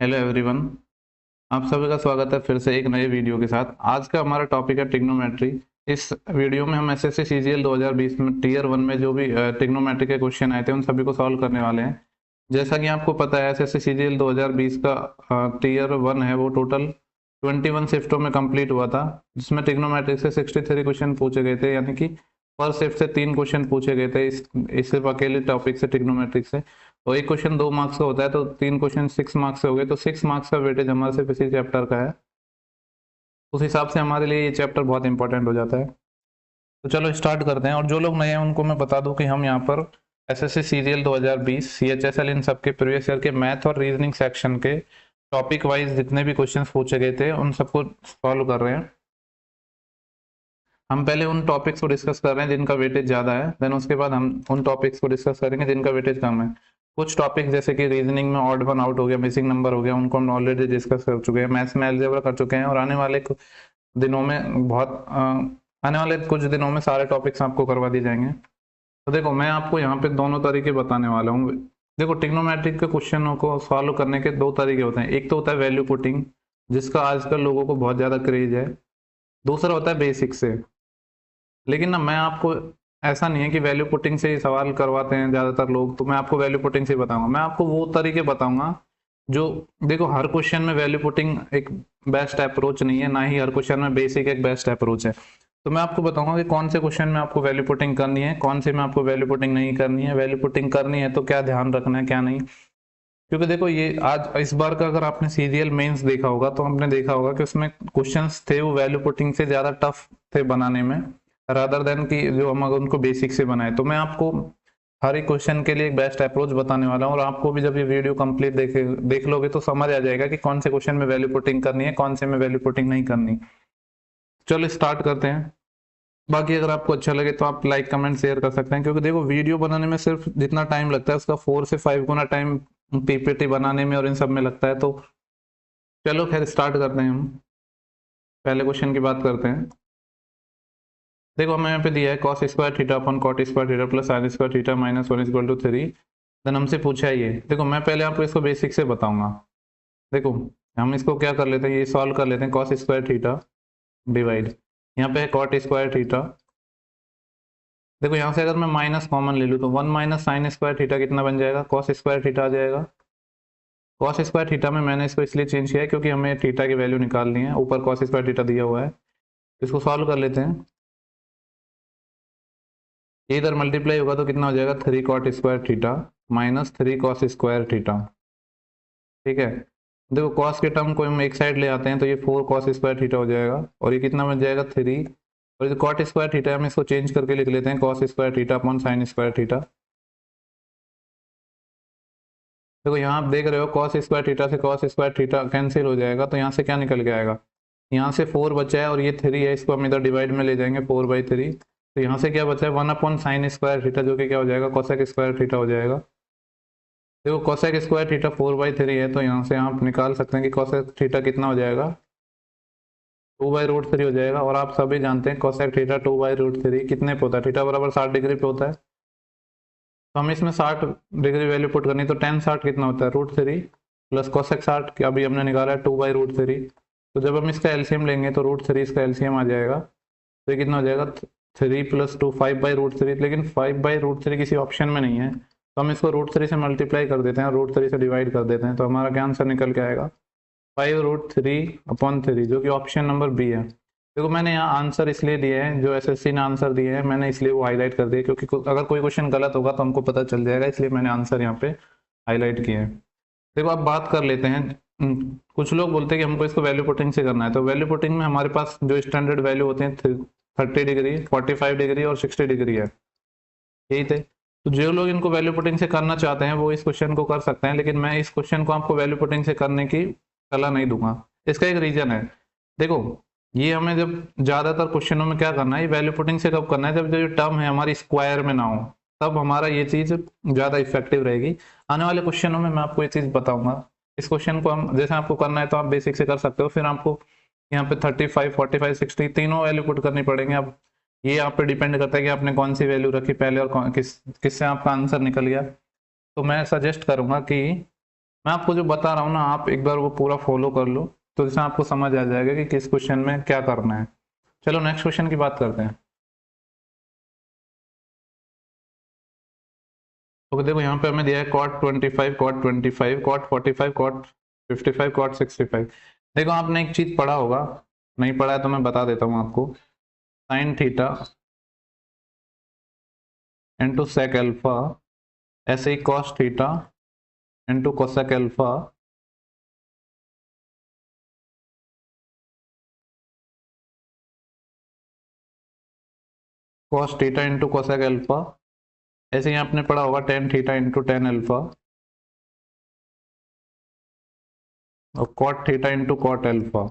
Hello everyone. आप सभी का स्वागत है फिर से एक नए वीडियो के साथ। आज का हमारा टॉपिक है ट्रिग्नोमेट्री। इस वीडियो में हम एसएससी सीजीएल 2020 में टीयर 1 में जो भी ट्रिग्नोमेट्री के क्वेश्चन आए थे उन सभी को सॉल्व करने वाले हैं। जैसा कि आपको पता है एसएससी सीजीएल 2020 का टीयर 1 है वो टोटल 21 शिफ्टों में कंप्लीट हुआ था, जिसमें ट्रिग्नोमेट्री से 63 क्वेश्चन पूछे गए थे, यानी कि पर शिफ्ट से 3 क्वेश्चन पूछे गए थे इस सिर्फ अकेले टॉपिक से, ट्रिग्नोमेट्रिक से। और एक क्वेश्चन 2 मार्क्स का होता है, तो 3 क्वेश्चन 6 मार्क्स से हो गए, तो 6 मार्क्स का वेटेज हमारे सिर्फ इसी चैप्टर का है। उस हिसाब से हमारे लिए ये चैप्टर बहुत इंपॉर्टेंट हो जाता है। तो चलो स्टार्ट करते हैं। और जो लोग नए हैं उनको मैं बता दूं कि हम यहाँ पर एसएससी सीजीएल 2020 सीएचएसएल इन सब के प्रीवियस ईयर के मैथ और रीजनिंग सेक्शन के टॉपिक वाइज जितने भी क्वेश्चंस पूछे गए थे उन सबको सॉल्व कर रहे हैं। हम पहले उन टॉपिक्स को डिस्कस कर रहे हैं जिनका वेटेज ज्यादा है, देन उसके बाद हम उन टॉपिक्स को डिस्कस करेंगे जिनका वेटेज कम है। कुछ टॉपिक जैसे कि रीजनिंग में ऑड वन आउट हो गया, मिसिंग नंबर हो गया, उनको हम ऑलरेडी डिस्कस कर चुके हैं। मैथ्स में अलजेब्रा कर चुके हैं, और दिनों में आने वाले कुछ दिनों में सारे टॉपिक्स आपको करवा दिए जाएंगे। तो देखो, मैं आपको यहाँ पे दोनों तरीके बताने वाला हूँ। देखो, ट्रिग्नोमेट्रिक के क्वेश्चनों को सॉल्व करने के दो तरीके होते हैं। एक तो होता है वैल्यू पुटिंग, जिसका आजकल लोगों को बहुत ज्यादा क्रेज है। दूसरा होता है बेसिक से। लेकिन ना, मैं आपको ऐसा नहीं है कि वैल्यू पुटिंग से ही सवाल करवाते हैं ज्यादातर लोग, तो मैं आपको वैल्यू पुटिंग से ही बताऊंगा। मैं आपको वो तरीके बताऊंगा जो, देखो, हर क्वेश्चन में वैल्यू पुटिंग एक बेस्ट अप्रोच नहीं है, ना ही हर क्वेश्चन में बेसिक एक बेस्ट अप्रोच है। तो मैं आपको बताऊंगा कि कौन से क्वेश्चन में आपको वैल्यू पुटिंग करनी है, कौन से में आपको वैल्यू पुटिंग नहीं करनी है। वैल्यू पुटिंग करनी है तो क्या ध्यान रखना है, क्या नहीं। क्योंकि देखो, ये आज इस बार का अगर आपने सीरियल मेंस देखा होगा तो आपने देखा होगा कि उसमें क्वेश्चंस थे वो वैल्यू पुटिंग से ज्यादा टफ थे बनाने में, रादर देन कि जो हम अगर उनको बेसिक से बनाए। तो मैं आपको हर एक क्वेश्चन के लिए एक बेस्ट अप्रोच बताने वाला हूँ, और आपको भी जब ये वीडियो कंप्लीट देख लोगे तो समझ आ जाएगा कि कौन से क्वेश्चन में वैल्यू पुटिंग करनी है, कौन से में वैल्यू पुटिंग नहीं करनी। चलो स्टार्ट करते हैं। बाकी अगर आपको अच्छा लगे तो आप लाइक कमेंट शेयर कर सकते हैं, क्योंकि देखो, वीडियो बनाने में सिर्फ जितना टाइम लगता है उसका 4 से 5 गुना टाइम पीपीटी बनाने में और इन सब में लगता है। तो चलो खैर स्टार्ट करते हैं। हम पहले क्वेश्चन की बात करते हैं। देखो, हमें यहाँ पे दिया है cos square theta upon cot square theta plus sine square theta minus 1 equal to 3। Then हमसे पूछा है ये। देखो, मैं पहले आपको इसको बेसिक से बताऊंगा। देखो, हम इसको क्या कर लेते हैं, ये सॉल्व कर लेते हैं। कॉस स्क्वायर थीटा डिवाइड, यहाँ पे है कॉट स्क्वायर थीटा। देखो, यहाँ से अगर मैं माइनस कॉमन ले लूँ तो 1 माइनस साइन स्क्वायर थीटा कितना बन जाएगा, कॉस स्क्वायर थीटा आ जाएगा। कॉस स्क्वायर थीटा में मैंने इसको इसलिए चेंज किया है क्योंकि हमें थीटा की वैल्यू निकालनी है। ऊपर कॉस स्क्वायर थीटा दिया हुआ है, इसको सॉल्व कर लेते हैं। ये इधर मल्टीप्लाई होगा तो कितना हो जाएगा, 3 cot square theta minus 3 cos square theta. ठीक है। देखो, कॉस के टर्म को हम एक साइड ले आते हैं तो ये 4 कॉस स्क्वायर थीटा हो जाएगा, और ये कितना बन जाएगा, 3। और ये कॉट स्क्वायर थीटा हम इसको चेंज करके लिख लेते हैं cos square theta upon sine square theta. देखो, यहाँ आप देख रहे हो कॉस स्क्वायर थीटा से कॉस स्क्वायर थीटा कैंसिल हो जाएगा, तो यहाँ से क्या निकल के आएगा, यहाँ से 4 बचा है और ये 3 है, इसको हम इधर डिवाइड में ले जाएंगे 4/3। तो यहाँ से क्या बचा है, 1 अपॉन साइन स्क्वायर थीटा, जो कि क्या हो जाएगा, कोसेक स्क्वायर थीटा हो जाएगा। देखो, कोसेक स्क्वायर थीटा 4/3 है, तो यहाँ से आप निकाल सकते हैं कि कोसेक थीटा कितना हो जाएगा, 2/√3 हो जाएगा। और आप सभी जानते हैं कोसेक थीटा 2/√3 कितने पे होता है, थीटा बराबर 60 डिग्री पे होता है। तो हमें इसमें 60 डिग्री वैल्यू पुट करनी, तो टेन 60 कितना होता है, √3 प्लस कोसेक 60 अभी हमने निकाला है 2/√3। तो जब हम इसका एलसीएम लेंगे तो √3 इसका एलसीएम आ जाएगा, तो ये कितना हो जाएगा, 3 + 2 5/√3। लेकिन 5/√3 किसी ऑप्शन में नहीं है, तो हम इसको √3 से मल्टीप्लाई कर देते हैं, √3 से डिवाइड कर देते हैं, तो हमारा क्या आंसर निकल के आएगा, 5√3/3, जो कि ऑप्शन नंबर बी है। देखो, मैंने यहाँ आंसर इसलिए दिए हैं, जो एसएससी ने आंसर दिए हैं मैंने इसलिए वो हाईलाइट कर दिए, क्योंकि अगर कोई क्वेश्चन गलत होगा तो हमको पता चल जाएगा, इसलिए मैंने आंसर यहाँ पे हाईलाइट किए हैं। देखो, अब बात कर लेते हैं। कुछ लोग बोलते हैं कि हमको इसको वैल्यू पुटिंग से करना है, तो वैल्यू पुटिंग में हमारे पास जो स्टैंडर्ड वैल्यू होते हैं 30 डिग्री, 45 डिग्री और 60 डिग्री है, यही थे। तो जो लोग इनको वैल्यू पुटिंग से करना चाहते हैं वो इस क्वेश्चन को कर सकते हैं, लेकिन मैं इस क्वेश्चन को आपको वैल्यू पुटिंग से करने की सलाह नहीं दूंगा। इसका एक रीजन है। देखो, ये हमें जब ज्यादातर क्वेश्चनों में क्या करना है, वैल्यू पुटिंग से कब करना है, जब जो टर्म है हमारी स्क्वायर में ना हो, तब हमारा ये चीज ज्यादा इफेक्टिव रहेगी। आने वाले क्वेश्चनों में मैं आपको ये चीज बताऊंगा। इस क्वेश्चन को हम जैसे आपको करना है तो आप बेसिक से कर सकते हो, फिर आपको यहाँ पे 35 45 60 तीनों वैल्यू पुट करनी पड़ेंगे। अब ये आप पे डिपेंड करता है कि आपने कौन सी वैल्यू रखी पहले और किससे आपका आंसर निकल गया। तो मैं सजेस्ट करूंगा कि मैं आपको जो बता रहा हूँ ना, आप एक बार वो पूरा फॉलो कर लो, तो इससे आपको समझ आ जाएगा कि किस क्वेश्चन में क्या करना है। चलो नेक्स्ट क्वेश्चन की बात करते हैं। तो देखो यहाँ पे हमें दिया है cot 25, cot 25, cot 45, cot 55, cot 65। देखो आपने एक चीज पढ़ा होगा, नहीं पढ़ा है तो मैं बता देता हूँ आपको। Sine theta into sec alpha, ऐसे ही cos theta into cosec alpha, cos theta into cosec alpha, ऐसे ही आपने पढ़ा होगा tan theta into tan alpha, और cot theta into cot alpha.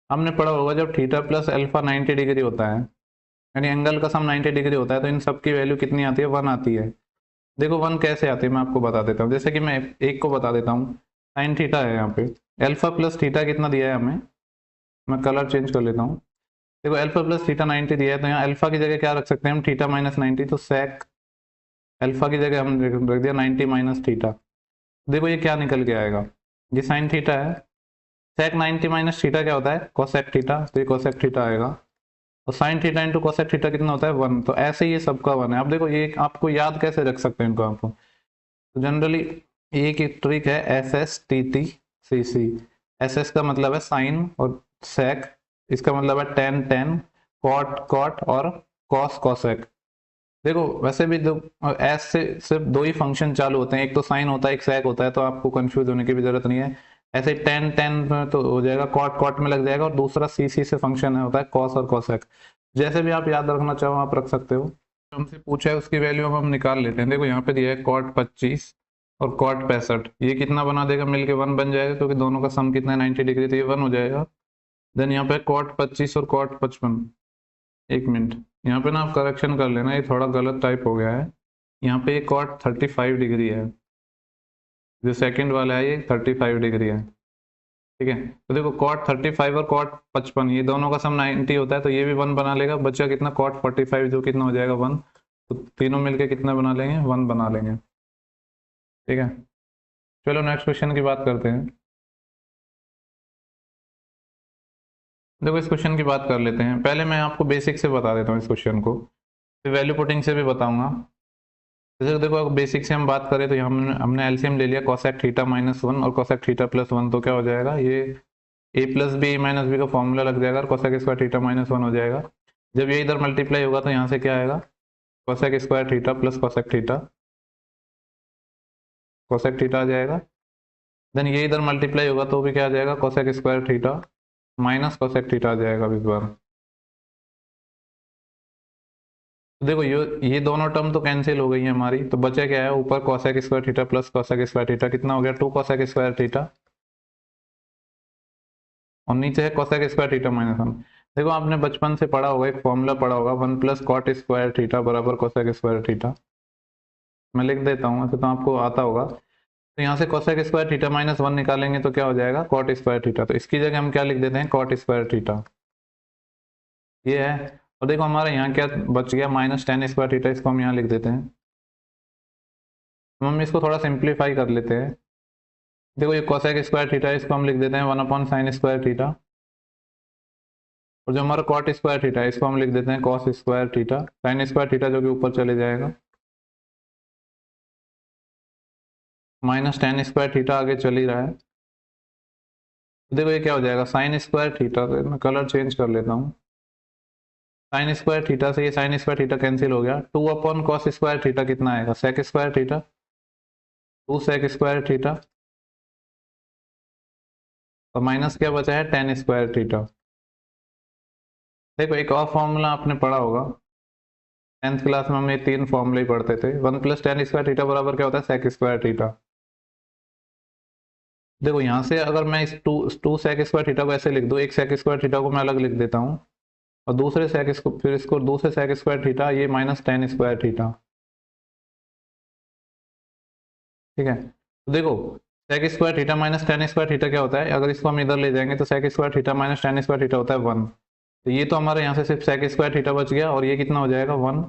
हमने पढ़ा होगा जब थीटा प्लस एल्फा 90 डिग्री होता है, यानी एंगल का सम 90 डिग्री होता है, तो इन सब की वैल्यू कितनी आती है, 1 आती है। देखो 1 कैसे आती है मैं आपको बता देता हूँ। जैसे कि मैं एक को बता देता हूँ, साइन थीटा है यहाँ पे, एल्फा प्लस थीटा कितना दिया है हमें, मैं कलर चेंज कर लेता हूँ। देखो एल्फा प्लस थीटा 90 दिया है, तो यहाँ एल्फा की जगह क्या रख सकते हैं हम, थीटा माइनस 90, तो सेक एल्फा की जगह हम रख दिया 90 माइनस थीटा। देखो ये क्या निकल के आएगा, ये साइन थीटा है, सेक 90 माइनस थीटा क्या होता है, कोसेक थीटा, तो ये कोसेक थीटा आएगा। और sign theta into cosec theta कितना होता है, 1। तो ऐसे ही ये सबका 1 है। अब देखो ये आपको याद कैसे रख सकते हैं इनको आपको, तो जनरली एक ट्रिक है, S S T T C C. S S का मतलब है साइन और सेक, इसका मतलब है टेन टेन, कॉट कॉट और कॉस कॉसेक। देखो वैसे भी दो, एस से सिर्फ दो ही फंक्शन चालू होते हैं, एक तो साइन होता है, एक सेक होता है, तो आपको कंफ्यूज होने की भी जरूरत नहीं है। ऐसे टेन टेन में तो हो जाएगा, कॉट कॉट में लग जाएगा, और दूसरा सी सी से फंक्शन है होता है कॉस और कॉसेक। जैसे भी आप याद रखना चाहो आप रख सकते हो। हमसे पूछा है उसकी वैल्यू हम निकाल लेते हैं। देखो यहाँ पे दिया है कॉट 25 और कॉट 65, ये कितना बना देगा, मिलके 1 बन जाएगा, क्योंकि दोनों का सम कितना है 90 डिग्री, तो ये 1 हो जाएगा। देन यहाँ पे कॉट 25 और कॉट 55, एक मिनट यहाँ पे ना आप करेक्शन कर लेना, ये थोड़ा गलत टाइप हो गया है। यहाँ पे कॉट 35 डिग्री है, जो सेकंड वाला है ये 35 डिग्री है, ठीक है। तो देखो कॉट 35 और कॉट 55 ये दोनों का सम 90 होता है, तो ये भी 1 बना लेगा, बच्चा कितना कॉट 45 जो कितना हो जाएगा 1। तो तीनों मिलके कितना बना लेंगे, 1 बना लेंगे, ठीक है। चलो नेक्स्ट क्वेश्चन की बात करते हैं। देखो इस क्वेश्चन की बात कर लेते हैं, पहले मैं आपको बेसिक से बता देता हूँ इस क्वेश्चन को, फिर वैल्यू पुटिंग से भी बताऊंगा। जैसे देखो बेसिक से हम बात करें तो हमने हमने एलसीएम ले लिया, कोसेक थीटा माइनस 1 और कोसेक थीटा प्लस 1, तो क्या हो जाएगा, ये ए प्लस बी माइनस बी का फॉर्मूला लग जाएगा और कोसेक स्क्वायर थीटा माइनस 1 हो जाएगा। जब ये इधर मल्टीप्लाई होगा तो यहाँ से क्या आएगा, cosec square theta plus cosec theta, cosec theta आ जाएगा। देन ये इधर मल्टीप्लाई होगा तो भी क्या आ जाएगा, cosec square theta minus cosec theta आ जाएगा इस बार। तो देखो ये दोनों टर्म तो कैंसिल हो गई है हमारी, तो बचा क्या है, ऊपर cosec square theta plus cosec square theta कितना हो गया, 2 कोसेक स्क्वायर थीटा, और नीचे है कोसेक स्क्वायर थीटा माइनस 1। देखो आपने बचपन से पढ़ा होगा, एक फॉर्मूला पढ़ा होगा, 1 प्लस कॉट स्क्वायर थीटा बराबर कोसेक स्क्वायर थीटा। मैं लिख देता हूँ ऐसे तो आपको आता होगा। तो यहाँ से कोसेक स्क्वायर थीटा माइनस 1 निकालेंगे तो क्या हो जाएगा, कॉट स्क्वायर थीटा, तो इसकी जगह हम क्या लिख देते हैं, कॉट स्क्वायर थीटा, ये है। और देखो हमारे यहाँ क्या बच गया, माइनस टेन स्क्वायर थीटा, इसको हम यहाँ लिख देते हैं। हम इसको थोड़ा सिंप्लीफाई कर लेते हैं। देखो ये कोसेक स्क्वायर थीटा है, इसको हम लिख देते हैं 1 अपॉन साइन स्क्वायर थीटा, और जो हमारा कॉट स्क्वायर थीटा है इसको हम लिख देते हैं cos square theta, sign square theta जो कि ऊपर चले जाएगा, माइनस टेन स्क्वायर थीटा आगे चल ही रहा है। तो देखो ये क्या हो जाएगा, साइन स्क्वायर थीटा, तो मैं कलर चेंज कर लेता हूँ। साइन स्क्वायर थीटा से ये साइन स्क्वायर थीटा कैंसिल हो गया, 2 अपॉन कॉस स्क्वायर थीटा कितना आएगा, sec square theta, 2 sec square theta, और माइनस क्या बचा है, टेन स्क्वायर थीटा। देखो एक और फॉर्मूला आपने पढ़ा होगा, 10th क्लास में हम ये 3 फॉर्मूले ही पढ़ते थे, 1 प्लस टेन स्क्वायर थीटा बराबर क्या होता है, सेक स्क्वायर थीटा। देखो यहाँ से अगर मैं इस टू सेक स्क्वायर थीटा को ऐसे लिख दूँ, एक सेक स्क्वायर थीटा को मैं अलग लिख देता हूँ, और दूसरे सेक इसको फिर इसको दूसरे सेक स्क्वायर थीटा, ये माइनस टेन स्क्वायर थीटा, ठीक है। तो देखो sec square theta minus tan square theta क्या होता है, अगर इसको हम इधर ले जाएंगे तो sec square theta minus tan square theta होता है 1। तो ये तो हमारे यहाँ से सिर्फ सेक स्क्वायर थीटा बच गया, और ये कितना हो जाएगा 1,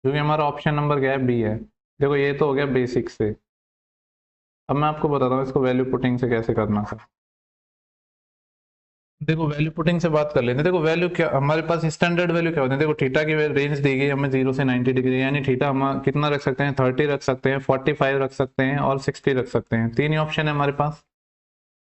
क्योंकि हमारा ऑप्शन नंबर क्या है, बी है। देखो ये तो हो गया बेसिक से। अब मैं आपको बताता हूँ इसको वैल्यू पुटिंग से कैसे करना था। देखो वैल्यू पुटिंग से बात कर लेते हैं। देखो वैल्यू क्या, हमारे पास स्टैंडर्ड वैल्यू क्या होती है। देखो थीटा की रेंज दी गई हमें 0 से 90 डिग्री, यानी थीटा हम कितना रख सकते हैं, 30 रख सकते हैं, 45 रख सकते हैं और 60 रख सकते हैं। तीन ही ऑप्शन है हमारे पास।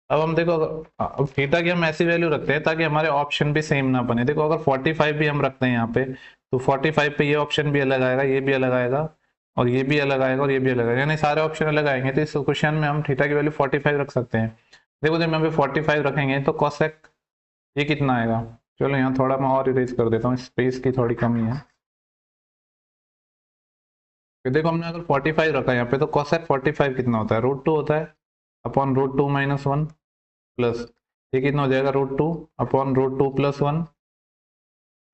अब हम देखो अब थीटा की हम ऐसी वैल्यू रखते हैं ताकि हमारे ऑप्शन भी सेम ना बने। देखो अगर 45 भी हम रखते हैं यहाँ पे, तो 45 पे ये ऑप्शन भी अलग आएगा, ये भी अलग आएगा और ये भी अलग आएगा और ये भी अलग आएगा, यानी सारे ऑप्शन अलग आएंगे। तो इस क्वेश्चन में हम थीटा की वैल्यू 45 रख सकते हैं। देखो जब हम यहाँ पे 45 रखेंगे तो कोसेक ये कितना आएगा। चलो यहाँ थोड़ा मैं और इरेज कर देता हूँ, स्पेस की थोड़ी कमी है। तो देखो हमने अगर 45 रखा है यहाँ पे, तो कोसेक 45 कितना होता है, √2 होता है अपॉन √2 माइनस 1 प्लस ये कितना हो जाएगा, √2 अपॉन √2 प्लस 1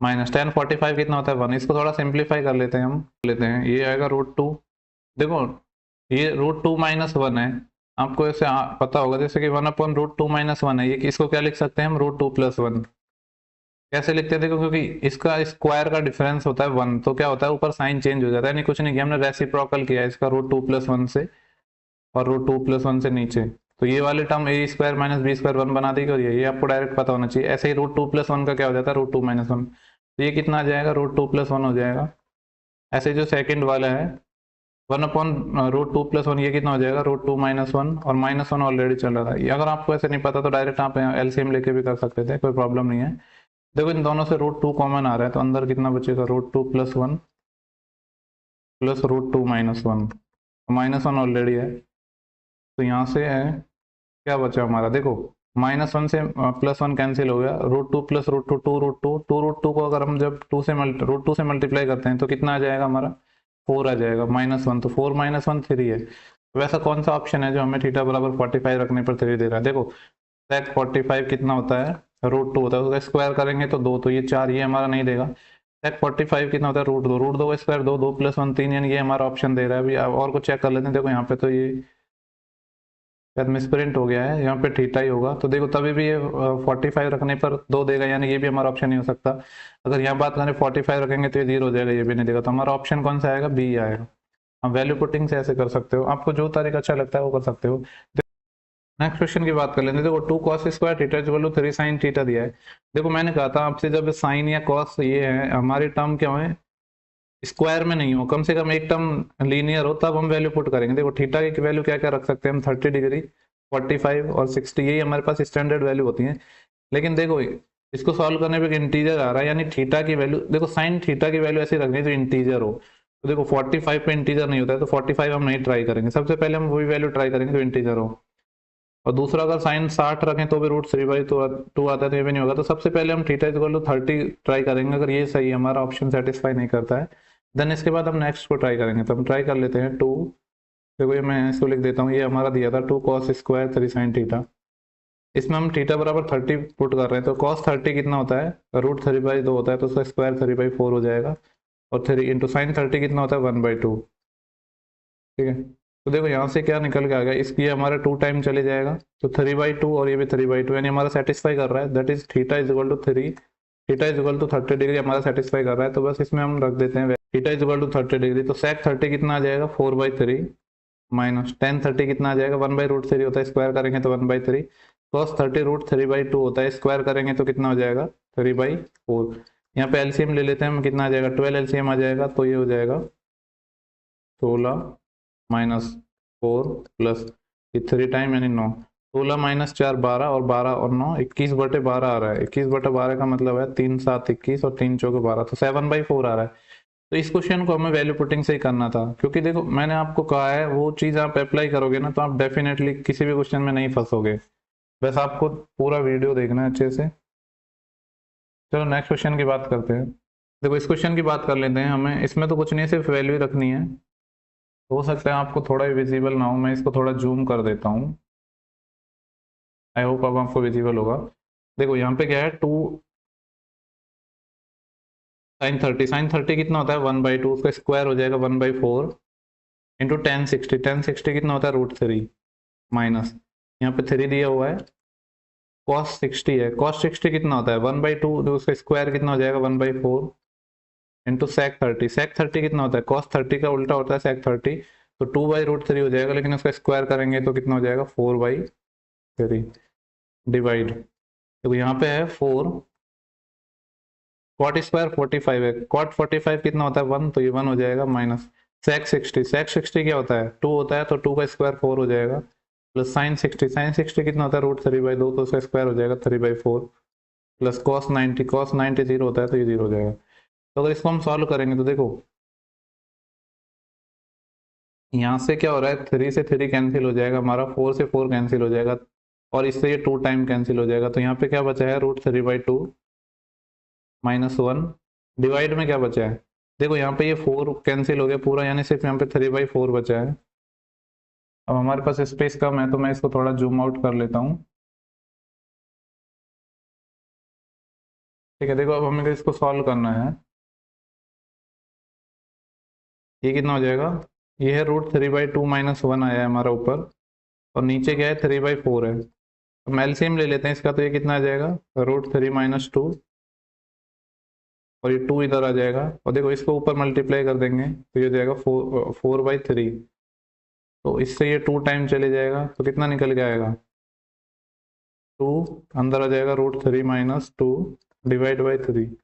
माइनस tan 45 कितना होता है 1। इसको थोड़ा सिंप्लीफाई कर लेते हैं, हम लेते हैं ये आएगा √2। देखो ये √2 माइनस 1 है, आपको ऐसे पता होगा जैसे कि 1 अपॉन √2 माइनस 1 है, ये इसको क्या लिख सकते हैं हम, √2 प्लस 1। कैसे लिखते हैं, देखो क्योंकि इसका स्क्वायर का डिफरेंस होता है 1, तो क्या होता है ऊपर साइन चेंज हो जाता है। नहीं कुछ नहीं किया हमने, रेसिप्रोकल किया इसका √2 प्लस 1 से और √2 प्लस 1 से नीचे, तो ये वाले टर्म ए स्क्वायर माइनस बी स्क्वायर 1 बना देगी और ये आपको डायरेक्ट पता होना चाहिए। ऐसे ही √2 प्लस 1 का क्या हो जाता है, √2 माइनस 1, तो ये कितना आ जाएगा, √2 प्लस 1 हो जाएगा। ऐसे जो सेकंड वाला है 1 अपॉन √2 प्लस 1, ये कितना हो जाएगा, √2 माइनस 1, और माइनस 1 ऑलरेडी चल रहा था। ये अगर आपको ऐसे नहीं पता तो डायरेक्ट आप एलसीएम लेके भी कर सकते थे, कोई प्रॉब्लम नहीं है। देखो इन दोनों से √2 कॉमन आ रहा है, तो अंदर कितना बचेगा, √2 plus 1 plus √2 minus 1, minus 1 already है, तो यहाँ से है क्या बचा हमारा, देखो -1 से +1 कैंसिल हो गया, √2 प्लस √2 2√2, 2√2 को अगर हम जब √2 से मल्टीप्लाई करते हैं तो कितना आ जाएगा हमारा, 4 आ जाएगा, -1, तो 4 माइनस 1 3 है। वैसा कौन सा ऑप्शन है जो हमें थीटा बराबर 45 रखने पर 3 दे रहा है। देखो sec 45 कितना होता है, √2 होता है, उसका स्क्वायर करेंगे तो 2, तो ये 4, ये हमारा नहीं देगा। sec 45 कितना होता है, √2 का स्क्वायर 2, 2 प्लस 1 3, यानी ये हमारा ऑप्शन दे रहा है। अभी और कुछ चेक कर लेते हैं। देखो यहाँ पे तो ये शायद मिसप्रिंट हो गया है, यहाँ पे थीटा ही होगा, तो देखो तभी भी ये 45 रखने पर 2 देगा, यानी ये भी हमारा ऑप्शन नहीं हो सकता। अगर यहाँ बात करें 45 रखेंगे तो ये 0 हो जाएगा, ये भी नहीं देगा, तो हमारा ऑप्शन कौन सा आएगा, बी आएगा। हम वैल्यू पुटिंग से ऐसे कर सकते हो, आपको जो तरीका अच्छा लगता है वो कर सकते हो। नेक्स्ट क्वेश्चन की बात कर लेते हैं। देखो 2 cos square theta equal to 3 sin theta दिया है। देखो मैंने कहा था आपसे, जब साइन या कॉस ये है हमारी टर्म क्या है, स्क्वायर में नहीं हो, कम से कम एक टर्म लीनियर हो, तब हम वैल्यू पुट करेंगे। देखो थीटा की वैल्यू क्या क्या रख सकते हैं हम, 30 डिग्री, 45 और 60, यही हमारे पास स्टैंडर्ड वैल्यू होती है। लेकिन देखो इसको सॉल्व करने पे इंटीजर आ रहा है, यानी थीटा की वैल्यू, देखो साइन थीटा की वैल्यू ऐसी रखनी है जो इंटीजर हो। तो देखो 45 पे इंटीजर नहीं होता है, तो 45 हम नहीं ट्राई करेंगे, सबसे पहले हम वही वैल्यू ट्राई करेंगे जो इंटीजर हो। और दूसरा अगर साइन 60 रखें तो भी √3/2 आता है, तो ये भी नहीं होगा। तो सबसे पहले हम थीटा इक्वल टू 30 ट्राई करेंगे, अगर ये सही हमारा ऑप्शन सेटिस्फाई नहीं करता है, देन इसके बाद हम नेक्स्ट को ट्राई करेंगे। तो हम ट्राई कर लेते हैं 2, देखो ये मैं इसको लिख देता हूँ, ये हमारा दिया था 2 cos स्क्वायर 3 sin थीटा। इसमें हम थीटा बराबर 30 पुट कर रहे हैं, तो cos 30 कितना होता है, √3/2 होता है, तो उसका स्क्वायर 3/4 हो जाएगा, और 3 इंटू साइन 30 कितना होता है, 1/2। ठीक है, तो देखो यहाँ से क्या निकल के आ गया, इसकी हमारा 2 टाइम चले जाएगा, तो 3/2 और ये भी 3/2, यानी हमारा सेटिस्फाई कर रहा है, that is theta is equal to 3, theta is equal to 30 degree हमारा सेटिस्फाई कर रहा है। तो बस इसमें हम रख देते हैं theta is equal to 30 degree, तो sec 30 कितना आ जाएगा, 4/3 माइनस tan 30 कितना आ जाएगा, 1/√3 होता है, स्क्वायर करेंगे तो 1/3, cos 30 √3/2 होता है, स्क्वायर करेंगे तो कितना हो जाएगा, 3/4। यहाँ पे एलसीएम ले लेते हैं हम, कितना आ जाएगा, 12 एलसीएम आ जाएगा, तो ये हो जाएगा 16 माइनस 4 प्लस ये 3 टाइम यानी 9, 16 माइनस 4 12, और 12 और 9 21/12 आ रहा है। 21/12 का मतलब है 3 7 21 और 3 4 12, तो 7/4 आ रहा है। तो इस क्वेश्चन को हमें वैल्यू पुटिंग से ही करना था, क्योंकि देखो मैंने आपको कहा है वो चीज आप अप्लाई करोगे ना, तो आप डेफिनेटली किसी भी क्वेश्चन में नहीं फंसोगे। बस आपको पूरा वीडियो देखना है अच्छे से। चलो नेक्स्ट क्वेश्चन की बात करते हैं। देखो इस क्वेश्चन की बात कर लेते हैं, हमें इसमें तो कुछ नहीं, सिर्फ वैल्यू रखनी है। हो सकता है आपको थोड़ा विजिबल ना हो, मैं इसको थोड़ा जूम कर देता हूँ, आई होप अब आपको विजिबल होगा। देखो यहाँ पे क्या है, 2 sin 30 कितना होता है, 1/2, उसका स्क्वायर हो जाएगा 1/4 इंटू tan 60 कितना होता है, √3 माइनस, यहाँ पे 3 दिया हुआ है, cos 60 है, cos 60 कितना होता है, 1/2, तो उसका स्क्वायर कितना हो जाएगा, 1/4 इंटू sec 30। sec 30 कितना होता है, cos 30 का उल्टा होता है sec 30, तो 2/√3 हो जाएगा, लेकिन उसका स्क्वायर करेंगे तो कितना हो जाएगा 4/3 डिवाइड। तो यहाँ पे है 4, कॉट स्क्वायर 45 है, कॉट 45 कितना होता है 1, तो ये 1 हो जाएगा, माइनस sec 60 क्या होता है 2 होता है, तो 2 का स्क्वायर 4 हो जाएगा, प्लस sin 60 कितना होता है √3/2, तो उसका स्क्वायर हो जाएगा 3/4, प्लस cos 90 0 होता है, तो ये 0 हो जाएगा। तो अगर इसको हम सॉल्व करेंगे तो देखो यहाँ से क्या हो रहा है, 3 से 3 कैंसिल हो जाएगा हमारा, 4 से 4 कैंसिल हो जाएगा, और इससे ये 2 टाइम कैंसिल हो जाएगा, तो यहाँ पे क्या बचा है √3/2 -1 डिवाइड में क्या बचा है, देखो यहाँ पे ये 4 कैंसिल हो गया पूरा, यानी सिर्फ यहाँ पे 3/4 बचा है। अब हमारे पास स्पेस कम है, तो मैं इसको थोड़ा जूम आउट कर लेता हूँ। ठीक है, देखो अब हमें इसको सॉल्व करना है। ये कितना हो जाएगा, ये है √3/2 -1 आया है हमारा ऊपर, और नीचे क्या है 3/4 है। हम एलसीएम ले लेते हैं इसका, तो ये कितना आ जाएगा √3 - 2, और ये 2 इधर आ जाएगा, और देखो इसको ऊपर मल्टीप्लाई कर देंगे तो ये हो जाएगा 4/3, तो इससे ये 2 टाइम चले जाएगा, तो कितना निकल के आएगा 2, अंदर आ जाएगा √3 - 2 डिवाइड बाई 3।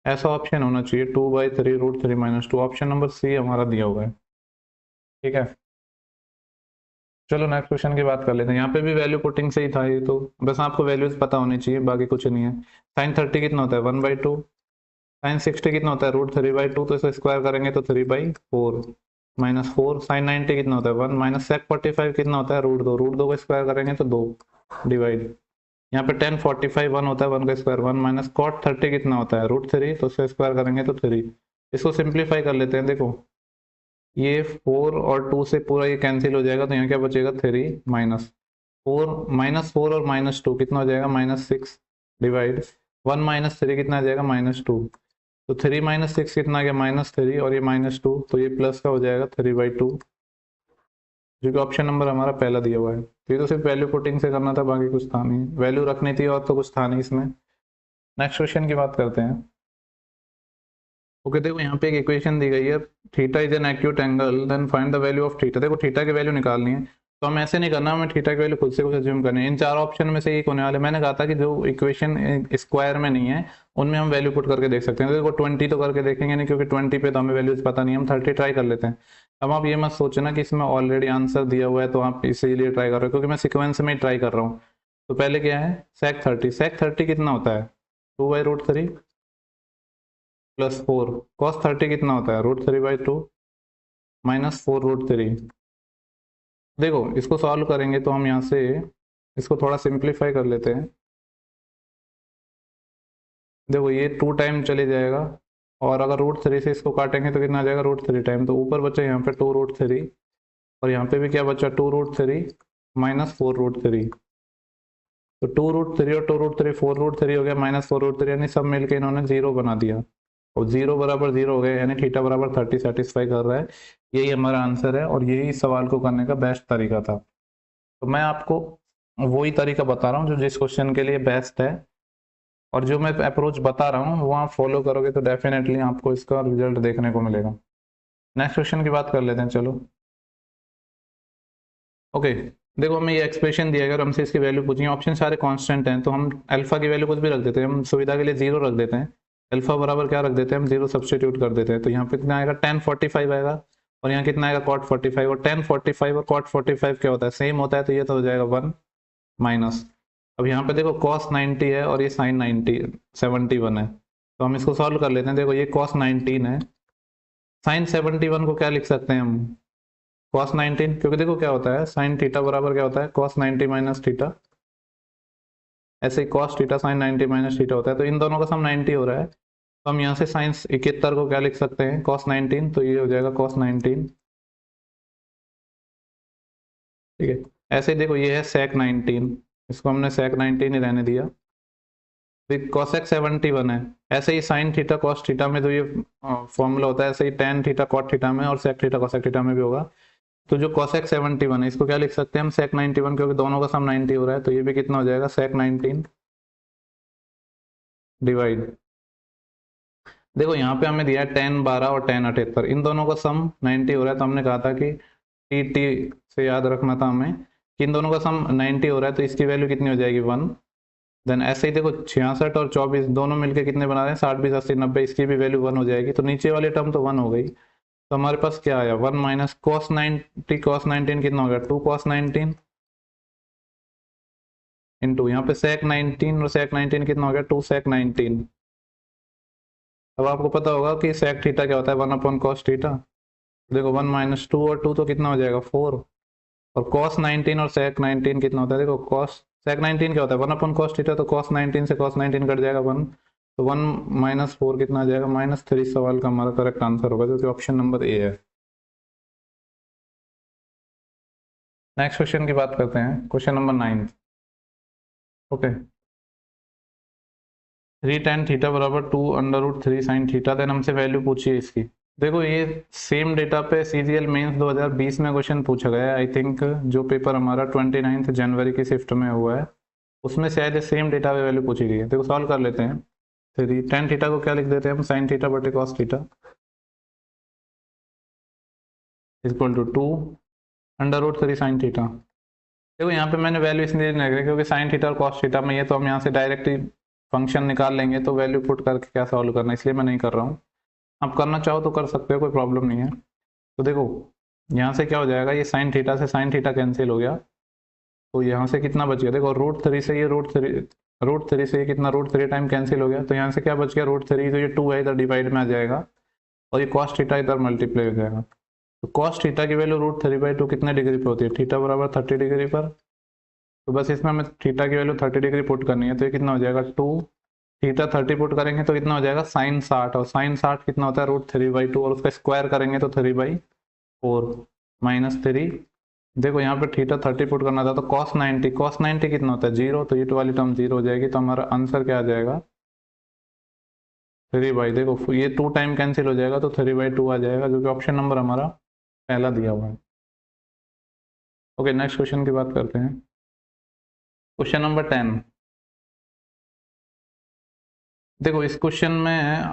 ऐसा ऑप्शन होना चाहिए 2/3 √3 - 2, ऑप्शन नंबर सी हमारा दिया हुआ है। ठीक है, चलो नेक्स्ट क्वेश्चन की बात कर लेते हैं। यहाँ पे भी वैल्यू पुटिंग से ही था ये, तो बस आपको वैल्यूज पता होनी चाहिए, बाकी कुछ नहीं है। sin 30 कितना होता है 1/2, sin 60 कितना होता है √3/2, तो इसे स्क्वायर करेंगे तो 3/4 -4, sin 90 कितना होता है 1, माइनस sec 45 कितना होता है √2 को स्क्वायर करेंगे तो 2 डिवाइड। यहाँ पे tan 45 1 होता है, 1 का स्क्वायर 1, माइनस cot 30 कितना होता है √3, तो उसका स्क्वायर करेंगे तो 3। इसको सिंप्लीफाई कर लेते हैं, देखो ये 4 और 2 से पूरा ये कैंसिल हो जाएगा, तो यहाँ क्या बचेगा 3 -4 और -2 कितना हो जाएगा -6 डिवाइड 1 -3 कितना आ जाएगा -2, तो 3 -6 कितना आ गया -3, और ये -2, तो ये प्लस का हो जाएगा 3/2, जो कि ऑप्शन नंबर हमारा पहला दिया हुआ है। तो ये तो सिर्फ वैल्यू पुटिंग से करना था, बाकी कुछ था नहीं, वैल्यू रखनी थी और तो कुछ था नहीं इसमें। नेक्स्ट क्वेश्चन की बात करते हैं। ओके, देखो यहाँ पे एक इक्वेशन दी गई है, theta is an acute angle then find the value of theta. देखो थीटा की वैल्यू निकालनी है, तो हम ऐसे नहीं करना, हमें थीटा की वैल्यू खुद से कुछ अज्यूम करनी है। इन चार ऑप्शन में से एक होने वाले, मैंने कहा था कि जो इक्वेशन स्क्वायर में नहीं है उनमें हम वैल्यू पुट करके देख सकते हैं। देखो 20 तो करके देखेंगे नहीं, क्योंकि 20 पे तो हमें वैल्यूज पता नहीं, हम 30 ट्राई कर लेते हैं। अब आप ये मत सोचना कि इसमें ऑलरेडी आंसर दिया हुआ है तो आप इसीलिए ट्राई कर रहे हो, क्योंकि मैं सिक्वेंस में ही ट्राई कर रहा हूँ। तो पहले क्या है sec 30 कितना होता है 2/√3 +4, cos 30 कितना होता है √3/2 -4√3। देखो इसको सॉल्व करेंगे तो हम यहाँ से इसको थोड़ा सिंप्लीफाई कर लेते हैं। देखो ये 2 टाइम चले जाएगा, और अगर √3 से इसको काटेंगे तो कितना आ जाएगा √3 टाइम, तो ऊपर बचा यहाँ पे 2√3, और यहाँ पे भी क्या बचा 2√3 -4√3, तो 2√3 और 2√3 4√3 हो गया, -4√3, यानी सब मिलके इन्होंने 0 बना दिया, और 0 बराबर 0 हो गया, यानी थीटा बराबर 30 सेटिस्फाई कर रहा है। यही हमारा आंसर है, और यही सवाल को करने का बेस्ट तरीका था। तो मैं आपको वही तरीका बता रहा हूँ जो जिस क्वेश्चन के लिए बेस्ट है, और जो मैं अप्रोच बता रहा हूँ वो आप फॉलो करोगे तो डेफिनेटली आपको इसका रिजल्ट देखने को मिलेगा। नेक्स्ट क्वेश्चन की बात कर लेते हैं, चलो। ओके, देखो हमें ये एक्सप्रेशन दिया, अगर हमसे इसकी वैल्यू पूछी, ऑप्शन सारे कांस्टेंट हैं, तो हम अल्फा की वैल्यू कुछ भी रख देते हैं, हम सुविधा के लिए 0 रख देते हैं। अल्फा बराबर क्या रख देते हैं हम 0 सब्सटीट्यूट कर देते हैं, तो यहाँ पे कितना आएगा tan 45 आएगा, और यहाँ कितना आएगा cot 45, और tan 45 और cot 45 क्या होता है सेम होता है, तो ये तो हो जाएगा 1 माइनस। अब यहाँ पे देखो cos 90 है और ये sin 71 है, तो हम इसको सॉल्व कर लेते हैं। देखो ये cos 19 है, sin 71 को क्या लिख सकते हैं हम cos 19, क्योंकि देखो क्या होता है sin थीटा बराबर क्या होता है cos 90 माइनस थीटा, ऐसे ही cos theta sin 90 minus theta होता है, तो इन दोनों का सम 90 हो रहा है, तो हम यहाँ से sin 71 को क्या लिख सकते हैं cos 19, तो ये हो जाएगा cos 19। ठीक है, ऐसे ही देखो ये है sec 19, इसको हमने sec 19 ही रहने दिया। cosec 71 है, ऐसे ही sin थीटा cos थीटा में जो ये फॉर्मूला होता है, ऐसे ही tan थीटा cot थीटा में और sec थीटा cosec थीटा में भी होगा। तो जो cosec 71 है इसको क्या लिख सकते हैं हम sec 91, क्योंकि दोनों का सम 90 हो रहा है, तो ये भी कितना हो जाएगा sec 19 डिवाइड। देखो यहाँ पे हमें दिया है 10 12 और 10 78, इन दोनों का सम 90 हो रहा है। तो हमने कहा था कि टी टी से याद रखना था हमें कि इन दोनों का सम 90 हो रहा है, तो इसकी वैल्यू कितनी हो जाएगी 1। देन ऐसे ही देखो 66 और 24 दोनों मिलके कितने बना रहे हैं 60 20 80 90, इसकी भी वैल्यू 1 हो जाएगी। तो नीचे वाली टर्म तो 1 हो गई, तो हमारे पास क्या आया 1 माइनस कॉस 90, कॉस 19 कितना हो गया 2 कॉस 19 इंटू यहाँ पे सेक 19, और सेक 19 कितना हो गया 2 सेक 19। अब आपको पता होगा कि सेक थीटा क्या होता है 1 अपॉन कॉस थीटा। देखो 1 माइनस 2 और 2 तो कितना हो जाएगा 4, और कॉस 19 और सेक 19 कितना होता है, देखो कॉस सेक 19 क्या होता है 1 अपॉन कॉस थीटा, तो कॉस 19 से कॉस 19 कट जाएगा 1, तो 1 माइनस 4 कितना आ जाएगा -3। सवाल का हमारा करेक्ट आंसर होगा, जो कि ऑप्शन नंबर ए है। नेक्स्ट क्वेश्चन की बात करते हैं, question number 9। Okay, 3 tan theta बराबर 2 under root 3 sine theta. Then हमसे वैल्यू पूछी है इसकी। देखो ये सेम डेटा पे सीजीएल मेंस 2020 में क्वेश्चन पूछा गया है। आई थिंक जो पेपर हमारा 29 जनवरी की शिफ्ट में हुआ है उसमें शायद सेम डेटा पे वैल्यू पूछी गई है। देखो सॉल्व कर लेते हैं। 3 tan थीटा को क्या लिख देते हैं हम, साइन थीटा बटे cos theta equal to 2 under root 3 sine theta. देखो यहाँ पे मैंने वैल्यू इसलिए नहीं रखी क्योंकि साइन थीटा और कॉस थीटा में ये तो हम यहाँ से डायरेक्ट ही फंक्शन निकाल लेंगे, तो वैल्यू पुट करके क्या सॉल्व करना, इसलिए मैं नहीं कर रहा हूँ। आप करना चाहो तो कर सकते हो, कोई प्रॉब्लम नहीं है। तो देखो यहाँ से क्या हो जाएगा, ये साइन थीटा से साइन थीटा कैंसिल हो गया, तो यहाँ से कितना बच गया, देखो रूट 3 से ये रूट थ्री से ये कितना रूट 3 टाइम कैंसिल हो गया, तो यहाँ से क्या बच गया रूट 3, तो ये 2 है इधर डिवाइड में आ जाएगा, और ये कॉस थीटा इधर मल्टीप्लाई हो जाएगा। तो कॉस थीटा की वैल्यू रूट 3/2 कितने डिग्री पे होती है, थीटा बराबर 30 डिग्री पर। तो बस इसमें हमें थीटा की वैल्यू 30 डिग्री पुट करनी है, तो ये कितना हो जाएगा 2 थीटा 30 पुट करेंगे तो कितना हो जाएगा साइन 60, और साइन 60 कितना होता है रूट 3/2, और उसका स्क्वायर करेंगे तो 3/4 -3। देखो यहाँ पे थीटा 30 पुट करना था, तो कॉस 90 कितना होता है 0, तो ये वाली टर्म 0 हो जाएगी, तो हमारा आंसर क्या आ जाएगा 3/, देखो ये 2 टाइम कैंसिल हो जाएगा तो 3/2 आ जाएगा, जो कि ऑप्शन नंबर हमारा पहला दिया हुआ है। ओके, नेक्स्ट क्वेश्चन की बात करते हैं, क्वेश्चन नंबर 10। देखो इस क्वेश्चन में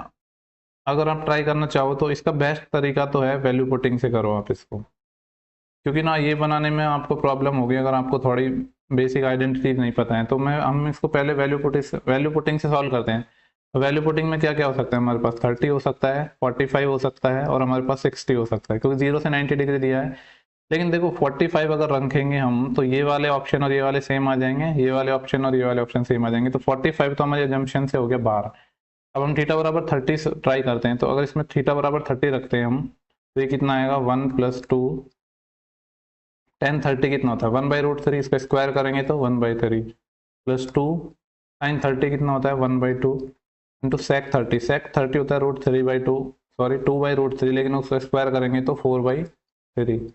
अगर आप ट्राई करना चाहो तो इसका बेस्ट तरीका तो है वैल्यू पुटिंग से करो आप इसको, क्योंकि ना ये बनाने में आपको प्रॉब्लम होगी अगर आपको थोड़ी बेसिक आइडेंटिटी नहीं पता है। तो मैं हम इसको पहले वैल्यू पुटिंग से सॉल्व करते हैं। वैल्यू पुटिंग में क्या क्या हो सकता है, हमारे पास 30 हो सकता है, 45 हो सकता है, और हमारे पास 60 हो सकता है, क्योंकि 0 से 90 डिग्री दिया है। लेकिन देखो 45 अगर रखेंगे हम तो ये वाले ऑप्शन और ये वाले सेम आ जाएंगे, ये वाले ऑप्शन और ये वाले ऑप्शन सेम आ जाएंगे, तो 45 तो हमारे जंक्शन से हो गया बाहर। अब हम थीटा बराबर 30 ट्राई करते हैं, तो अगर इसमें थीटा बराबर 30 रखते हैं हम, तो ये कितना आएगा 1 + 2 tan 30 कितना होता है 1/√3, इसका स्क्वायर करेंगे तो 1/3 + 2 sin 30 कितना होता है 1/2 इंटू सेक 30 होता है √3/2, सॉरी 2/√3, लेकिन उसका स्क्वायर करेंगे तो 4/3।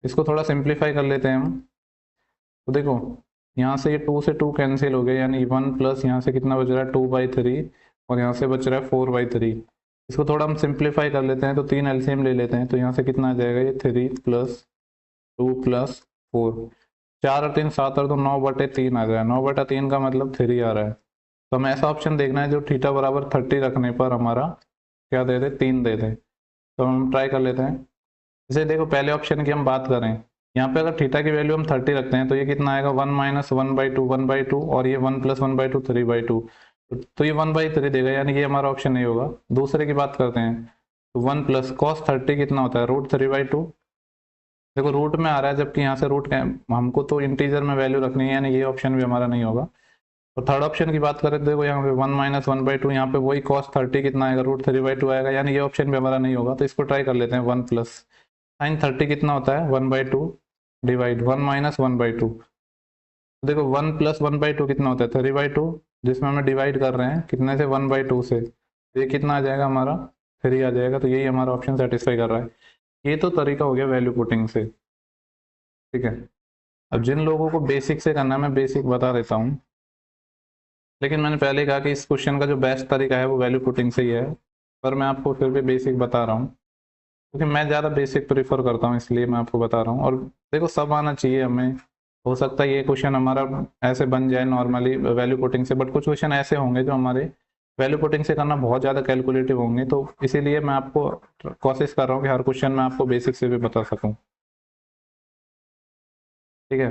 इसको थोड़ा सिंप्लीफाई कर लेते हैं हम। तो देखो यहाँ से ये 2 से 2 कैंसिल हो गए, यानी 1 प्लस यहाँ से कितना बच रहा है 2/3, और यहाँ से बच रहा है 4/3। इसको थोड़ा हम सिंप्लीफाई कर लेते हैं, तो 3 एलसीएम ले लेते हैं, तो यहाँ से कितना आ जाएगा ये 3 + 2 + 4, 4 और 3 7, और तो 9/3 आ जाएगा, 9/3 का मतलब 3 आ रहा है। तो हमें ऐसा ऑप्शन देखना है जो थीटा बराबर 30 रखने पर हमारा क्या दे दे 3 दे दे। तो हम ट्राई कर लेते हैं। जैसे देखो पहले ऑप्शन की हम बात करें, यहाँ पे अगर थीटा की वैल्यू हम 30 रखते हैं तो ये कितना आएगा 1 - 1/2 और ये 1 + 1/2 3/2, तो ये 1/3 देगा, यानी ये हमारा ऑप्शन नहीं होगा। दूसरे की बात करते हैं, तो 1 + cos 30 कितना होता है √3/2, देखो रूट में आ रहा है, जबकि यहाँ से रूट हमको तो इंटीजर में वैल्यू रखनी है, यानी ये ऑप्शन भी हमारा नहीं होगा। और थर्ड ऑप्शन की बात करें तो देखो यहाँ पे 1 - 1/2, यहाँ पे वही cos 30 कितना आएगा √3/2 आएगा, यानी ये ऑप्शन भी हमारा नहीं होगा। तो इसको ट्राई कर लेते हैं 1 + sin 30 कितना होता है 1/2 डिवाइड 1 - 1/2, तो देखो 1 + 1/2 कितना होता है 3/2, जिसमें हमें डिवाइड कर रहे हैं कितने से 1/2 से, तो ये कितना आ जाएगा हमारा 3 आ जाएगा। तो यही हमारा ऑप्शन सेटिस्फाई कर रहा है। ये तो तरीका हो गया वैल्यू पुटिंग से, ठीक है। अब जिन लोगों को बेसिक से करना है मैं बेसिक बता देता हूँ, लेकिन मैंने पहले कहा कि इस क्वेश्चन का जो बेस्ट तरीका है वो वैल्यू पुटिंग से ही है, पर मैं आपको फिर भी बेसिक बता रहा हूँ, क्योंकि मैं ज़्यादा बेसिक प्रीफर करता हूँ, इसलिए मैं आपको बता रहा हूँ। और देखो सब आना चाहिए हमें, हो सकता है ये क्वेश्चन हमारा ऐसे बन जाए नॉर्मली वैल्यू पुटिंग से, बट कुछ क्वेश्चन ऐसे होंगे जो हमारे वैल्यू पुटिंग से करना बहुत ज़्यादा कैलकुलेटिव होंगे, तो इसीलिए मैं आपको कोशिश कर रहा हूँ कि हर क्वेश्चन में आपको बेसिक से भी बता सकूँ। ठीक है,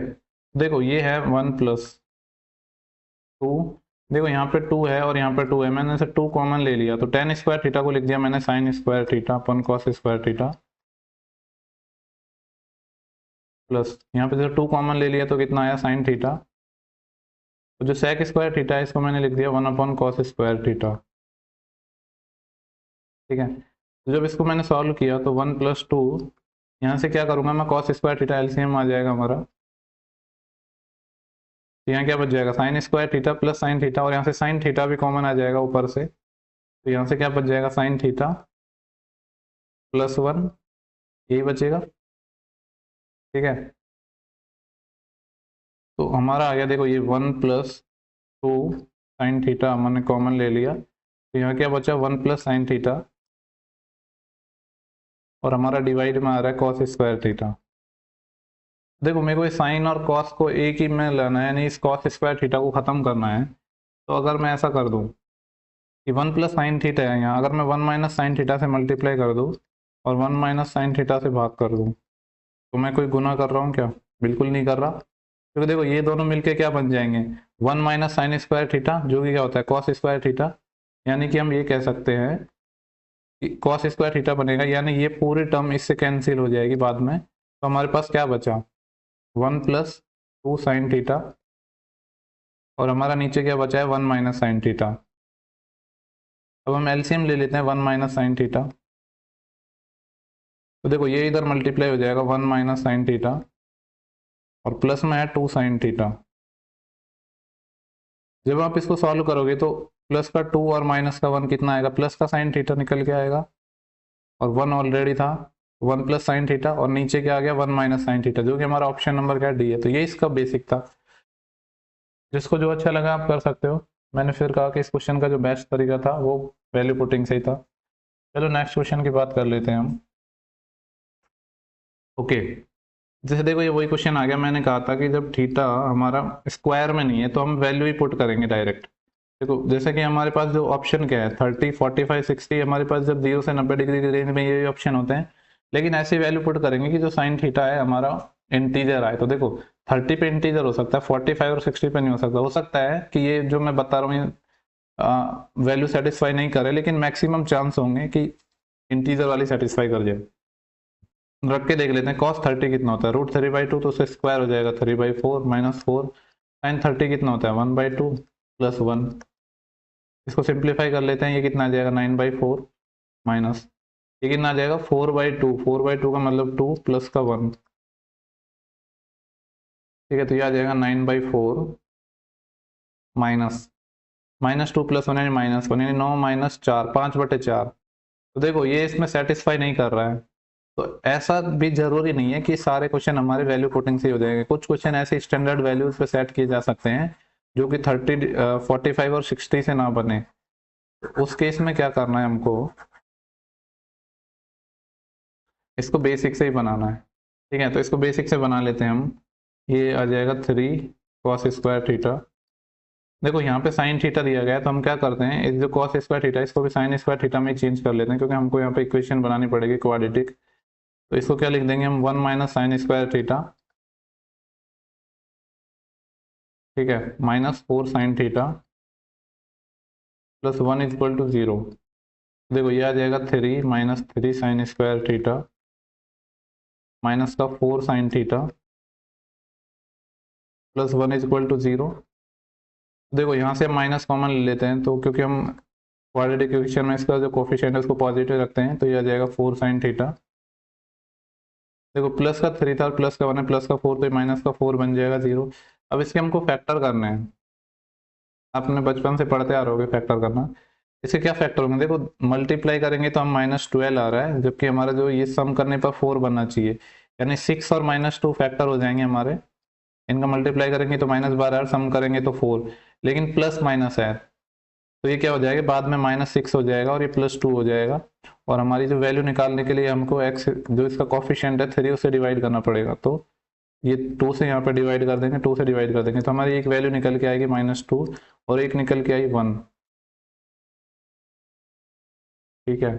देखो ये है 1+2, देखो यहाँ पे 2 है और यहाँ पे 2 है, मैंने से 2 कॉमन ले लिया तो tan स्क्वायर थीटा को लिख दिया मैंने sin स्क्वायर थीटा अपन cos स्क्वायर थीटा, प्लस यहाँ पे जो 2 कॉमन ले लिया तो कितना आया sin थीटा, तो जो sec स्क्वायर थीटा है इसको मैंने लिख दिया 1/cos स्क्वायर थीटा। ठीक है, तो जब इसको मैंने सॉल्व किया तो 1+2, यहाँ से क्या करूंगा मैं cos स्क्वायर थीटा एलसीएम आ जाएगा हमारा, तो यहाँ क्या बच जाएगा sin square theta plus sin theta, और यहाँ से sin थीटा भी कॉमन आ जाएगा ऊपर से, तो यहाँ से क्या बच जाएगा sin थीटा +1, यही बचेगा। ठीक है, तो हमारा आ गया, देखो ये 1+2 sin थीटा हमने कॉमन ले लिया, तो यहाँ क्या बचा 1+ sin थीटा, और हमारा डिवाइड में आ रहा है cos स्क्वायर थीटा। देखो मेरे को इस साइन और कॉस को एक ही में लेना है, यानी इस cos स्क्वायर थीटा को खत्म करना है, तो अगर मैं ऐसा कर दूं कि 1+sin थीटा है यहाँ, अगर मैं 1 - sin थीटा से मल्टीप्लाई कर दूं और 1 - sin थीटा से भाग कर दूं, तो मैं कोई गुना कर रहा हूँ क्या? बिल्कुल नहीं कर रहा, क्योंकि देखो ये दोनों मिलके क्या बन जाएंगे 1 - sin स्क्वायर थीटा, जो कि क्या होता है cos स्क्वायर थीटा, यानी कि हम ये कह सकते हैं कि cos स्क्वायर थीटा बनेगा, यानी ये पूरी टर्म इससे कैंसिल हो जाएगी बाद में, तो हमारे पास क्या बचा 1+2 sin थीटा, और हमारा नीचे क्या बचा है 1 - sin थीटा। अब हम एलसीएम ले लेते हैं 1 - sin थीटा, तो देखो ये इधर मल्टीप्लाई हो जाएगा 1 - sin थीटा, और प्लस में है 2 sin थीटा। जब आप इसको सॉल्व करोगे तो प्लस का 2 और माइनस का 1 कितना आएगा, प्लस का sin थीटा निकल के आएगा, और 1 ऑलरेडी था, 1+sin थीटा, और नीचे क्या आ गया 1 - sin थीटा, जो कि हमारा ऑप्शन नंबर क्या डी है। तो ये इसका बेसिक था, जिसको जो अच्छा लगा आप कर सकते हो। मैंने फिर कहा कि इस क्वेश्चन का जो बेस्ट तरीका था वो वैल्यू पुटिंग से ही था। चलो नेक्स्ट क्वेश्चन की बात कर लेते हैं हम। ओके, जैसे देखो ये वही क्वेश्चन आ गया, मैंने कहा था कि जब थीटा हमारा स्क्वायर में नहीं है तो हम वैल्यू ही पुट करेंगे डायरेक्ट। देखो जैसे कि हमारे पास जो ऑप्शन क्या है 30, 45, 60, हमारे पास जब 0 से 90 डिग्री की रेंज में ये ऑप्शन होते हैं, लेकिन ऐसी वैल्यू पुट करेंगे कि जो साइन थीटा है हमारा इंटीजर आए। तो देखो 30 पे इंटीजर हो सकता है, 45 और 60 पे नहीं हो सकता है कि ये जो मैं बता रहा हूँ वैल्यू सेटिस्फाई नहीं करे, लेकिन मैक्सिमम चांस होंगे कि इंटीजर वाली सेटिस्फाई कर जाए। रख के देख लेते हैं cos 30 कितना होता है, √3/2, तो उससे स्क्वायर हो जाएगा 3/4 -4, sin 30 कितना होता है 1/2 + 1, इसको सिंप्लीफाई कर लेते हैं, ये कितना आ जाएगा 9/4 माइनस, ये कितना आ जाएगा 4/2, 4/2 का मतलब 2 प्लस का 1। ठीक है, तो ये आ जाएगा 9/4 माइनस -2 + 1 यानी -1, यानी 9 - 4, 5/4। तो देखो ये इसमें सेटिस्फाई नहीं कर रहा है, तो ऐसा भी जरूरी नहीं है कि सारे क्वेश्चन हमारे वैल्यू पुटिंग से हो जाएंगे। कुछ क्वेश्चन ऐसे स्टैंडर्ड वैल्यूज पे सेट किए जा सकते हैं जो कि 30, 45 और 60 से ना बने। उस केस में क्या करना है हमको, इसको बेसिक से ही बनाना है। ठीक है, तो इसको बेसिक से बना लेते हैं हम। ये आ जाएगा 3 cos स्क्वायर थीटा। देखो यहाँ पे साइन थीटा दिया गया है, तो हम क्या करते हैं इस जो cos स्क्वायर थीटा इसको भी साइन स्क्वायर थीटा में चेंज कर लेते हैं, क्योंकि हमको यहाँ पे इक्वेशन बनानी पड़ेगी क्वाड्रेटिक। तो इसको क्या लिख देंगे हम 1 - sin स्क्वायर थीटा, ठीक है, -4 sin थीटा + 1 = 0। देखो ये आ जाएगा 3 - 3 sin स्क्वायर थीटा माइनस का 4 sin थीटा + 1 = 0। देखो यहाँ से हम माइनस कॉमन ले लेते हैं, तो क्योंकि हम क्वाड्रेटिक इक्वेशन में इसका जो कोफिशिएंट है उसको पॉजिटिव रखते हैं, तो ये आ जाएगा 4 sin थीटा। देखो प्लस का 3 था, प्लस का 1 है, प्लस का 4, तो माइनस का 4 बन जाएगा 0। अब इसके हमको फैक्टर करने हैं, आपने बचपन से पढ़ते आ रहे हो फैक्टर करना। इसके क्या फैक्टर होंगे, देखो मल्टीप्लाई करेंगे तो हम -12 आ रहा है, जबकि हमारा जो ये सम करने पर 4 बनना चाहिए, यानी 6 और -2 फैक्टर हो जाएंगे हमारे। इनका मल्टीप्लाई करेंगे तो -12, सम करेंगे तो 4, लेकिन प्लस माइनस है, तो ये क्या हो जाएगा बाद में -6 हो जाएगा और ये +2 हो जाएगा। और हमारी जो वैल्यू निकालने के लिए हमको x जो इसका कॉफिशिएंट है 3 उससे डिवाइड करना पड़ेगा, तो ये 2 से यहाँ पे डिवाइड कर देंगे, 2 से डिवाइड कर देंगे, तो हमारी एक वैल्यू निकल के आएगी -2 और एक निकल के आई 1। ठीक है,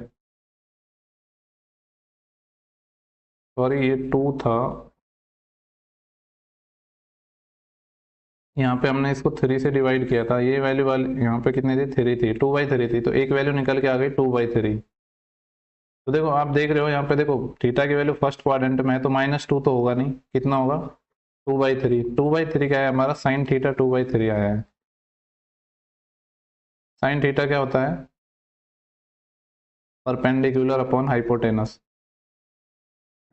सॉरी ये 2 था, यहाँ पे हमने इसको 3 से डिवाइड किया था, ये वैल्यू वाली यहाँ पे कितनी थी, 3 थी, 2/3 थी, तो एक वैल्यू निकल के आ गई 2/3। तो देखो आप देख रहे हो यहाँ पे, देखो थीटा की वैल्यू फर्स्ट क्वाड्रेंट में है तो -2 तो होगा नहीं, कितना होगा 2/3। 2/3 क्या है हमारा, साइन थीटा 2/3 आया है। साइन थीटा क्या होता है, परपेंडिकुलर अपॉन हाइपोटेनस।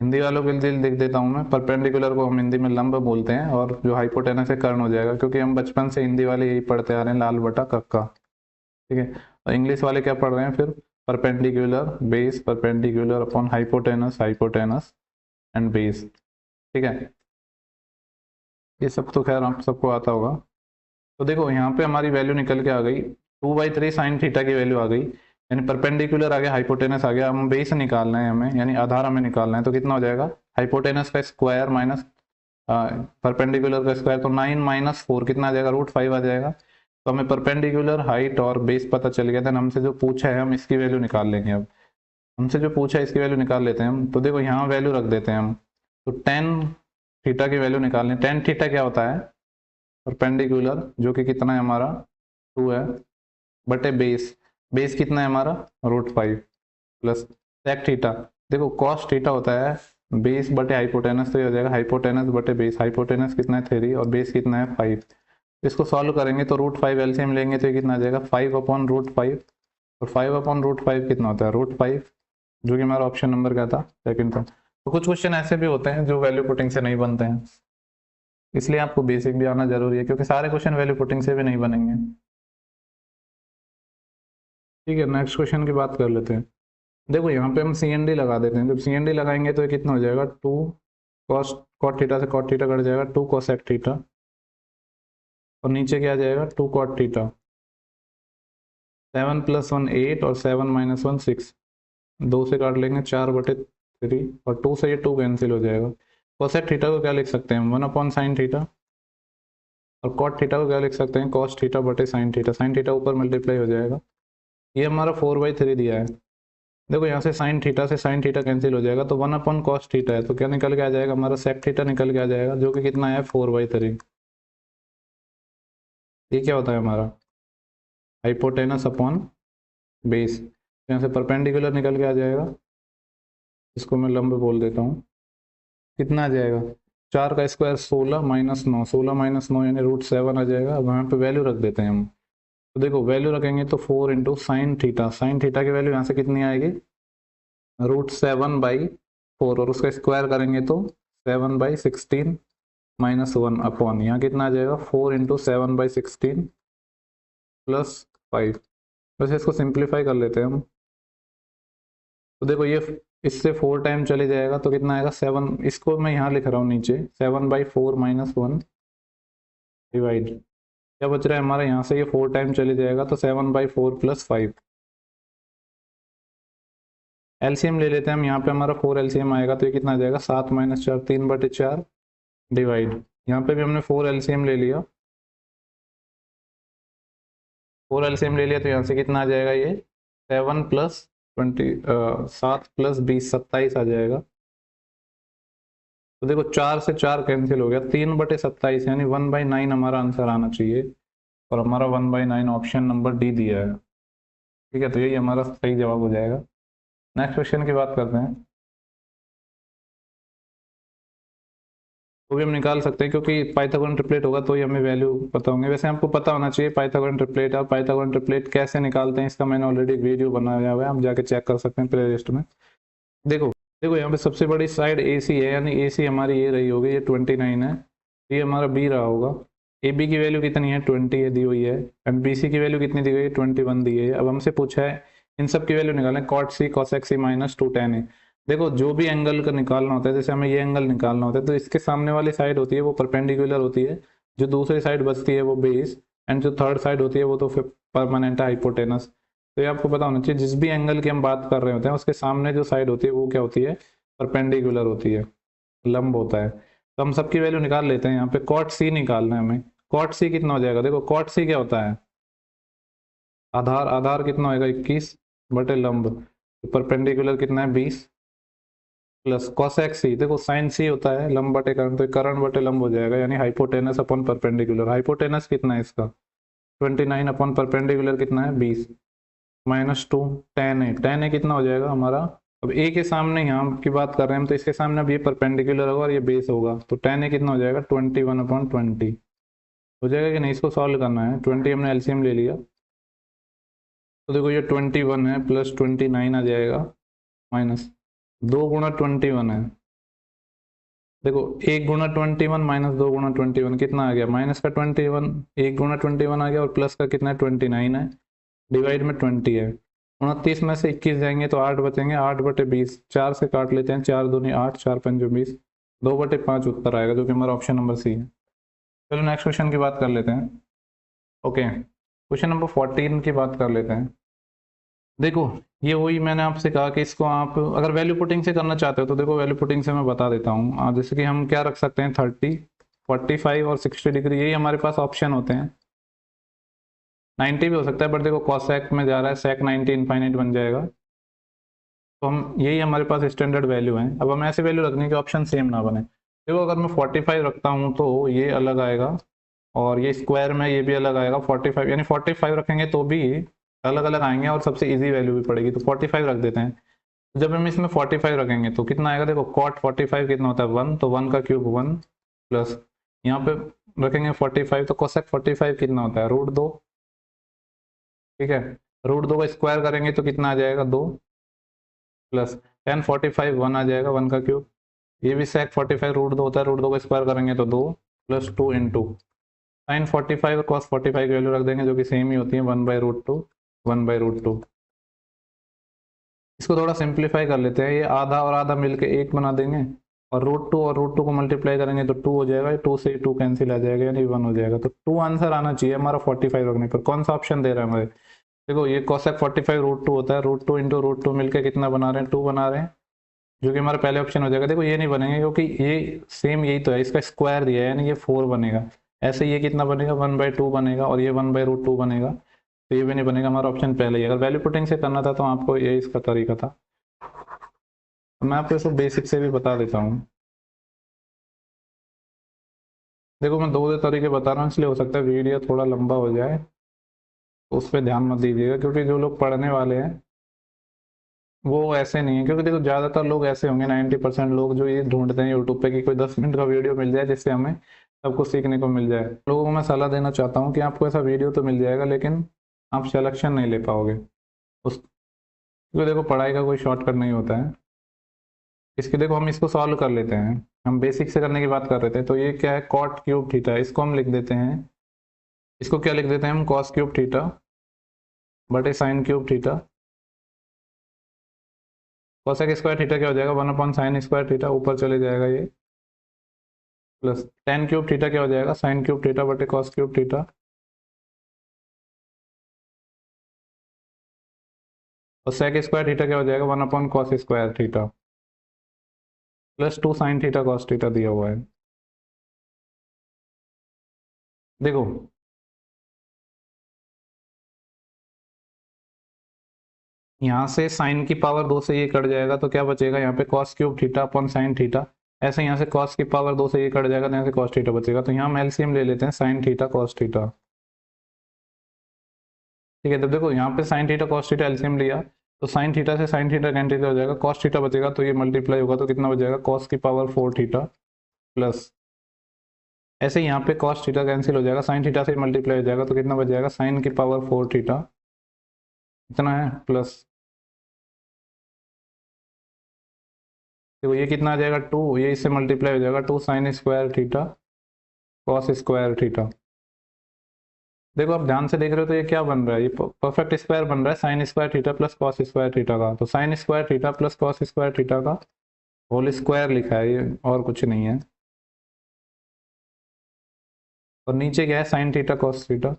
हिंदी वालों के लिए लिख देता हूँ मैं, परपेंडिकुलर को हम हिंदी में लंब बोलते हैं और जो हाइपोटेनस है कर्ण हो जाएगा, क्योंकि हम बचपन से हिंदी वाले यही पढ़ते आ रहे हैं, लाल बटा कक्का। ठीक है, और इंग्लिश वाले क्या पढ़ रहे हैं फिर, perpendicular base, perpendicular upon hypotenuse, hypotenuse and base. ठीक है, ये सब तो खैर आप सबको आता होगा। तो देखो यहाँ पे हमारी वैल्यू निकल के आ गई 2/3 साइन थीटा की वैल्यू आ गई, यानी परपेंडिकुलर आ गया, हाइपोटेनस आ गया, हम बेस निकालना है हमें, यानी आधार हमें निकालना है, तो कितना हो जाएगा, हाइपोटेनस का स्क्वायर माइनस परपेंडिकुलर का स्क्वायर, तो 9 - 4 कितना आ जाएगा, √5 आ जाएगा। तो हमें परपेंडिकुलर, हाइट और बेस पता चल गया था, हमसे जो पूछा है हम इसकी वैल्यू निकाल लेंगे। अब हमसे जो पूछा है इसकी वैल्यू निकाल लेते हैं हम, तो देखो यहाँ वैल्यू रख देते हैं हम, तो टेन थीटा की वैल्यू निकालनी है। टेन थीटा क्या होता है, परपेंडिकुलर जो कि कितना है हमारा 2 है, बटे बेस, बेस कितना है हमारा √5 प्लस सेक थीटा, देखो कॉस थीटा होता है बेस बटे हाइपोटेनस, तो ये हो जाएगा हाइपोटेनस बटे बेस, हाइपोटेनस कितना है 3 और बेस कितना है 5। इसको सॉल्व करेंगे तो √5 एलसीएम लेंगे तो ये कितना आ जाएगा 5/√5, और 5/√5 कितना होता है √5, जो कि हमारा ऑप्शन नंबर क्या था, सेकंड था। तो कुछ क्वेश्चन ऐसे भी होते हैं जो वैल्यू पुटिंग से नहीं बनते हैं, इसलिए आपको बेसिक भी आना जरूरी है, क्योंकि सारे क्वेश्चन वैल्यू पुटिंग से भी नहीं बनेंगे। ठीक है, नेक्स्ट क्वेश्चन की बात कर लेते हैं। देखो यहाँ पे हम सी एन डी लगा देते हैं, जब सी एन डी लगाएंगे तो ये कितना हो जाएगा, 2 कॉस, कॉट थीटा से कॉट थीटा कट जाएगा, 2 कोसेक थीटा, और नीचे क्या आ जाएगा 2 कॉट थीटा, 7 + 1 8 और 7 - 1 6, 2 से काट लेंगे 4/3, और 2 से ये 2 कैंसिल हो जाएगा। कोसेक थीटा को क्या लिख सकते हैं, 1/sin थीटा, और कॉट थीटा को क्या लिख सकते हैं, कॉस थीटा बटे साइन थीटा, साइन थीटा ऊपर मल्टीप्लाई हो जाएगा। ये हमारा 4/3 दिया है, देखो यहाँ से साइन थीटा कैंसिल हो जाएगा, तो 1/cos थीटा है, तो क्या निकल के आ जाएगा हमारा सेक थीटा निकल के आ जाएगा, जो कि कितना है 4/3। ये क्या होता है हमारा हाइपोटेनस अपॉन बेस, यहाँ से परपेंडिकुलर निकल के आ जाएगा, इसको मैं लंब बोल देता हूँ, कितना आ जाएगा 4 का स्क्वायर 16 - 9, 16 - 9 यानी √7 आ जाएगा। अब यहाँ पे वैल्यू रख देते हैं हम, तो देखो वैल्यू रखेंगे तो 4 × साइन थीटा, साइन थीटा की वैल्यू यहाँ से कितनी आएगी √7/4, और उसका स्क्वायर करेंगे तो 7/16 - 1 अपॉन, यहाँ कितना आ जाएगा 4 × 7/16 + 5। वैसे इसको सिंप्लीफाई कर लेते हैं हम, तो देखो ये इससे 4 टाइम चले जाएगा तो कितना आएगा 7, इसको मैं यहाँ लिख रहा हूँ नीचे 7/4 - 1 डिवाइड, क्या बच रहा है हमारा, यहाँ से ये 4 टाइम चले जाएगा तो 7/4 + 5। एलसीएम ले लेते हैं हम, यहाँ पे हमारा 4 एलसीएम आएगा तो ये कितना आ जाएगा 7 - 4 3/4 डिवाइड, यहाँ पे भी हमने 4 एलसीएम ले लिया, 4 एलसीएम ले लिया तो यहाँ से कितना आ जाएगा ये 7 + 20 7 + 20 27 आ जाएगा। तो देखो 4 से 4 कैंसिल हो गया, 3/27 यानी 1/9 हमारा आंसर आना चाहिए, और हमारा 1/9 ऑप्शन नंबर डी दिया है। ठीक है, तो यही हमारा सही जवाब हो जाएगा। नेक्स्ट क्वेश्चन की बात करते हैं, वो भी हम निकाल सकते हैं, क्योंकि पाइथागोरन ट्रिपलेट होगा तो ही हमें वैल्यू पता होंगे। वैसे हमको पता होना चाहिए पाइथागोरन ट्रिपलेट, और पाइथागोरन ट्रिपलेट कैसे निकालते हैं इसका मैंने ऑलरेडी वीडियो बनाया हुआ है, हम जाके चेक कर सकते हैं प्ले लिस्ट में। देखो देखो यहाँ पे सबसे बड़ी साइड ए सी है, यानी ए सी हमारी ये रही होगी, ये 29 है, ये हमारा बी रहा होगा। ए बी की वैल्यू कितनी है 20 है, दी हुई है, एंड बी सी की वैल्यू कितनी दी गई है 21 दी गई है। अब हमसे पूछा है इन सब की वैल्यू निकालें, cot C cosec C -2 tan A. देखो जो भी एंगल का निकालना होता है, जैसे हमें ये एंगल निकालना होता है तो इसके सामने वाली साइड होती है वो परपेंडिकुलर होती है, जो दूसरी साइड बचती है वो बेस, एंड जो थर्ड साइड होती है वो तो फिर परमानेंट है हाइपोटेनस। तो ये आपको पता होना चाहिए, जिस भी एंगल की हम बात कर रहे होते हैं उसके सामने जो साइड होती है वो क्या होती है परपेंडिकुलर होती है, लंब होता है। तो हम सबकी वैल्यू निकाल लेते हैं, यहाँ पे कॉट सी निकालना है हमें, कॉट सी कितना हो जाएगा, देखो कॉट सी क्या होता है आधार, आधार कितना होगा 21, बटे लंब, तो परपेंडिकुलर कितना है 20 प्लस कॉसेक सी, देखो साइन सी होता है लंब बटे करण, तो करण बटे लंब हो जाएगा, यानी हाइपोटेनस अपॉन परपेंडिकुलर। हाइपोटेनस कितना है इसका 29 अपॉन परपेंडिकुलर कितना है 20 -2 tan ए, tan ए कितना हो जाएगा हमारा, अब ए के सामने यहाँ की बात कर रहे हैं हम, तो इसके सामने अब ये परपेंडिकुलर होगा और ये बेस होगा, तो tan ए कितना हो जाएगा 21/20 हो जाएगा कि नहीं। इसको सॉल्व करना है, 20 हमने एलसीएम ले लिया, तो देखो ये 21 है प्लस 29 आ जाएगा, माइनस 2 गुणा 21 है, देखो 1 गुणा 21 माइनस 2 गुणा 21 कितना आ गया माइनस का 21, 1 गुणा 21 आ गया और प्लस का कितना है 29 है, डिवाइड में 20 है, 29 में से 21 जाएंगे तो 8 बचेंगे, 8/20, 4 से काट लेते हैं, 4 दूनी 8, 4 पंजे 20, 2/5 उत्तर आएगा, जो कि हमारा ऑप्शन नंबर सी है। चलो नेक्स्ट क्वेश्चन की बात कर लेते हैं। ओके, क्वेश्चन नंबर 14 की बात कर लेते हैं। देखो ये वही मैंने आपसे कहा कि इसको आप अगर वैल्यू पुटिंग से करना चाहते हो तो देखो वैल्यू पुटिंग से मैं बता देता हूँ। जैसे कि हम क्या रख सकते हैं 30, 45 और 60 डिग्री, यही हमारे पास ऑप्शन होते हैं। 90 भी हो सकता है, बट देखो कॉसेक में जा रहा है, सेक 90 इनफाइनाइट बन जाएगा, तो हम यही हमारे पास स्टैंडर्ड वैल्यू है। अब हम ऐसे वैल्यू रखने के ऑप्शन सेम ना बने। देखो अगर मैं 45 रखता हूँ तो ये अलग आएगा और ये स्क्वायर में ये भी अलग आएगा 45, यानी 45 रखेंगे तो भी अलग अलग आएंगे और सबसे इजी वैल्यू भी पड़ेगी, तो 45 रख देते हैं। जब हम इसमें 45 रखेंगे तो कितना आएगा, देखो कॉट 45 कितना होता है 1, तो 1 का क्यूब 1 प्लस यहाँ पे रखेंगे 45 तो कोसेक 45 कितना होता है √2, ठीक है, √2 का स्क्वायर करेंगे तो कितना आ जाएगा 2 प्लस tan 45 1 आ जाएगा 1 का क्यूब, ये भी सेक 45 √2 होता है, √2 का स्क्वायर करेंगे तो 2 प्लस 2 इंटू साइन 45 और कॉस 45 की वैल्यू रख देंगे जो कि सेम ही होती है 1/√2 1/√2। इसको थोड़ा सिंप्लीफाई कर लेते हैं, ये आधा और आधा मिलके 1 बना देंगे और √2 और √2 को मल्टीप्लाई करेंगे तो 2 हो जाएगा, 2 से 2 कैंसिल आ जाएगा यानी 1 हो जाएगा, तो 2 आंसर आना चाहिए हमारा 45 रखने पर। कौन सा ऑप्शन दे रहा है हमारे, देखो ये कोसेक 45 √2 होता है, √2 इंटू √2 मिलकर कितना बना रहे हैं 2 बना रहे हैं, जो कि हमारा पहले ऑप्शन हो जाएगा। देखो ये नहीं बनेंगे क्योंकि ये सेम यही तो है, इसका स्क्वायर दिया है यानी ये 4 बनेगा, ऐसे ये कितना बनेगा 1/2 बनेगा और ये 1/√2 बनेगा, तो ये भी नहीं बनेगा, हमारा ऑप्शन पहले ही। अगर वैल्यू पुटिंग से करना था तो आपको ये इसका तरीका था, मैं आपको इसको बेसिक से भी बता देता हूँ। देखो मैं 2 तरीके बता रहा हूँ, इसलिए हो सकता है वीडियो थोड़ा लंबा हो जाए, तो उस पर ध्यान मत दीजिएगा, क्योंकि जो लोग पढ़ने वाले हैं वो ऐसे नहीं है, क्योंकि देखो ज़्यादातर लोग ऐसे होंगे 90% लोग जो ये ढूंढते हैं यूट्यूब पे कि कोई 10 मिनट का वीडियो मिल जाए जिससे हमें सब कुछ सीखने को मिल जाए। लोगों को मैं सलाह देना चाहता हूँ कि आपको ऐसा वीडियो तो मिल जाएगा लेकिन आप सिलेक्शन नहीं ले पाओगे उस, क्योंकि देखो पढ़ाई का कोई शॉर्टकट नहीं होता है। इसके देखो हम इसको सॉल्व कर लेते हैं, हम बेसिक से करने की बात कर रहे थे, तो ये क्या है कॉट क्यूब थीटा, इसको हम लिख देते हैं, इसको क्या लिख देते हैं हम कॉस क्यूब थीटा बटे sine cube theta, cosec square theta क्या हो जाएगा 1/sin स्क्वायर थीटा, ऊपर चले जाएगा ये, प्लस tan क्यूब थीटा क्या हो जाएगा साइन क्यूब थीटा बटे कॉस क्यूब थीटा, और सेक स्क्वायर थीटा क्या हो जाएगा 1/cos square theta plus 2 sin theta cos theta दिया हुआ है। देखो यहाँ से साइन की पावर 2 से ये कट जाएगा तो क्या बचेगा यहाँ पे cos cube theta upon sine theta, ऐसे यहाँ से कॉस की पावर 2 से ये कट जाएगा तो यहाँ से कॉस थीटा बचेगा, तो यहाँ हम एलसीएम ले लेते हैं साइन थीटा कॉस थीटा, ठीक है। तो देखो यहाँ पे sine theta cos theta LCM लिया तो साइन थीटा से साइन थीटा tan थीटा हो जाएगा, कॉस थीटा बचेगा तो ये मल्टीप्लाई होगा तो कितना बच जाएगा कॉस की पावर 4 थीटा, प्लस ऐसे यहाँ पे कॉस थीटा कैंसिल हो जाएगा, साइन थीटा से मल्टीप्लाई हो जाएगा तो कितना बच जाएगा साइन की पावर 4 थीटा, इतना है, प्लस देखो ये कितना आ जाएगा 2, ये इससे मल्टीप्लाई हो जाएगा 2 sign square theta cos square theta. देखो आप ध्यान से देख रहे हो तो ये क्या बन रहा है, ये परफेक्ट स्क्वायर बन रहा है sign square theta plus cos square theta का, तो sign square theta plus cos square theta का होल स्क्वायर लिखा है ये, और कुछ नहीं है, और नीचे क्या है साइन थीटा कॉस थीटा,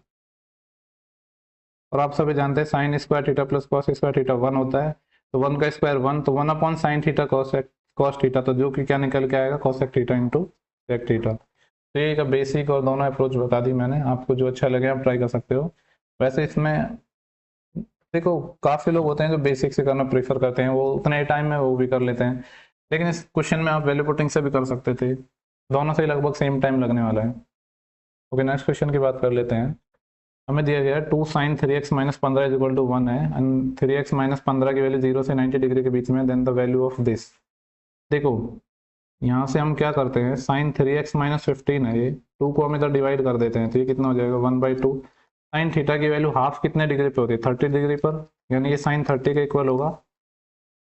और आप सभी जानते हैं sign square theta plus cos square theta 1 होता है, तो 1 का स्क्वायर 1, तो 1/sin थीटा कॉस थीटा, तो जो कि क्या निकल के आएगा cosec theta into sec theta. तो ये का बेसिक और दोनों अप्रोच बता दी मैंने, आपको जो अच्छा लगे आप ट्राई कर सकते हो। वैसे इसमें देखो काफी लोग होते हैं जो बेसिक से करना प्रेफर करते हैं, वो उतने टाइम में वो भी कर लेते हैं, लेकिन इस क्वेश्चन में आप वैल्यू पुटिंग से भी कर सकते थे। दोनों से ही लगभग सेम टाइम लगने वाला है। ओके, नेक्स्ट क्वेश्चन की बात कर लेते हैं। हमें दिया गया है 2 sin 3x - 15 is equal to 1 है, एंड 3x - 15 की वैल्यू 0 से 90 डिग्री के बीच में, then the value of this. देखो यहाँ से हम क्या करते हैं, sin 3x - 15 है ये, 2 को हम इधर डिवाइड कर देते हैं तो ये कितना हो जाएगा 1/2। साइन थीटा की वैल्यू हाफ कितने डिग्री पे होती है, 30 डिग्री पर, यानी ये साइन 30 के इक्वल होगा।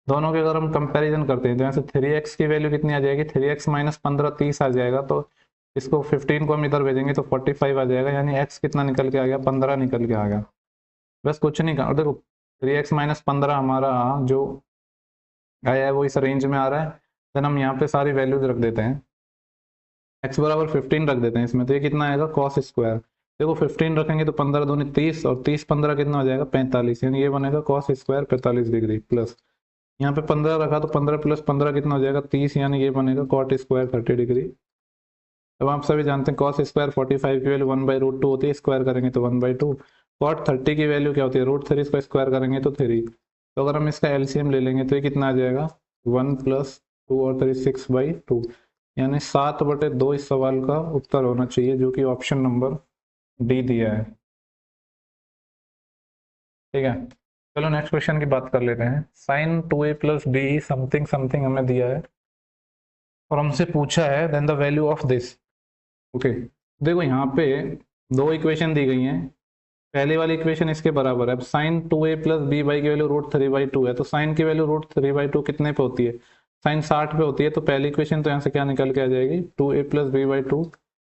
दोनों के अगर हम कंपैरिजन करते हैं तो यहाँ से 3x की वैल्यू कितनी आ जाएगी, 3x - 15 30 आ जाएगा, तो इसको 15 को हम इधर भेजेंगे तो 45 आ जाएगा, यानी x कितना निकल के आ गया, 15 निकल के आ गया। बस कुछ नहीं कर, देखो 3x - 15 हमारा जो आया है वो इस रेंज में आ रहा है। देन हम यहाँ पे सारी वैल्यूज रख देते हैं, x बराबर 15 रख देते हैं इसमें, तो ये कितना आएगा कॉस स्क्वायर। देखो 15 रखेंगे तो 15 दूनी 30, और 30 15 कितना हो जाएगा 45, यानी ये बनेगा कॉस स्क्वायर 45 डिग्री, प्लस यहाँ पे 15 रखा तो 15 + 15 कितना हो जाएगा 30, यानी ये बनेगा कॉट स्क्वायर 30 डिग्री। अब आप सभी जानते हैं कॉस स्क्वायर 45 की वैल्यू 1/√2 होती है, स्क्वायर करेंगे तो 1/2। कॉट 30 की वैल्यू क्या होती है, √3, इसको स्क्वायर करेंगे तो 3। तो अगर हम इसका एलसीएम ले लेंगे तो ये कितना आ जाएगा 1 + 2 और 3 6/2, यानी 7/2 इस सवाल का उत्तर होना चाहिए, जो कि ऑप्शन नंबर डी दिया है। ठीक है, चलो नेक्स्ट क्वेश्चन की बात कर लेते हैं। sin 2a + b something something हमें दिया है और हमसे पूछा है then the value of this. Okay, देखो यहाँ पे दो इक्वेशन दी गई हैं, पहले वाली इक्वेशन इसके बराबर है। अब sin 2a + b/, की वैल्यू √3/2 है, तो साइन की वैल्यू √3/2 कितने पे होती है, साइन 60 पे होती है, तो पहली इक्वेशन तो यहाँ से क्या निकल के आ जाएगी 2a + b/2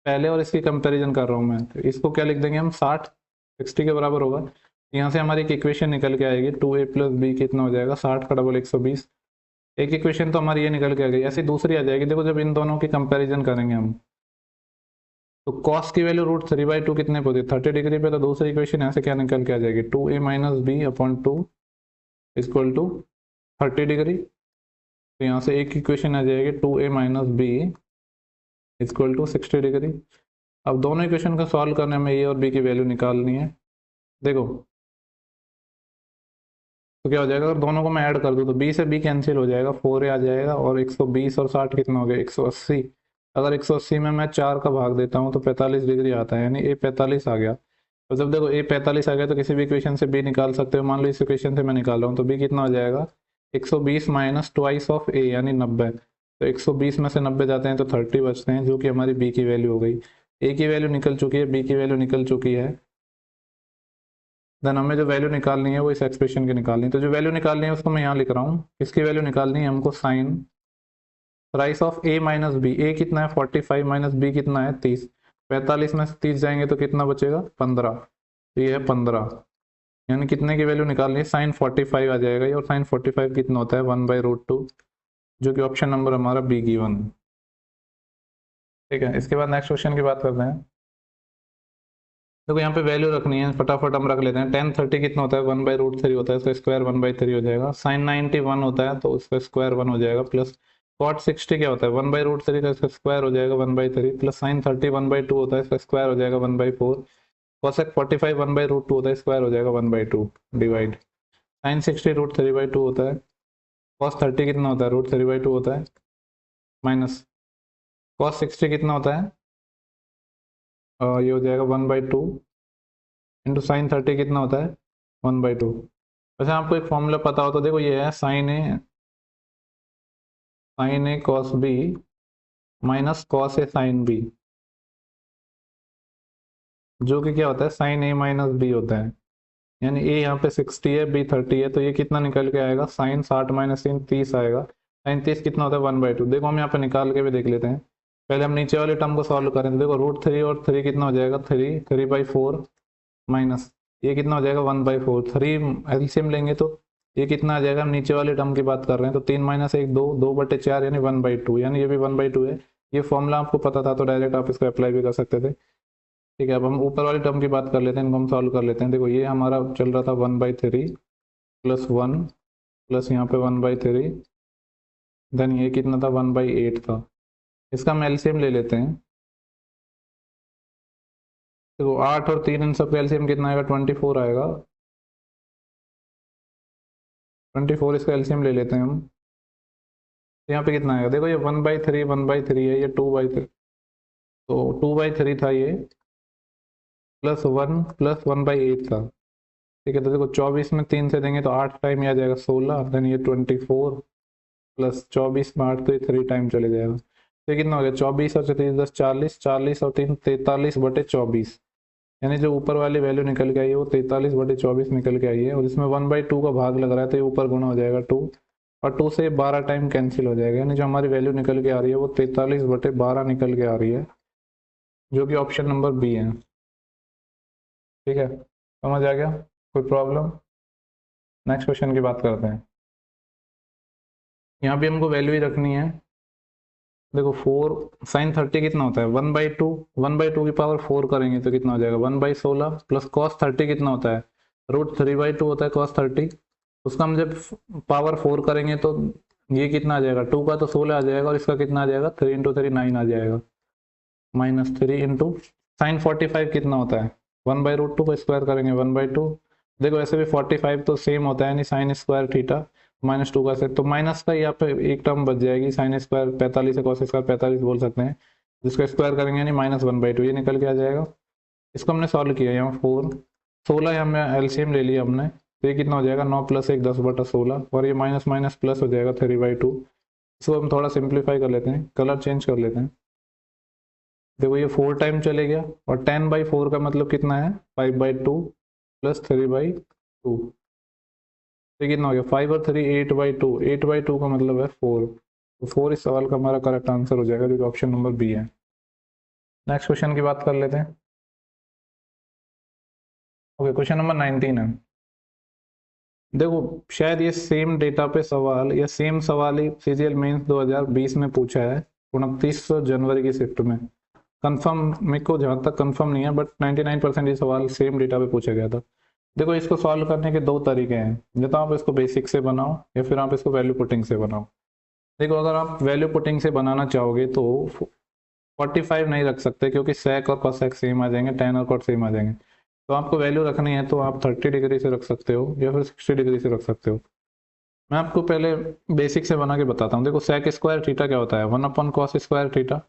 पहले, और इसकी कंपैरिजन कर रहा हूँ मैं, तो इसको क्या लिख देंगे हम 60 के बराबर होगा। यहाँ से हमारी एक इक्वेशन निकल के आएगी 2a + b कितना हो जाएगा 60 का डबल 120। एक इक्वेशन तो हमारी ये निकल के आ गई, ऐसी दूसरी आ जाएगी। देखो जब इन दोनों की कंपैरिजन करेंगे हम, तो कॉस की वैल्यू √3/2 कितने पे होती है 30 डिग्री पे, तो दूसरी इक्वेशन यहाँ से क्या निकल के आ जाएगी 2a - b/2 equal to 30 degree. तो यहाँ से एक इक्वेशन आ जाएगी 2a - b equal to 60 degree. अब दोनों इक्वेशन का सॉल्व करने में a और b की वैल्यू निकालनी है। देखो तो क्या हो जाएगा, अगर दोनों को मैं ऐड कर दूं तो b से b कैंसिल हो जाएगा, 4a आ जाएगा, और 120 और 60 कितना हो गया 180। अगर 180 में मैं 4 का भाग देता हूँ तो 45 डिग्री आता है, यानी a 45 आ गया। तो जब देखो a 45 आ गया तो किसी भी इक्वेशन से b निकाल सकते हो। मान लो इस इक्वेशन से मैं निकाल रहा हूँ तो b कितना हो जाएगा 120 माइनस ट्वाइस ऑफ a, यानी 90। तो 120 में से 90 जाते हैं तो 30 बचते हैं, जो कि हमारी b की वैल्यू हो गई। a की वैल्यू निकल चुकी है, b की वैल्यू निकल चुकी है। देन हमें जो वैल्यू निकालनी है वो इस एक्सप्रेशन की निकालनी है। तो जो वैल्यू निकालनी है उसको मैं यहाँ लिख रहा हूँ, किसकी वैल्यू निकालनी है हमको, sine rise of a - b। a कितना है 45 माइनस b कितना है 30, 45 में से 30 जाएंगे तो कितना बचेगा 15, तो ये है 15, यानी कितने की वैल्यू निकालनी है साइन 45 आ जाएगा ये, और साइन 45 कितना होता है 1/√2, जो कि ऑप्शन नंबर हमारा बी गिवन। ठीक है, इसके बाद नेक्स्ट क्वेश्चन की बात करते हैं। देखो यहाँ पे वैल्यू रखनी है, फटाफट हम रख लेते हैं। tan 30 कितना होता है 1/√3 होता है, उसका स्क्वायर 1/3 हो जाएगा। sin 90 1 होता है तो उसका स्क्वायर 1 हो जाएगा, प्लस cot 60 क्या होता है 1/√3 का इसका स्क्वायर हो जाएगा 1/3, प्लस sin 30 1/2 होता है, इसका स्क्वायर हो जाएगा 1/4, cosec 45 1/√2 होता है, स्क्वायर हो जाएगा 1/2 डिवाइड। sin 60 √3/2 होता है, cos 30 कितना होता है √3/2 होता है, माइनस cos 60 कितना होता है ये हो जाएगा 1/2 इंटू साइन 30 कितना होता है 1/2। वैसे आपको एक फॉर्मूला पता हो तो देखो, ये है sign A cos B minus cos A sine B, जो कि क्या होता है साइन ए माइनस बी होता है। यानी ए यहाँ पे 60 है, बी 30 है, तो ये कितना निकल के आएगा साइन 60 माइनस साइन 30 आएगा। साइन 30 कितना होता है 1/2। देखो हम यहाँ पे निकाल के भी देख लेते हैं। पहले हम नीचे वाले टर्म को सॉल्व करें तो देखो √3 और 3 कितना हो जाएगा 3/4 माइनस ये कितना हो जाएगा 1/4, 3 एलसीएम लेंगे तो ये कितना आ जाएगा, हम नीचे वाले टर्म की बात कर रहे हैं तो 3 - 1 2, 2/4 यानी 1/2, यानी ये भी 1/2 है। ये फॉर्मूला आपको पता था तो डायरेक्ट आप इसको अप्लाई भी कर सकते थे। ठीक है, अब हम ऊपर वाले टर्म की बात कर लेते हैं, इनको हम सॉल्व कर लेते हैं। देखो ये हमारा चल रहा था 1/3 प्लस 1 प्लस यहाँ पे 1/3, देन ये कितना था 1/8 था। इसका हम एलसीएम ले लेते हैं। देखो 8 और 3 इन सब का एलसीएम कितना आएगा 24 आएगा, 24, इसका एलसीएम ले लेते हैं हम। तो यहाँ पे कितना आएगा, देखो ये 1/3 1/3 है, ये 2/3, तो 2/3 था ये, +1 +1/8 था। ठीक है, तो देखो 24 में 3 से देंगे तो 8 टाइम, आ जाएगा 16, देन ये 24 प्लस 24 में 8, तो ये 3 टाइम चले जाएगा। तो कितना हो गया, 24 और 3 10 40, 40 और 3 43/24, यानी जो ऊपर वाली वैल्यू निकल के आई है वो 43/24 निकल के आई है, और इसमें 1/2 का भाग लग रहा है तो ये ऊपर गुना हो जाएगा 2, और 2 से 12 टाइम कैंसिल हो जाएगा, यानी जो हमारी वैल्यू निकल के आ रही है वो 43/12 निकल के आ रही है, जो कि ऑप्शन नंबर बी है। ठीक है, समझ आ गया, कोई प्रॉब्लम? नेक्स्ट क्वेश्चन की बात करते हैं। यहाँ भी हमको वैल्यू ही रखनी है। देखो 4 साइन 30 कितना होता है, 1/2, 1/2 की पावर 4 करेंगे तो कितना हो जाएगा, 1/16 प्लस कॉस 30 कितना होता है, √3/2 होता है कॉस 30, उसका हम जब पावर 4 करेंगे तो ये कितना आ जाएगा, 2 का तो 16 आ जाएगा, और इसका कितना आ जाएगा, 3 × 3 9 आ जाएगा, -3 इंटू साइन 45 कितना होता है, 1/√2 को स्क्वायर करेंगे 1/2। देखो ऐसे भी 45 तो सेम होता है, नहीं साइन स्क्वायर थीटा -2 का से, तो माइनस का यहाँ पे एक टर्म बच जाएगी, साइन स्क्वायर 45 है, कॉस स्क्वायर 45 बोल सकते हैं, जिसको स्क्वायर करेंगे यानी -1/2 ये निकल के आ जाएगा। इसको हमने सॉल्व किया, यहाँ 4 16 यहाँ में एलसीएम ले लिया हमने, तो ये कितना हो जाएगा, 9 + 1 10/16, और ये माइनस माइनस प्लस हो जाएगा 3/2। इसको हम थोड़ा सिंप्लीफाई कर लेते हैं, कलर चेंज कर लेते हैं। देखो ये 4 टाइम चले गया, और 10/4 का मतलब कितना है, 5/2 प्लस 3/2, तो कितना हो गया, 5 और 3 8/2, 8/2 का मतलब है 4, तो 4 इस सवाल का हमारा करेक्ट आंसर हो जाएगा, जो कि ऑप्शन नंबर बी है। नेक्स्ट क्वेश्चन की बात कर लेते हैं। ओके, क्वेश्चन नंबर 19 है। देखो शायद ये सेम डेटा पे सवाल या सेम सवाल ही सीजीएल मेंस 2020 में पूछा है, 29 जनवरी की शिफ्ट में। कंफर्म मेरे को जहाँ तक कंफर्म नहीं है, बट 99% ये सवाल सेम डेटा पे पूछा गया था। देखो इसको सॉल्व करने के दो तरीके हैं, या तो आप इसको बेसिक से बनाओ या फिर आप इसको वैल्यू पुटिंग से बनाओ। देखो अगर आप वैल्यू पुटिंग से बनाना चाहोगे तो 45 नहीं रख सकते, क्योंकि सेक और कॉसेक सेम आ जाएंगे, टेन और कॉट सेम आ जाएंगे। तो आपको वैल्यू रखनी है तो आप 30 डिग्री से रख सकते हो या फिर 60 डिग्री से रख सकते हो। मैं आपको पहले बेसिक से बना के बताता हूँ। देखो सेक स्क्वायर थीटा क्या होता है, 1/cos square theta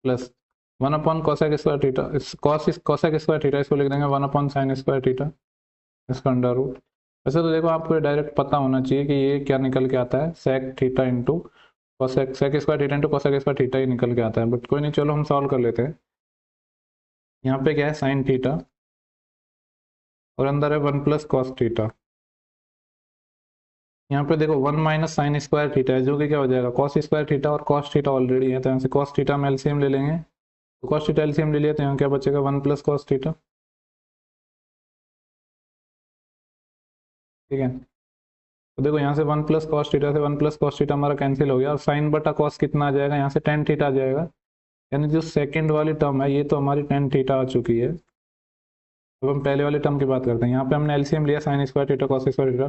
plus 1/cosec square theta, cosec square theta इसको लिख देंगे 1/sin स्क्वायर थीटा, इसका अंडर रूट। वैसे तो देखो आपको डायरेक्ट पता होना चाहिए कि ये क्या निकल के आता है, sec theta into cosec, sec square theta into cosec square theta ही निकल के आता है, बट कोई नहीं, चलो हम सॉल्व कर लेते हैं। यहाँ पे क्या है, साइन थीटा, और अंदर है 1 + cos थीटा। यहाँ पे देखो 1 - sin स्क्वायर थीटा है, जो कि क्या हो जाएगा, कॉस स्क्वायर थीटा, और कॉस थीटा ऑलरेडी है तो यहाँ से कॉस थीटा में एलसीएम ले लेंगे, तो कॉस थीटा एलसीएम ले लिया तो यहाँ क्या बचेगा, 1 + cos थीटा। ठीक है, तो देखो यहाँ से 1 + cos थीटा से 1 + cos थीटा हमारा कैंसिल हो गया, और साइन बटा कॉस कितना आ जाएगा, यहाँ से tan थीटा आ जाएगा, यानी जो सेकंड वाली टर्म है ये तो हमारी tan थीटा आ चुकी है। अब हम पहले वाले टर्म की बात करते हैं। यहाँ पे हमने एलसीएम लिया, sign square theta cos square theta,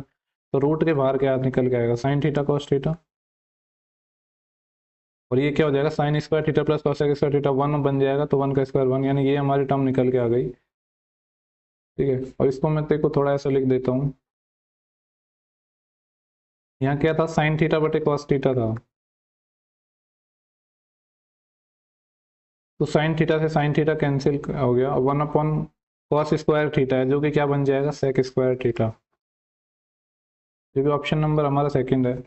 तो रूट के बाहर क्या निकल के आएगा, साइन थीटा कॉस थीटा, और ये क्या हो जाएगा, sign square theta plus cosec square theta 1 बन जाएगा, तो 1 का स्क्वायर 1, यानी ये हमारी टर्म निकल के आ गई। ठीक है, और इसको मैं तेरे को थोड़ा ऐसा लिख देता हूँ, यहाँ क्या था, साइन थीटा बटे कॉस थीटा था, तो साइन थीटा से साइन थीटा कैंसिल हो गया, 1/cos स्क्वायर थीटा है, जो कि क्या बन जाएगा, सेक स्क्वायर थीटा, जो कि ऑप्शन नंबर हमारा सेकंड है।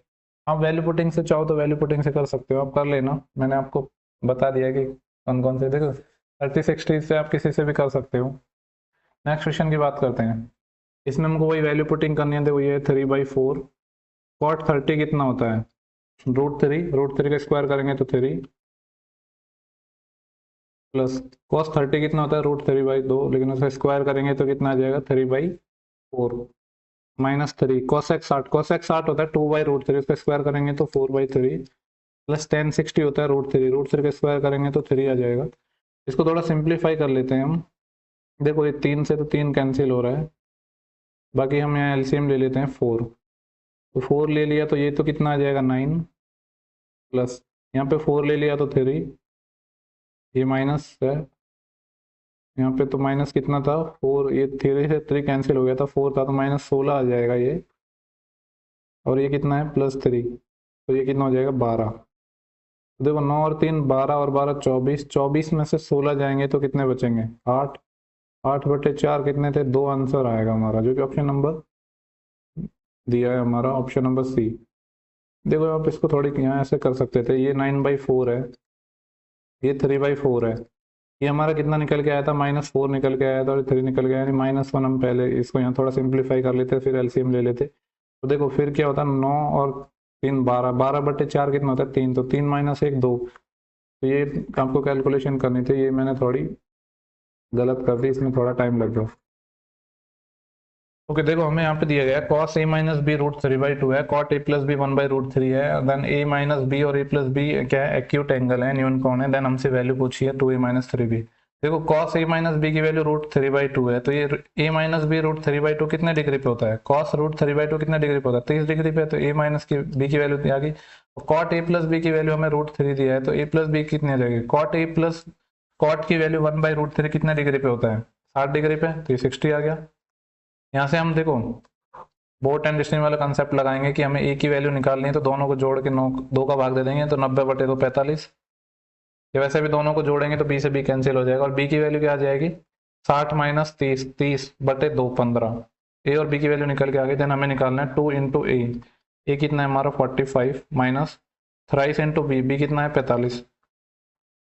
आप वैल्यू पुटिंग से चाहो तो वैल्यू पुटिंग से कर सकते हो, आप कर लेना, मैंने आपको बता दिया कि कौन कौन से, देखो 30 60 से आप किसी से भी कर सकते हो। नेक्स्ट क्वेश्चन की बात करते हैं। इसमें हमको वही वैल्यू पुटिंग करनी है, देखो ये 3/4, कॉट 30 कितना होता है, √3 का स्क्वायर करेंगे तो 3, प्लस कॉस 30 कितना होता है, √3/2, लेकिन उसे स्क्वायर करेंगे तो कितना आ जाएगा, 3/4, -3 cosec 60 होता है 2/√3, उसका स्क्वायर करेंगे तो 4/3, प्लस tan 60 होता है √3 का स्क्वायर करेंगे तो 3 आ जाएगा। इसको थोड़ा सिंप्लीफाई कर लेते हैं हम। देखो ये 3 से तो 3 कैंसिल हो रहा है, बाकी हम यहाँ एलसीएम ले लेते हैं 4, तो 4 ले लिया तो ये तो कितना आ जाएगा, 9, प्लस यहाँ पे 4 ले लिया तो 3, ये माइनस है, यहाँ पे तो माइनस कितना था 4, ये 3 से 3 कैंसिल हो गया था, 4 था तो -16 आ जाएगा ये, और ये कितना है +3, तो ये कितना हो जाएगा 12। देखो 9 और 3 12 और 12 24, 24 में से 16 जाएंगे तो कितने बचेंगे 8, 8/4 कितने थे 2, आंसर आएगा हमारा जो कि ऑप्शन नंबर दिया है हमारा, ऑप्शन नंबर सी। देखो आप इसको थोड़ी यहाँ ऐसे कर सकते थे, ये 9/4 है, ये 3/4 है, ये हमारा कितना निकल के आया था -4 निकल के आया था, और 3 निकल गया, यानी -1। हम पहले इसको यहाँ थोड़ा सिंप्लीफाई कर लेते फिर एलसीएम ले लेते, तो देखो फिर क्या होता 9 और 3 12, 12/4 कितना होता है 3, तो 3 - 1 2। तो ये आपको कैलकुलेशन करनी थी, ये मैंने थोड़ी गलत कर दी, इसमें थोड़ा टाइम लग गया। ओके देखो हमें यहाँ पे दिया गया cos a माइनस बी √3/2 है, cot a प्लस बी 1/√3 है, देन a माइनस बी और a प्लस बी क्या है एक्यूट एंगल है, न्यून कोण है, देन हमसे वैल्यू पूछी है 2a माइनस 3b। देखो cos a माइनस बी की वैल्यू √3/2 है, तो ये a माइनस बी √3/2 कितने डिग्री पे होता है, cos √3/2 कितने डिग्री पे होता है 30 डिग्री पे, तो a माइनस की b की वैल्यू आ गई। cot a प्लस बी की वैल्यू हमें √3 दिया है, तो a प्लस बी कितनी आ जाएगी, cot a प्लस cot की वैल्यू 1/√3 कितने डिग्री पे होता है 60 डिग्री पे, तो ये 60 आ गया। यहाँ से हम देखो बोट एंड डिस्टेंस वाला कंसेप्ट लगाएंगे कि हमें ए की वैल्यू निकालनी है, तो दोनों को जोड़ के 9 2 का भाग दे देंगे, तो 90/2 45। ये वैसे भी दोनों को जोड़ेंगे तो बी से बी कैंसिल हो जाएगा, और बी की वैल्यू क्या आ जाएगी 60 - 30, 30/2 15। ए और बी की वैल्यू निकल के आ गई, देन हमें निकालना है 2 × ए कितना है हमारा 45 माइनस थ्राइस इंटू बी कितना है 45,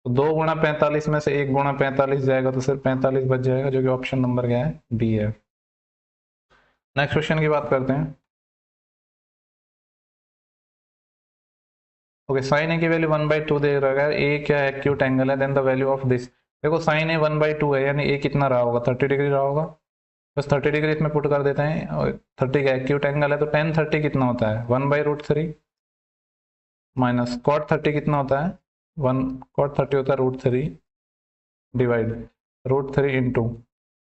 तो 2 × 45 में से 1 × 45 जाएगा, तो सिर्फ 45 बच जाएगा, जो कि ऑप्शन नंबर क्या है बी है। नेक्स्ट क्वेश्चन की बात करते हैं। ओके साइन ए की वैल्यू 1/2 दे रहा है, ए क्या है एक्यूट एंगल है, then the value of this. देखो साइन ए 1/2 है, यानी ए कितना रहा होगा 30 डिग्री रहा होगा, बस 30 डिग्री इसमें पुट कर देते हैं, और 30 का एक्यूट एंगल है, तो tan 30 कितना होता है 1/√3 माइनस cot 30 कितना होता है 1, cot 30 होता है √3 डिवाइड √3 इंटू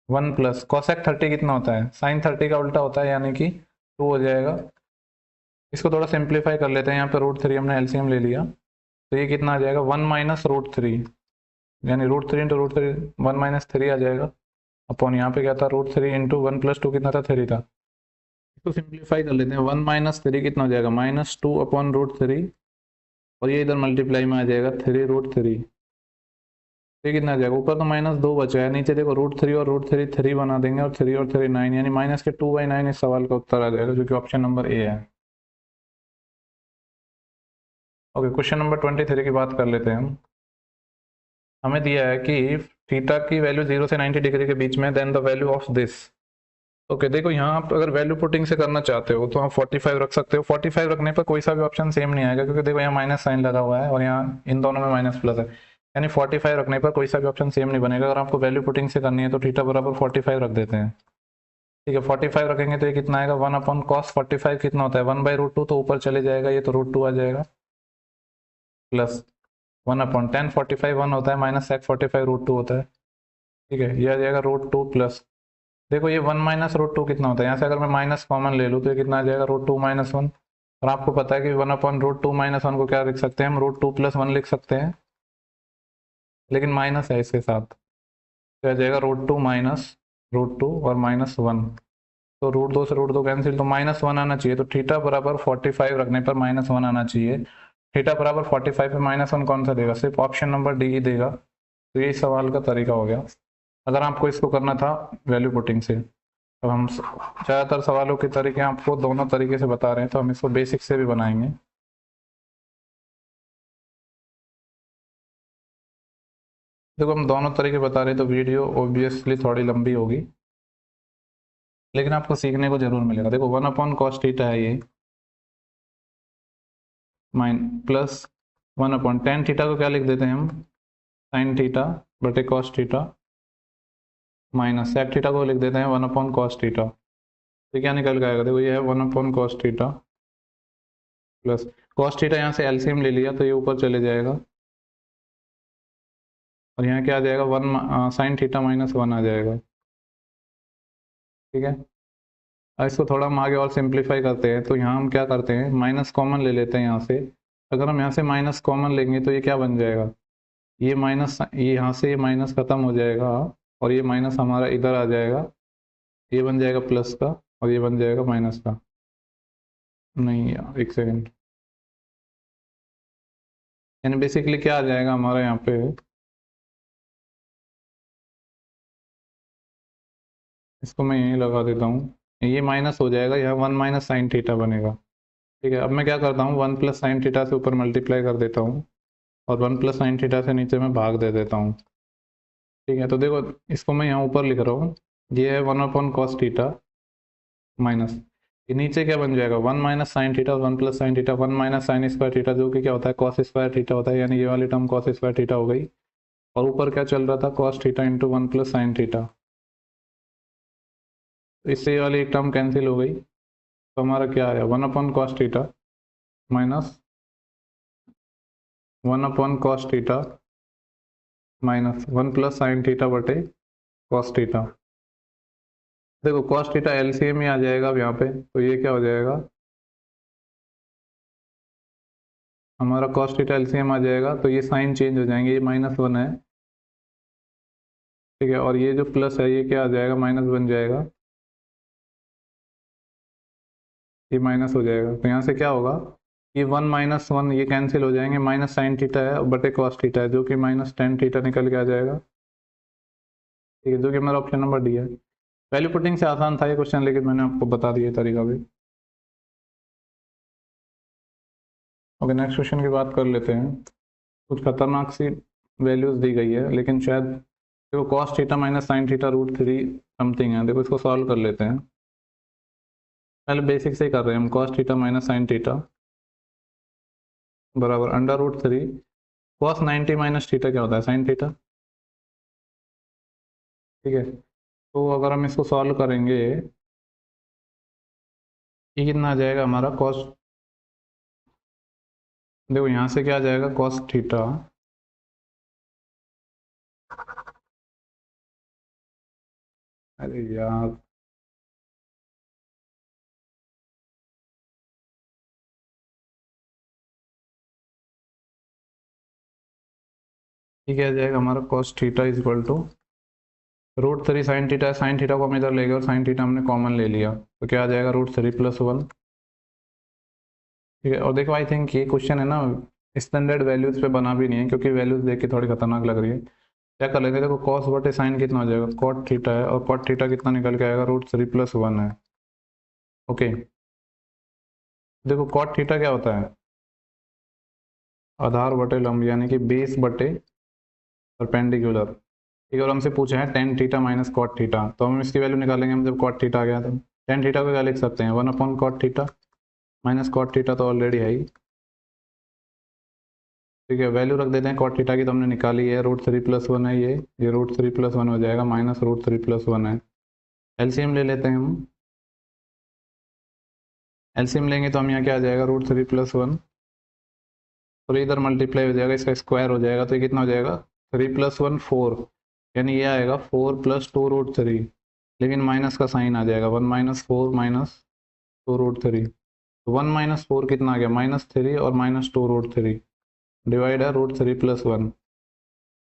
1 प्लस cosec 30 कितना होता है sin 30 का उल्टा होता है, यानी कि 2 हो जाएगा। इसको थोड़ा सिंप्लीफाई कर लेते हैं, यहाँ पे √3 हमने एलसीएम ले लिया, तो ये कितना आ जाएगा 1 - √3, यानी √3 × √3 1 - 3 आ जाएगा, अपॉन यहाँ पे क्या था √3 × 1 + 2 कितना था 3 था। इसको सिंप्लीफाई कर लेते हैं, 1 - 3 कितना हो जाएगा -2/√3, और ये इधर मल्टीप्लाई में आ जाएगा 3√3, ये कितना आ जाएगा ऊपर तो -2 बचा है, नीचे देखो √3 और √3 3 बना देंगे, और 3 और 3 9, यानी -2/9 इस सवाल का उत्तर आ जाएगा, जो कि ऑप्शन नंबर ए है। ओके क्वेश्चन नंबर 23 की बात कर लेते हैं हम। हमें दिया है कि थीटा की वैल्यू 0 से 90 डिग्री के बीच में, then the value of this. Okay देखो यहाँ आप अगर वैल्यू पुटिंग से करना चाहते हो तो आप 45 रख सकते हो, 45 रखने पर कोई सा भी ऑप्शन सेम नहीं आएगा, क्योंकि देखो यहाँ माइनस साइन लगा हुआ है और यहाँ इन दोनों में माइनस प्लस है, यानी 45 रखने पर कोई सा भी ऑप्शन सेम नहीं बनेगा। अगर आपको वैल्यू पुटिंग से करनी है तो थीटा बराबर 45 रख देते हैं, ठीक है 45 रखेंगे तो ये कितना आएगा 1/cos 45 कितना होता है 1/√2, तो ऊपर चले जाएगा, ये तो √2 आ जाएगा, प्लस 1/tan 45 1 होता है, माइनस sec 45 √2 होता है, ठीक है ये आ जाएगा √2 प्लस, देखो ये 1 - √2 कितना होता है, यहाँ से अगर मैं माइनस कॉमन ले लूँ तो ये कितना आ जाएगा √2 - 1, और आपको पता है कि 1/√2 - 1 को क्या लिख सकते हैं हम √2 + 1 लिख सकते हैं, लेकिन माइनस है इसके साथ, तो आ जाएगा √2 - √2 और -1, तो √2 से √2 कैंसिल, तो -1 आना चाहिए, तो थीटा बराबर 45 रखने पर -1 आना चाहिए। थीटा बराबर 45 पे -1 कौन सा देगा, सिर्फ ऑप्शन नंबर डी ही देगा, तो ये सवाल का तरीका हो गया अगर आपको इसको करना था वैल्यू पुटिंग से। अब हम ज़्यादातर सवालों के तरीके आपको दोनों तरीके से बता रहे हैं, तो हम इसको बेसिक से भी बनाएंगे। देखो हम दोनों तरीके बता रहे हैं तो वीडियो ऑब्वियसली थोड़ी लंबी होगी, लेकिन आपको सीखने को जरूर मिलेगा। देखो 1/cos थीटा है ये, प्लस 1/tan थीटा को क्या लिख देते हैं हम sin थीटा बटे cos theta, minus sec theta को लिख देते हैं 1/cos थीटा, तो क्या निकल के आएगा देखो ये है 1/cos theta plus cos theta, यहाँ से एलसीएम ले लिया तो ये ऊपर चले जाएगा, और यहाँ क्या आ जाएगा 1 sin थीटा -1 आ जाएगा, ठीक है। अब इसको थोड़ा हम आगे और सिंप्लीफाई करते हैं, तो यहाँ हम क्या करते हैं माइनस कॉमन ले लेते हैं यहाँ से, अगर हम यहाँ से माइनस कॉमन लेंगे तो ये क्या बन जाएगा, ये माइनस, ये यहाँ से ये माइनस खत्म हो जाएगा, और ये माइनस हमारा इधर आ जाएगा, ये बन जाएगा प्लस का और ये बन जाएगा माइनस का। नहीं यार, एक सेकेंड, यानी बेसिकली क्या आ जाएगा हमारा यहाँ पे, इसको मैं यहीं लगा देता हूँ, ये माइनस हो जाएगा, यहाँ 1 माइनस साइन थीटा बनेगा। ठीक है, अब मैं क्या करता हूँ, 1 प्लस साइन थीटा से ऊपर मल्टीप्लाई कर देता हूँ और 1 प्लस साइन थीटा से नीचे मैं भाग दे देता हूँ। ठीक है, तो देखो इसको मैं यहाँ ऊपर लिख रहा हूँ, ये है 1 अपॉन कॉस थीटा माइनस, ये नीचे क्या बन जाएगा, 1 minus sine theta, 1 plus sine theta, 1 minus sign square theta, जो कि क्या होता है कॉस स्क्वायर थीटा होता है, यानी ये वाली टर्म कॉस स्क्वायर थीटा हो गई। और ऊपर क्या चल रहा था, cos theta into 1 plus sine theta, तो इससे ये वाली एक टर्म कैंसिल हो गई, तो हमारा क्या आया, 1 upon cos theta minus 1 upon cos theta minus 1 plus sign theta बटे कॉस थीटा। देखो कॉस थीटा एलसीएम ही आ जाएगा अब यहाँ पे, तो ये क्या हो जाएगा, हमारा कॉस थीटा एलसीएम आ जाएगा, तो ये साइन चेंज हो जाएंगे, ये -1 है। ठीक है, और ये जो प्लस है ये क्या आ जाएगा, माइनस बन जाएगा, ये माइनस हो जाएगा, तो यहाँ से क्या होगा, ये 1 माइनस 1 ये कैंसिल हो जाएंगे, माइनस साइन थीटा है बटे कॉस थीटा है, जो कि माइनस टेन थीटा निकल के आ जाएगा। ठीक है, जो कि हमारा ऑप्शन नंबर डी है। वैल्यू पुटिंग से आसान था ये क्वेश्चन, लेकिन मैंने आपको बता दिया तरीका भी। ओके, नेक्स्ट क्वेश्चन की बात कर लेते हैं। कुछ खतरनाक सी वैल्यूज दी गई है, लेकिन शायद देखो cos theta minus sine theta √3 something है, देखो इसको सॉल्व कर लेते हैं। पहले बेसिक से ही कर रहे हैं हम, cos theta minus sine theta बराबर √3 कॉस 90 माइनस थीटा क्या होता है, साइन थीटा। ठीक है, तो अगर हम इसको सॉल्व करेंगे, ये कितना आ जाएगा हमारा कॉस, देखो यहाँ से क्या आ जाएगा कॉस थीटा, अरे यार ये क्या आ जाएगा हमारा cos theta is equal to √3 sine theta, sine theta को हम इधर ले गए और साइन थीटा हमने कॉमन ले लिया, तो क्या आ जाएगा √3 + 1। ठीक है, और देखो आई थिंक ये क्वेश्चन है ना स्टैंडर्ड वैल्यूज पे बना भी नहीं है, क्योंकि वैल्यूज देख के थोड़ी खतरनाक लग रही है। क्या कर लेते हैं, देखो कॉस बटे साइन कितना हो जाएगा, कॉट थीटा है, और कॉट थीटा कितना निकल के आएगा, √3 + 1 है। ओके, देखो कॉट थीटा क्या होता है, आधार बटे लंब, यानी कि बेस बटे परपेंडिकुलर। ठीक है, और हमसे पूछा है tan theta minus cot theta, तो हम इसकी वैल्यू निकालेंगे, हम जब कॉट थीटा आ गया तो टेन थीटा को क्या लिख सकते हैं, 1 upon cot theta minus cot theta, तो ऑलरेडी है ही। ठीक है, वैल्यू रख देते हैं कॉट थीटा की, तो हमने निकाली है, √3 + 1 है, ये √3 + 1 हो जाएगा, माइनस √3 + 1 है। एलसीएम ले लेते हैं हम, एलसीएम लेंगे तो हम यहाँ क्या आ जाएगा, √3 + 1, और इधर मल्टीप्लाई हो जाएगा, इसका स्क्वायर हो जाएगा, तो ये कितना हो जाएगा, 3 + 1 4, यानी ये आएगा 4 + 2√3, लेकिन माइनस का साइन आ जाएगा, 1 - 4 - 2√3, तो 1 - 4 कितना आ गया, -3 और -2√3, डिवाइड है √3 + 1।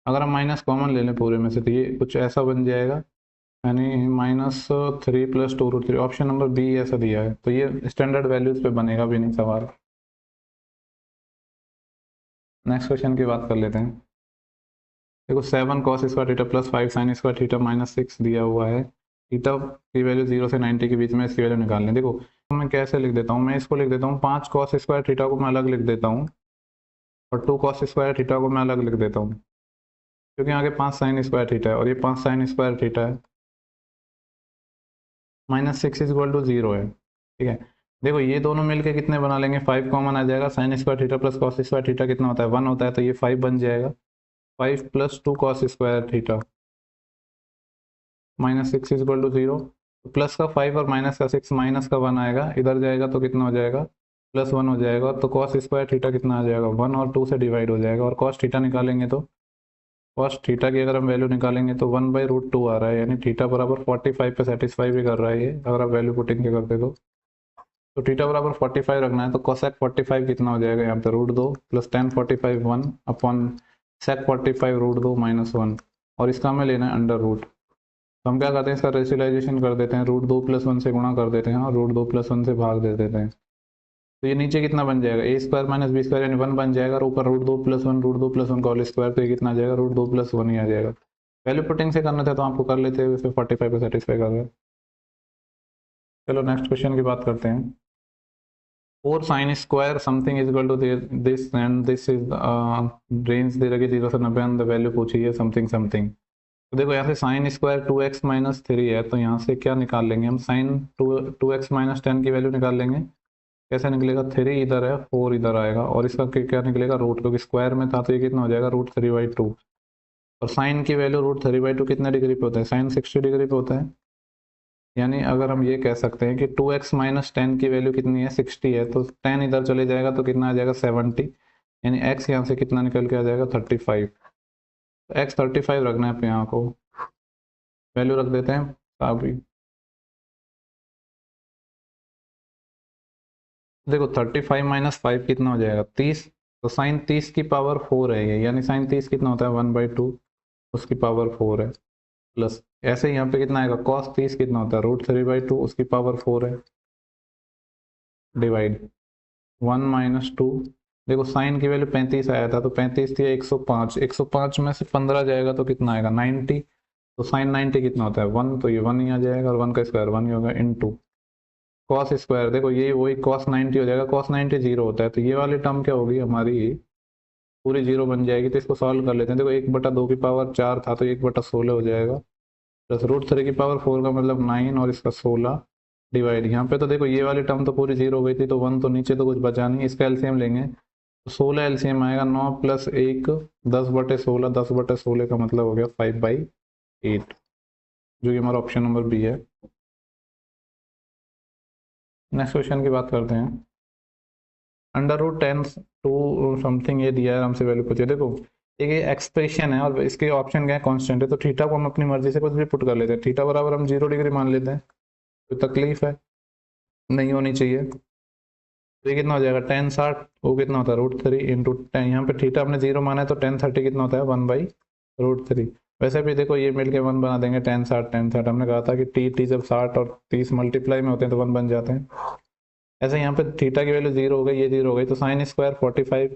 अगर हम माइनस कॉमन ले लें पूरे में से, तो ये कुछ ऐसा बन जाएगा, यानी -3 + 2√3, ऑप्शन नंबर बी ऐसा दिया है, तो ये स्टैंडर्ड वैल्यूज पे बनेगा भी नहीं सवाल। नेक्स्ट क्वेश्चन की बात कर लेते हैं। देखो 7 cos square theta + 5 sin square theta -6 दिया हुआ है, थीटा की वैल्यू 0 से 90 के बीच में इसकी वैल्यू निकालनी है। देखो मैं कैसे लिख देता हूँ, मैं इसको लिख देता हूँ 5 cos स्क्वायर थीटा को मैं अलग लिख देता हूँ, और 2 cos स्क्वायर थीटा को मैं अलग लिख देता हूँ, क्योंकि आगे 5 sin स्क्वायर थीटा है और ये 5 sin स्क्वायर थीटा है, -6 = 0 है। ठीक है, देखो ये दोनों मिलके कितने बना लेंगे, 5 कॉमन आ जाएगा, sin square theta + cos square theta कितना होता है, 1 होता है, तो ये 5 बन जाएगा, 5 + 2 cos स्क्वायर थीटा -6 = 0, प्लस का 5 और माइनस का 6, माइनस का 1 आएगा, इधर जाएगा तो कितना हो जाएगा, +1 हो जाएगा, तो cos स्क्वायर थीटा कितना आ जाएगा, 1 और 2 से डिवाइड हो जाएगा, और cos थीटा निकालेंगे तो cos थीटा की अगर हम वैल्यू निकालेंगे तो 1/√2 आ रहा है, यानी थीटा बराबर 45 पे सेटिस्फाई भी कर रहा है ये, अगर आप वैल्यू पुटिंग के करते तो थीटा बराबर 45 रखना है, तो cosec 45 कितना हो जाएगा, यहाँ पे √2 + tan 45 1 अपॉन sec 45 √2 - 1, और इसका हमें लेना है अंडर रूट। तो हम क्या करते हैं, इसका रेशनलाइजेशन कर देते हैं, रूट 2+1 से गुणा कर देते हैं और रूट 2+1 से भाग दे देते हैं। तो ये नीचे कितना बन जाएगा, A square minus B square यानी 1 बन जाएगा, और ऊपर रूट 2+1 का होल स्क्वायर, तो ये कितना आ जाएगा, रूट 2+1 ही आ जाएगा। वैल्यू पुटिंग से करना था तो आपको कर लेते हैं, 45 को सेटिस्फाई कर रहे हैं। चलो नेक्स्ट क्वेश्चन की बात करते हैं। 4 sine square something is equal to this and this is range दे रखी 0 से 90 एंड द वैल्यू पूछी है समथिंग समथिंग। तो देखो यहाँ से साइन स्क्वायर 2x-3 है, तो यहाँ से क्या निकाल लेंगे हम, साइन 2x-10 की वैल्यू निकाल लेंगे। कैसे निकलेगा, 3 इधर है 4 इधर आएगा, और इसका क्या निकलेगा, रूट, क्योंकि स्क्वायर में था तो ये कितना हो जाएगा, रूट 3/2। और साइन की वैल्यू रूट 3/2 कितने डिग्री पे होता है, साइन 60 डिग्री पे होता है। यानी अगर हम ये कह सकते हैं कि 2x-10 की वैल्यू कितनी है, 60 है, तो 10 इधर चले जाएगा तो कितना आ जाएगा, 70। यानी x यहाँ से कितना निकल के आ जाएगा, 35। x 35 रखना है, यहाँ को वैल्यू रख देते हैं अभी। देखो 35 - 5 कितना हो जाएगा, 30। तो साइन 30 की पावर 4 है ये, यानी साइन 30 कितना होता है, 1/2 उसकी पावर 4 है। प्लस ऐसे ही यहाँ पे कितना आएगा, कॉस 30 कितना होता है, रूट 3/2 उसकी पावर 4 है, डिवाइड 1 - 2। देखो साइन की वैल्यू 35 आया था, तो 35 थी 105, 105 में से 15 जाएगा तो कितना आएगा, 90। तो साइन 90 कितना होता है, 1, तो ये 1 ही आ जाएगा, और 1 का स्क्वायर 1 ही होगा, इनटू कॉस स्क्वायर। देखो ये वही कॉस 90 हो जाएगा, कॉस 90 जीरो होता है, तो ये वाली टर्म क्या होगी हमारी, पूरी जीरो बन जाएगी। तो इसको सॉल्व कर लेते हैं। देखो 1/2 की पावर 4 था, तो 1/16 हो जाएगा, प्लस रूट 3 की पावर 4 का मतलब 9 और इसका 16, डिवाइड यहाँ पे तो देखो ये वाली टर्म तो पूरी जीरो हो गई थी, तो 1 तो नीचे तो कुछ बचा नहीं, इसका एलसीएम लेंगे तो 16 एलसीएम आएगा, 9 + 1 10/16, 10/16 का मतलब हो गया 5/8, जो कि हमारा ऑप्शन नंबर बी है। नेक्स्ट क्वेश्चन की बात करते हैं। अंडर रूट 10 टू समथिंग ये दिया है, हमसे वैल्यू पूछिए। देखो एक ये एक्सप्रेशन है और इसके ऑप्शन क्या है, कांस्टेंट है, तो थीटा को हम अपनी मर्जी से कुछ भी पुट कर लेते हैं। थीटा बराबर हम 0 डिग्री मान लेते हैं, कोई तकलीफ है नहीं होनी चाहिए। तो ये कितना हो जाएगा, 10 60, वो कितना होता है, रूट 3 × 10। यहाँ पे थीटा हमने 0 माना है, तो 10 30 कितना होता है, 1/√3। वैसे भी देखो ये मिलके 1 बना देंगे, 10 60 हमने कहा था कि टी जब 60 और 30 मल्टीप्लाई में होते हैं तो 1 बन जाते हैं। ऐसे यहाँ पे थीटा की वैल्यू 0 हो गई, ये 0 हो गई, तो साइन स्क्वायर 45,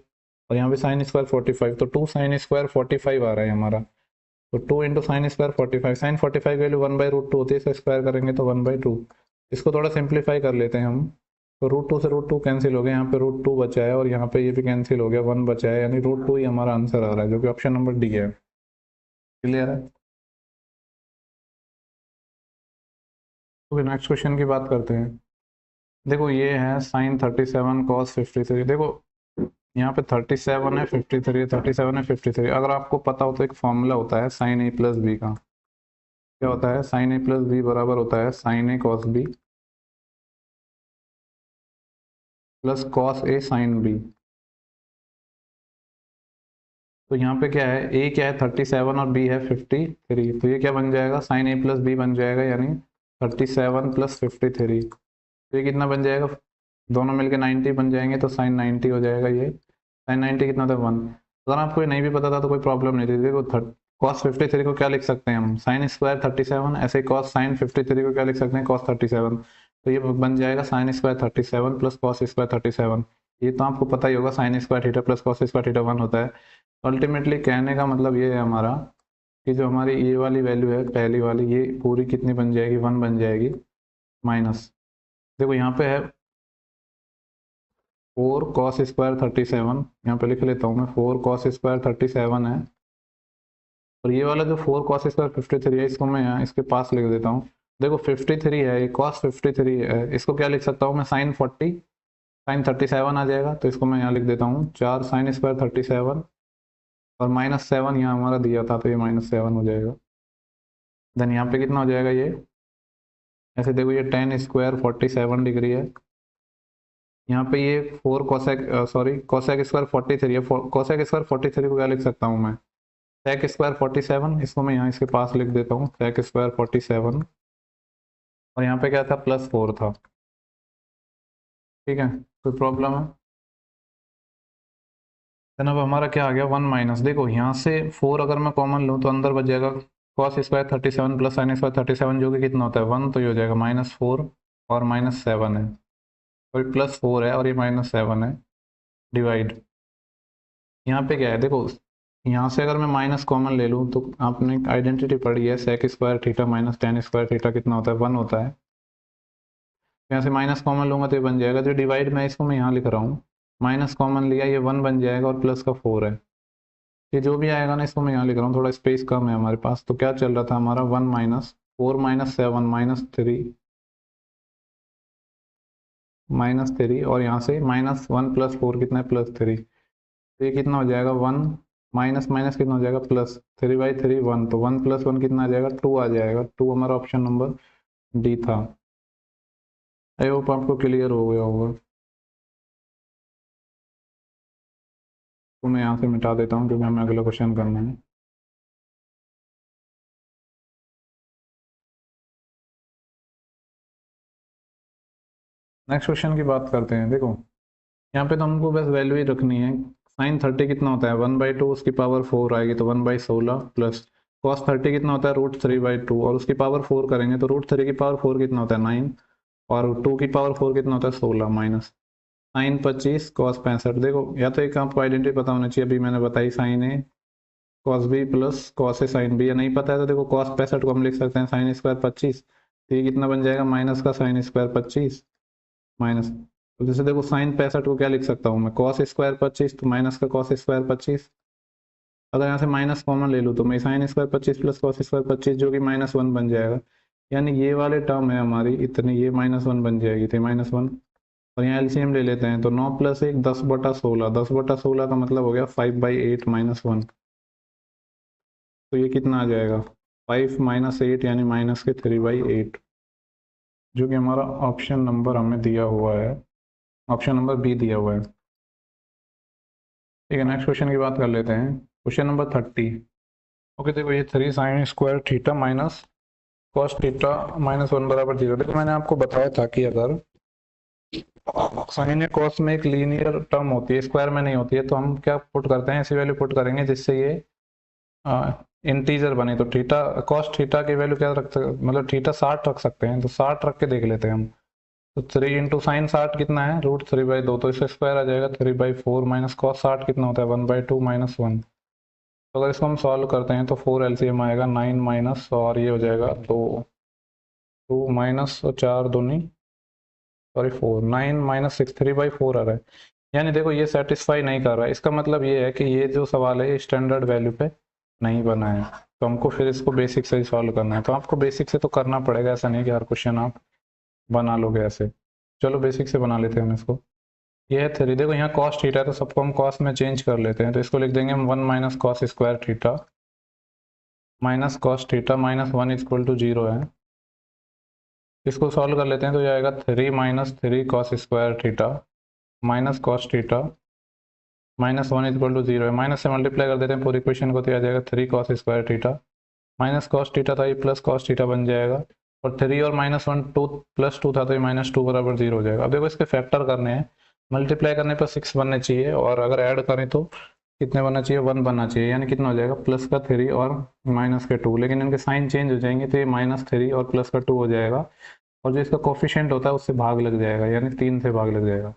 और यहाँ पे साइन स्क्वायर 45, तो 2 साइन स्क्वायर 45 आ रहा है हमारा। तो 2 × साइन स्क्वायर 45, साइन 45 की वैल्यू 1/√2 होती है, इसका स्क्वायर करेंगे तो 1/2। इसको थोड़ा सिंप्लीफाई कर लेते हैं हम, तो रूट 2 से रूट 2 कैंसिल हो गया, यहाँ पे रूट 2 बचा है, और यहाँ पे ये भी कैंसिल हो गया, 1 बचा है, यानी रूट 2 ही हमारा आंसर आ रहा है, जो कि ऑप्शन नंबर डी है। क्लियर है। तो नेक्स्ट क्वेश्चन की बात करते हैं। देखो ये है साइन 37 कॉस 53। देखो यहाँ पे 37 है, 53 है, 37 है, 53। अगर आपको पता हो तो एक फॉर्मूला होता है साइन ए प्लस बी का। क्या होता है, साइन ए प्लस बी बराबर होता है sign A cos B plus cos A sine B. तो यहाँ पे क्या है, ए क्या है 37 और बी है 53, तो ये क्या बन जाएगा, साइन ए प्लस बी बन जाएगा, यानी 37 + 53। तो ये कितना बन जाएगा, दोनों मिलके 90 बन जाएंगे, तो साइन 90 हो जाएगा। ये साइन 90 कितना था, 1। अगर आपको ये नहीं भी पता था तो कोई प्रॉब्लम नहीं थी। देखो कॉस 53 को क्या लिख सकते हैं हम, साइन स्क्वायर 37, ऐसे कॉस साइन 53 को क्या लिख सकते हैं, कॉस 37। तो ये बन जाएगा sine square 37 plus cos square 37। ये तो आपको पता ही होगा, sign square theta plus cos square theta 1 होता है। अल्टीमेटली कहने का मतलब ये है हमारा, कि जो हमारी ये वाली वैल्यू है पहली वाली, ये पूरी कितनी बन जाएगी, 1 बन जाएगी, माइनस देखो यहाँ पे है 4 कॉस स्क्वायर 37, यहाँ पे लिख लेता हूँ मैं, 4 कॉस स्क्वायर 37 है, और ये वाला जो 4 कॉस स्क्वायर 53 है, इसको मैं यहाँ इसके पास लिख देता हूँ। देखो 53 है, ये कॉस 53 है, इसको क्या लिख सकता हूँ मैं, साइन 40, साइन 37 आ जाएगा, तो इसको मैं यहाँ लिख देता हूँ 4 साइन स्क्वायर 37, और -7 यहाँ हमारा दिया था, तो ये -7 हो जाएगा। देन यहाँ पे कितना हो जाएगा ये, ऐसे देखो ये 10 स्क्वायर 47 डिग्री है। यहाँ पे ये 4 कोसेक सॉरी कोसेक स्क्वायर 43 है, कोसेक स्क्वायर 43 को क्या लिख सकता हूँ मैं, सेक स्क्वायर 47, इसको मैं यहाँ इसके पास लिख देता हूँ, सेक स्क्वायर 47, और यहाँ पे क्या था, +4 था। ठीक है, कोई प्रॉब्लम है। देन अब हमारा क्या आ गया 1 माइनस, देखो यहाँ से 4 अगर मैं कॉमन लूँ तो अंदर बच जाएगा cos square 37 plus sine square 37 जो कि कितना होता है 1, तो ये हो जाएगा -4 और -7 है, और प्लस 4 है और ये -7 है, डिवाइड। यहाँ पे क्या है देखो, यहाँ से अगर मैं माइनस कॉमन ले लूँ तो आपने आइडेंटिटी पढ़ी है sec square theta minus tan square theta कितना होता है 1 होता है। यहाँ से माइनस कॉमन लूंगा तो ये बन जाएगा, जो डिवाइड में इसको मैं यहाँ लिख रहा हूँ, माइनस कॉमन लिया ये 1 बन जाएगा और प्लस का 4 है। ये जो भी आएगा ना इसको मैं यहाँ लिख रहा हूँ, थोड़ा स्पेस कम है हमारे पास, तो क्या चल रहा था हमारा 1 माइनस 4 -7 -3 और यहाँ से -1 प्लस 4 कितना है +3, तो ये कितना हो जाएगा 1 माइनस माइनस कितना हो जाएगा +3/3 1, तो 1 + 1 कितना आ जाएगा 2 आ जाएगा, 2 हमारा ऑप्शन नंबर डी था। आई होप आपको क्लियर हो गया होगा। तो मैं यहाँ से मिटा देता हूँ क्योंकि हमें अगला क्वेश्चन करना है। नेक्स्ट क्वेश्चन की बात करते हैं। देखो यहाँ पे तो हमको बस वैल्यू ही रखनी है। साइन 30 कितना होता है 1/2, उसकी पावर 4 आएगी तो 1/16 प्लस कॉस 30 कितना होता है √3/2 और उसकी पावर 4 करेंगे तो √3 की पावर 4 कितना होता है 9 और 2 की पावर 4 कितना होता है 16 माइनस साइन 25 कॉस 65। देखो या तो एक आपको आइडेंटिटी पता होना चाहिए, अभी मैंने बताई sign A cos B plus cos A sine B, या नहीं पता है तो देखो कॉस 65 को हम लिख सकते हैं साइन स्क्वायर 25, तो ये कितना बन जाएगा माइनस का साइन स्क्वायर 25 माइनस, तो जैसे देखो साइन 65 को क्या लिख सकता हूँ मैं कॉस स्क्वायर 25, तो माइनस का कॉस स्क्वायर 25, अगर यहाँ से माइनस कॉमन ले लूँ तो मैं sine square 25 plus cos square 25 जो कि -1 बन जाएगा, यानी ये वाले टर्म है हमारी इतनी, ये -1 बन जाएगी तो -1, और यहाँ एलसीएम ले लेते हैं तो 9 + 1 10/16, 10/16 का मतलब हो गया 5/8 -1, तो ये कितना आ जाएगा 5 - 8 यानी माइनस के 3/8, जो कि हमारा ऑप्शन नंबर हमें दिया हुआ है, ऑप्शन नंबर बी दिया हुआ है। ठीक है, नेक्स्ट क्वेश्चन की बात कर लेते हैं, क्वेश्चन नंबर 30। ओके देखो ये 3 sign square theta minus cos theta -1 = 0। देखो मैंने आपको बताया था कि अगर साइन या कॉस में एक लीनियर टर्म होती है स्क्वायर में नहीं होती है तो हम क्या पुट करते हैं, ऐसी वैल्यू पुट करेंगे जिससे ये इंटीजर बने, तो थीटा कॉस थीटा की वैल्यू क्या रख सकते, मतलब थीटा 60 रख सकते हैं, तो 60 रख के देख लेते हैं हम। तो 3 इंटू साइन 60 कितना है √3/2, तो इससे स्क्वायर आ जाएगा 3/4 माइनस कॉस 60 कितना होता है 1/2 -1, तो अगर इसको हम सॉल्व करते हैं तो 4 एलसीएम आएगा 9 माइनस और ये हो जाएगा 2 2 माइनस और 4 दूनी सॉरी 4 9 -6 3/4 आ रहा है, यानी देखो ये सेटिस्फाई नहीं कर रहा है, इसका मतलब ये है कि ये जो सवाल है ये स्टैंडर्ड वैल्यू पे नहीं बना है, तो हमको फिर इसको बेसिक से ही सॉल्व करना है, तो आपको बेसिक से तो करना पड़ेगा, ऐसा नहीं कि हर क्वेश्चन आप बना लोगे ऐसे। चलो बेसिक से बना लेते हैं हम इसको। ये है 3, देखो यहाँ कॉस थीटा है तो सबको हम कॉस में चेंज कर लेते हैं, तो इसको लिख देंगे हम 1 minus cos square theta minus cos theta -1 = 0 है। इसको सॉल्व कर लेते हैं तो ये आएगा 3 - 3 cos square theta minus cos theta -1 = 0 है, माइनस से मल्टीप्लाई कर देते हैं पूरी इक्वेशन को तो आ जाएगा 3 cos square theta minus cos theta था ये प्लस कॉस थीटा बन जाएगा, और 3 और -1 2 + 2 था तो ये -2 = 0 हो जाएगा। अब देखो इसके फैक्टर करने हैं, मल्टीप्लाई करने पर 6 बनने चाहिए और अगर ऐड करें तो कितने बनना चाहिए 1 बनना चाहिए, यानी कितना हो जाएगा प्लस का 3 और माइनस के 2, लेकिन इनके साइन चेंज हो जाएंगे तो ये -3 और प्लस का 2 हो जाएगा, और जो इसका कोफिशिएंट होता है उससे भाग लग जाएगा, यानी 3 से भाग लग जाएगा।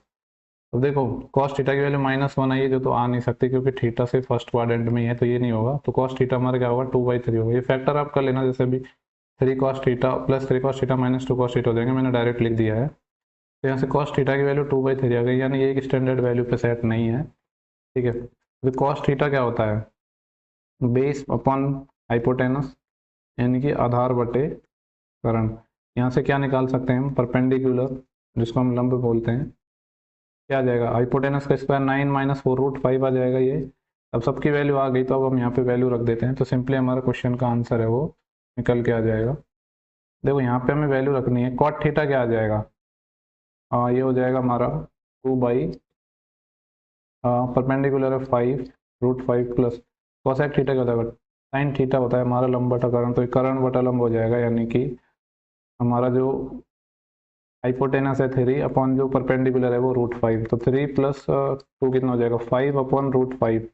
तो देखो कॉस थीटा की वैल्यू -1 आई है जो तो आ नहीं सकती क्योंकि थीटा से फर्स्ट क्वाड्रेंट में ही है, तो ये नहीं होगा, तो कॉस थीटा हमारा क्या होगा 2/3 होगा। ये फैक्टर आप कर लेना, जैसे भी 3 cos theta plus 3 cos theta -2 cos theta हो जाएंगे, मैंने डायरेक्ट लिख दिया है, तो यहाँ से कॉस थीटा की वैल्यू 2/3 आ गई, यानी ये एक स्टैंडर्ड वैल्यू पे सेट नहीं है। ठीक है, तो कॉस थीटा क्या होता है बेस अपॉन हाइपोटेनस, यानी कि आधार बटे करण। यहाँ से क्या निकाल सकते हैं हम परपेंडिकुलर, जिसको हम लंब बोलते हैं, क्या आ जाएगा हाइपोटेनस का स्क्वायर 9 - 4 √5 आ जाएगा ये। अब सबकी वैल्यू आ गई तो अब हम यहाँ पे वैल्यू रख देते हैं, तो सिंपली हमारा क्वेश्चन का आंसर है वो निकल के आ जाएगा। देखो यहाँ पे हमें वैल्यू रखनी है, कॉट थीटा क्या आ जाएगा, ये हो जाएगा हमारा 2 परपेंडिकुलर है 5 √5 प्लस कोसेक थीटा क्या होता है साइन थीटा होता है हमारा लंब बटा करण, तो करण बटा लंब हो जाएगा, यानी कि हमारा जो हाइपोटेनस है 3 अपॉन जो परपेंडिकुलर है वो √5, तो 3 प्लस 2 कितना हो जाएगा 5 अपॉन √5,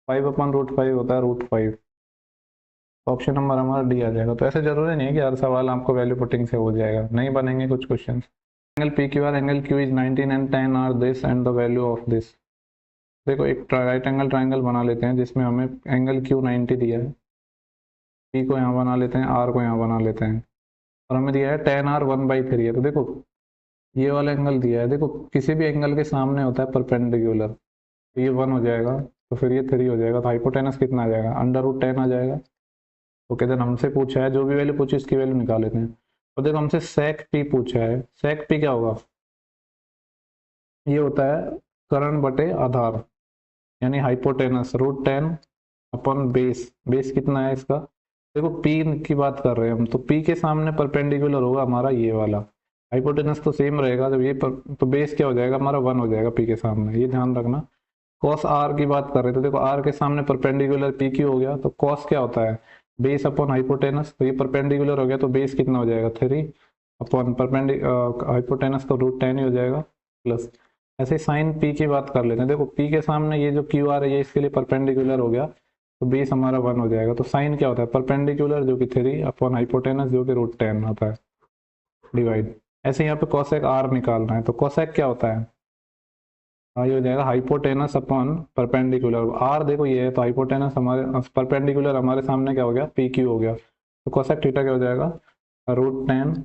5 अपॉन √5 होता है √5। ऑप्शन नंबर हमारा डी आ जाएगा। तो ऐसे जरूरी नहीं है कि हर सवाल आपको वैल्यू पुटिंग से हो जाएगा, नहीं बनेंगे कुछ question. Angle P Q R, angle Q is 19 and 10 are this and the value of this. देखो एक राइट एंगल ट्राइंगल बना लेते हैं जिसमें हमें एंगल क्यू 90 दिया है, पी को यहाँ बना लेते हैं, आर को यहाँ बना लेते हैं, और हमें दिया है 10r 1/3 है। तो देखो ये वाला एंगल दिया है, देखो किसी भी एंगल के सामने होता है परपेंडिकुलर, तो ये 1 हो जाएगा, तो फिर ये 3 हो जाएगा, तो हाइपोटेनस कितना आ जाएगा √10 आ जाएगा। तो कहते हैं हमसे पूछा है, जो भी वैल्यू पूछी इसकी वैल्यू निकाल लेते हैं। और देखो हमसे सेक पी पूछा है, सेक पी क्या होगा, ये होता है कर्ण बटे आधार, यानी हाइपोटेनस √10 अपॉन बेस, बेस कितना है इसका, देखो पी की बात कर रहे हैं हम, तो पी के सामने परपेंडिकुलर होगा हमारा ये वाला, हाइपोटेनस तो सेम रहेगा जब ये तो बेस क्या हो जाएगा हमारा 1 हो जाएगा पी के सामने, ये ध्यान रखना। कॉस आर की बात कर रहे थे, देखो आर के सामने परपेंडिकुलर पी क्यू हो गया, तो कॉस क्या होता है बेस अपॉन हाइपोटेनस, तो ये परपेंडिकुलर हो गया तो बेस कितना हो जाएगा 3 अपॉन हाइपोटेनस तो √10 ही हो जाएगा प्लस। ऐसे साइन पी की बात कर लेते हैं, देखो पी के सामने ये जो क्यू आर है ये इसके लिए परपेंडिकुलर हो गया, तो बेस हमारा 1 हो जाएगा। तो साइन क्या होता है परपेंडिकुलर जो कि 3 अपॉन हाइपोटेनस जो कि √10 होता है डिवाइड। ऐसे यहाँ पे कोसेक आर निकालना है, तो कोसेक क्या होता है, ये हो जाएगा हाइपोटेनस अपॉन परपेंडिकुलर, आर देखो ये है, तो हाइपोटेनस हमारे परपेंडिकुलर हमारे सामने क्या हो गया पी क्यू हो गया, तो कोसेक थीटा क्या हो जाएगा √10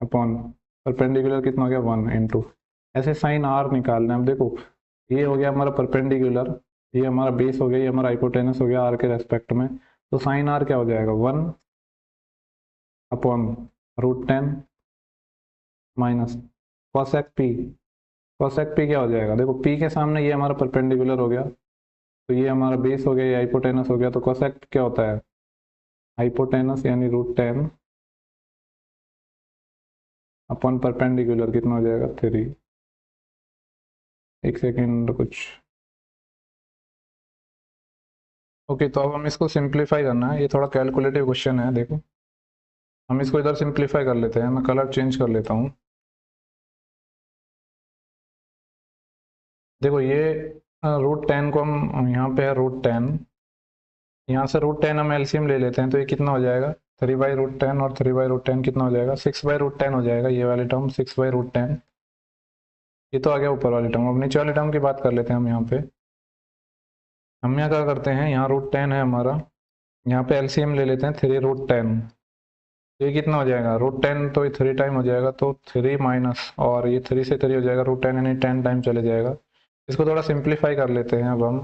अपॉन परपेंडिकुलर कितना हो गया 1 इंटू। ऐसे साइन आर निकालना है। अब देखो ये हो गया हमारा परपेंडिकुलर, ये हमारा बेस हो गया, ये हमारा हाइपोटेनस हो गया आर के रेस्पेक्ट में, तो साइन आर क्या हो जाएगा 1 upon √10 minus cosec P, cosec P क्या हो जाएगा, देखो पी के सामने ये हमारा परपेंडिकुलर हो गया, तो ये हमारा बेस हो गया, ये हाइपोटेनस हो गया, तो कोसेक क्या होता है हाइपोटेनस यानी √10 अपॉन परपेंडिकुलर कितना हो जाएगा 3। एक सेकेंड कुछ, ओके तो अब हम इसको सिंप्लीफाई करना है, ये थोड़ा कैलकुलेटिव क्वेश्चन है। देखो हम इसको इधर सिंप्लीफाई कर लेते हैं, मैं कलर चेंज कर लेता हूँ। देखो ये √10 को हम यहाँ पे है √10, यहाँ से √10 हम एलसीएम ले लेते हैं, तो ये कितना हो जाएगा 3/√10 और 3/√10 कितना हो जाएगा 6/√10 हो जाएगा, ये वाली टर्म 6/√10, ये तो आ गया ऊपर वाली टर्म। अब नीचे वाली टर्म की बात कर लेते हैं हम यहाँ पे, हम यहाँ क्या करते हैं, यहाँ √10 है हमारा, यहाँ पे एलसीएम ले लेते हैं 3√10, तो ये कितना हो जाएगा √10, तो ये 3 टाइम हो जाएगा, तो 3 माइनस और ये 3 से 3 हो जाएगा √10 यानी 10 टाइम चले जाएगा। इसको थोड़ा सिंप्लीफाई कर लेते हैं अब हम,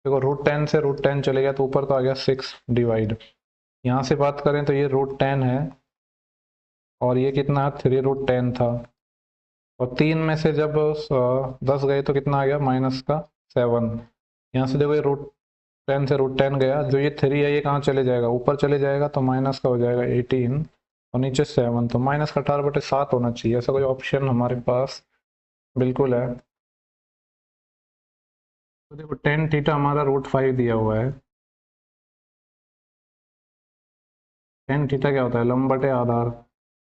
देखो √10 से √10 चले गया तो ऊपर तो आ गया 6 डिवाइड, यहाँ से बात करें तो ये √10 है और ये कितना 3√10 था, और 3 में से जब 10 गए तो कितना आ गया माइनस का 7, यहाँ से देखो ये √10 से √10 गया, जो ये 3 है ये कहाँ चले जाएगा ऊपर चले जाएगा, तो माइनस का हो जाएगा 18 और नीचे 7, तो माइनस का 18/7 होना चाहिए, ऐसा कोई ऑप्शन हमारे पास बिल्कुल है। तो देखो टेन थीटा हमारा √5 दिया हुआ है, टेन थीटा क्या होता है लंब बटे आधार,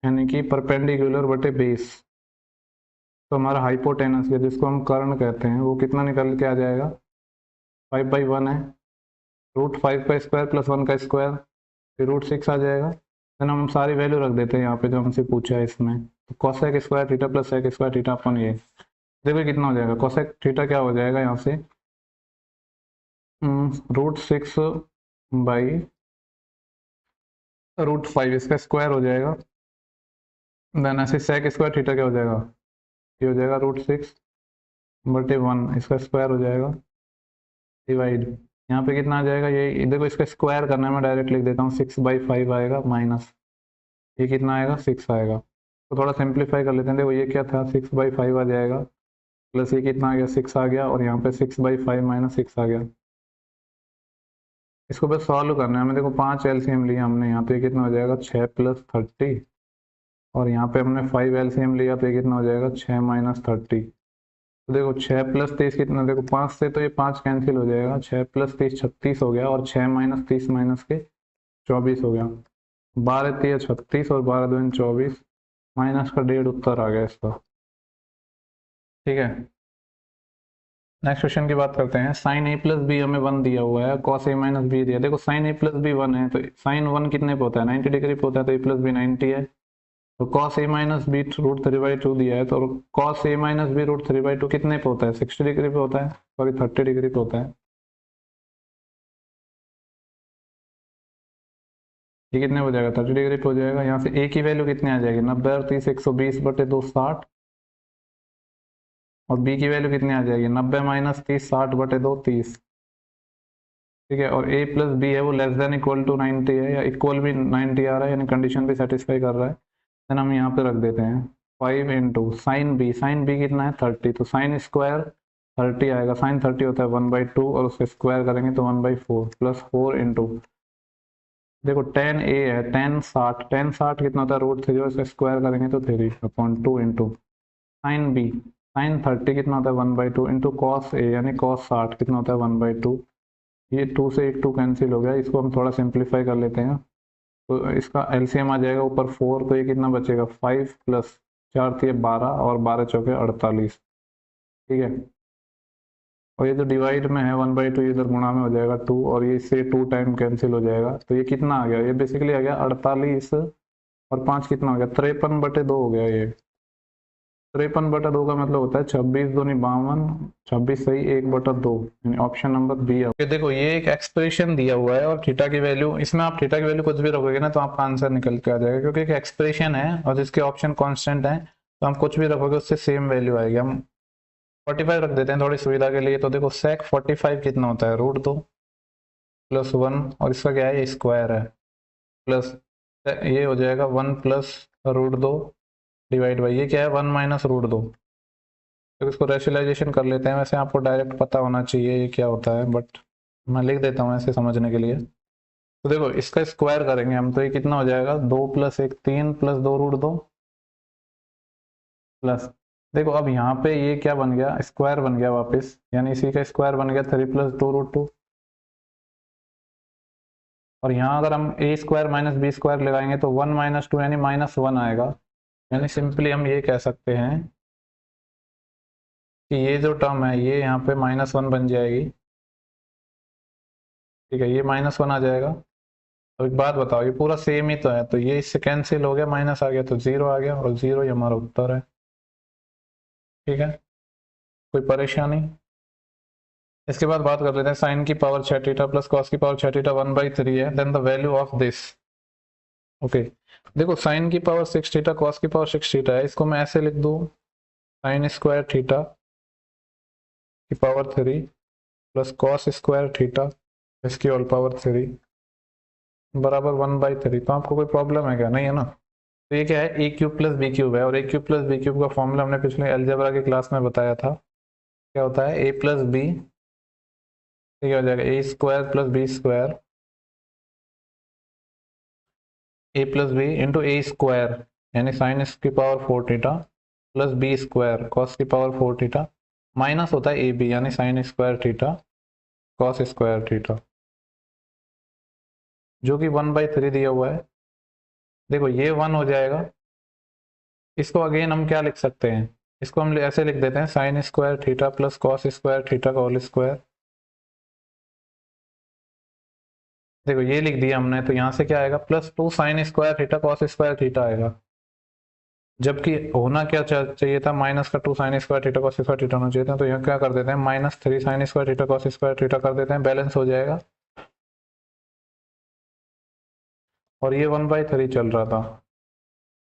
यानी कि परपेंडिकुलर बटे बेस, तो हमारा हाइपोटेनस है जिसको हम कर्ण कहते हैं वो कितना निकल के आ जाएगा 5/1 है, √5 का स्क्वायर प्लस 1 का स्क्वायर, फिर √6 आ जाएगा, देन हम सारी वैल्यू रख देते हैं यहाँ पे जो हमसे पूछा है इसमें, तो cosec square theta plus sec square theta अपन ये देखो कितना हो जाएगा, कोसेक थीटा क्या हो जाएगा यहाँ से √6/√5 इसका स्क्वायर हो जाएगा, देन ऐसे सेक स्क्वायर थीटा क्या हो जाएगा, ये हो जाएगा √6/1 इसका स्क्वायर हो जाएगा डिवाइड, यहाँ पे कितना आ जाएगा, ये देखो इसका स्क्वायर करना है मैं डायरेक्ट लिख देता हूँ 6/5 आएगा माइनस ये कितना आएगा 6 आएगा, तो थोड़ा सिंप्लीफाई कर लेते हैं। देखो ये क्या था 6/5 आ जाएगा प्लस ये कितना आ गया 6 आ गया, और यहाँ पे 6/5 माइनस 6 आ गया। इसको बस सॉल्व करना है हमें, देखो 5 एलसीएम लिया हमने, यहाँ पे कितना हो जाएगा 6 + 30, और यहाँ पे हमने 5 एलसीएम लिया तो ये कितना हो जाएगा 6 - 30, तो देखो 6 + 30 कितना, देखो 5 से तो ये 5 कैंसिल हो जाएगा, 6 + 30 36 हो गया, और 6 - 30 - के 24 हो गया, 12 × 3 = 36 और 12 × 2 = 24, माइनस का 1.5 उत्तर आ गया इसका। ठीक है, नेक्स्ट क्वेश्चन की बात करते हैं। साइन ए प्लस बी हमें 1 दिया हुआ है, कॉस ए माइनस बी दिया। देखो साइन ए प्लस बी 1 है, तो साइन 1 कितने पे होता है, 90 डिग्री पे होता है, तो ए प्लस बी 90 है। तो कॉस ए माइनस बी √3/2 दिया है, तो कॉस ए माइनस बी √3/2 कितने पे होता है, 60 डिग्री पे होता है, सॉरी 30 डिग्री पे होता है। ये कितने हो जाएगा, 30 डिग्री पे हो जाएगा। यहाँ से ए की वैल्यू कितनी आ जाएगी, 90 और 30 120/2 60, और बी की वैल्यू कितनी आ जाएगी, 90 माइनस 30 60/2 30। ठीक है, और ए प्लस बी है वो लेस देन इक्वल टू 90 है, या इक्वल भी 90 आ रहा है, यानी कंडीशन भी सेटिस्फाई कर रहा है। देन हम यहाँ पे रख देते हैं 5 इंटू साइन बी कितना है 30, तो साइन स्क्वायर 30 आएगा, साइन 30 होता है 1/2, और उसके स्क्वायर करेंगे तो 1/4 प्लस 4 इंटू, देखो टेन ए है, टेन साठ कितना होता है √3, और इसका स्क्वायर करेंगे तो 3/2 इंटू साइन 30 कितना होता है 1/2 इंटू कॉस ए, यानी कॉस 60 कितना होता है 1/2। ये 2 से एक 2 कैंसिल हो गया, इसको हम थोड़ा सिंप्लीफाई कर लेते हैं, तो इसका एलसीएम आ जाएगा ऊपर 4, तो ये कितना बचेगा 5 प्लस 4 थी 12, और 12 चौके 48। ठीक है, और ये जो डिवाइड में है 1/2, ये इधर गुणा में हो जाएगा 2, और ये इससे 2 टाइम कैंसिल हो जाएगा, तो ये कितना आ गया, ये बेसिकली आ गया 48, और 5 कितना हो गया 53/2 हो गया। ये 53/2 का मतलब होता है 26 दूनी 52, 26 सही 1/2, यानी ऑप्शन नंबर बी है। देखो ये एक एक्सप्रेशन दिया हुआ है, और थीटा की वैल्यू, इसमें आप थीटा की वैल्यू कुछ भी रखोगे ना तो आपका आंसर निकल के आ जाएगा, क्योंकि एक एक्सप्रेशन है और जिसके ऑप्शन कांस्टेंट है, तो हम कुछ भी रखोगे उससे सेम वैल्यू आएगी। हम 45 रख देते हैं थोड़ी सुविधा के लिए, तो देखो सेक 45 कितना होता है √2 प्लस 1, और इसका क्या है, ये स्क्वायर है, प्लस ये हो जाएगा 1 प्लस √2 डिवाइड बाई, ये क्या है 1 माइनस √2। तो इसको रेशनलाइजेशन कर लेते हैं, वैसे आपको डायरेक्ट पता होना चाहिए ये क्या होता है, बट मैं लिख देता हूँ ऐसे समझने के लिए। तो देखो इसका स्क्वायर करेंगे हम, तो ये कितना हो जाएगा 2 प्लस 1 3 प्लस 2 √2 प्लस, देखो अब यहाँ पे ये क्या बन गया, स्क्वायर बन गया वापस, यानी इसी का स्क्वायर बन गया 3 प्लस 2 √2, और यहाँ अगर हम ए स्क्वायर माइनस बी स्क्वायर लगाएंगे तो 1 माइनस 2 यानी -1 आएगा, यानी सिंपली हम ये कह सकते हैं कि ये जो टर्म है ये यहाँ पे -1 बन जाएगी। ठीक है, ये -1 आ जाएगा। तो एक बात बताओ, ये पूरा सेम ही तो है, तो ये इससे कैंसिल हो गया, माइनस आ गया तो 0 आ गया, और 0 ही हमारा उत्तर है। ठीक है, कोई परेशानी। इसके बाद बात कर लेते हैं साइन की पावर 6 थीटा प्लस कॉस की पावर 6 थीटा 1/3 है, then the value of this. Okay, देखो साइन की पावर 6 थीटा कॉस की पावर 6 थीटा है, इसको मैं ऐसे लिख दूं, साइन स्क्वायर थीटा की power 3 plus cos square theta इसकी होल पावर 3 बराबर 1/3। तो आपको कोई प्रॉब्लम है क्या, नहीं है ना। तो ये क्या है, ए क्यूब प्लस बी क्यूब है, और ए क्यूब प्लस बी क्यूब का फॉर्मूला हमने पिछले अलजेब्रा की क्लास में बताया था, क्या होता है ए प्लस बी, ठीक हो जाएगा A square plus B square, A plus B into A square, यानी साइन की power 4 theta plus B square cos की पावर 4 थीटा, माइनस होता है ए बी, यानी sine square theta cos square theta, जो कि 1/3 दिया हुआ है। देखो ये 1 हो जाएगा, इसको अगेन हम क्या लिख सकते हैं, इसको हम ऐसे लिख देते हैं sign square theta plus cos square theta का होल स्क्वायर। देखो ये लिख दिया हमने, तो यहाँ से क्या आएगा +2 sign square theta cos square theta आएगा, जबकि होना क्या चाहिए था, -2 sign square theta cos square theta होना चाहिए था। तो यहाँ क्या कर देते हैं -3 sign square theta cos square theta कर देते हैं, बैलेंस हो जाएगा, और ये 1/3 चल रहा था।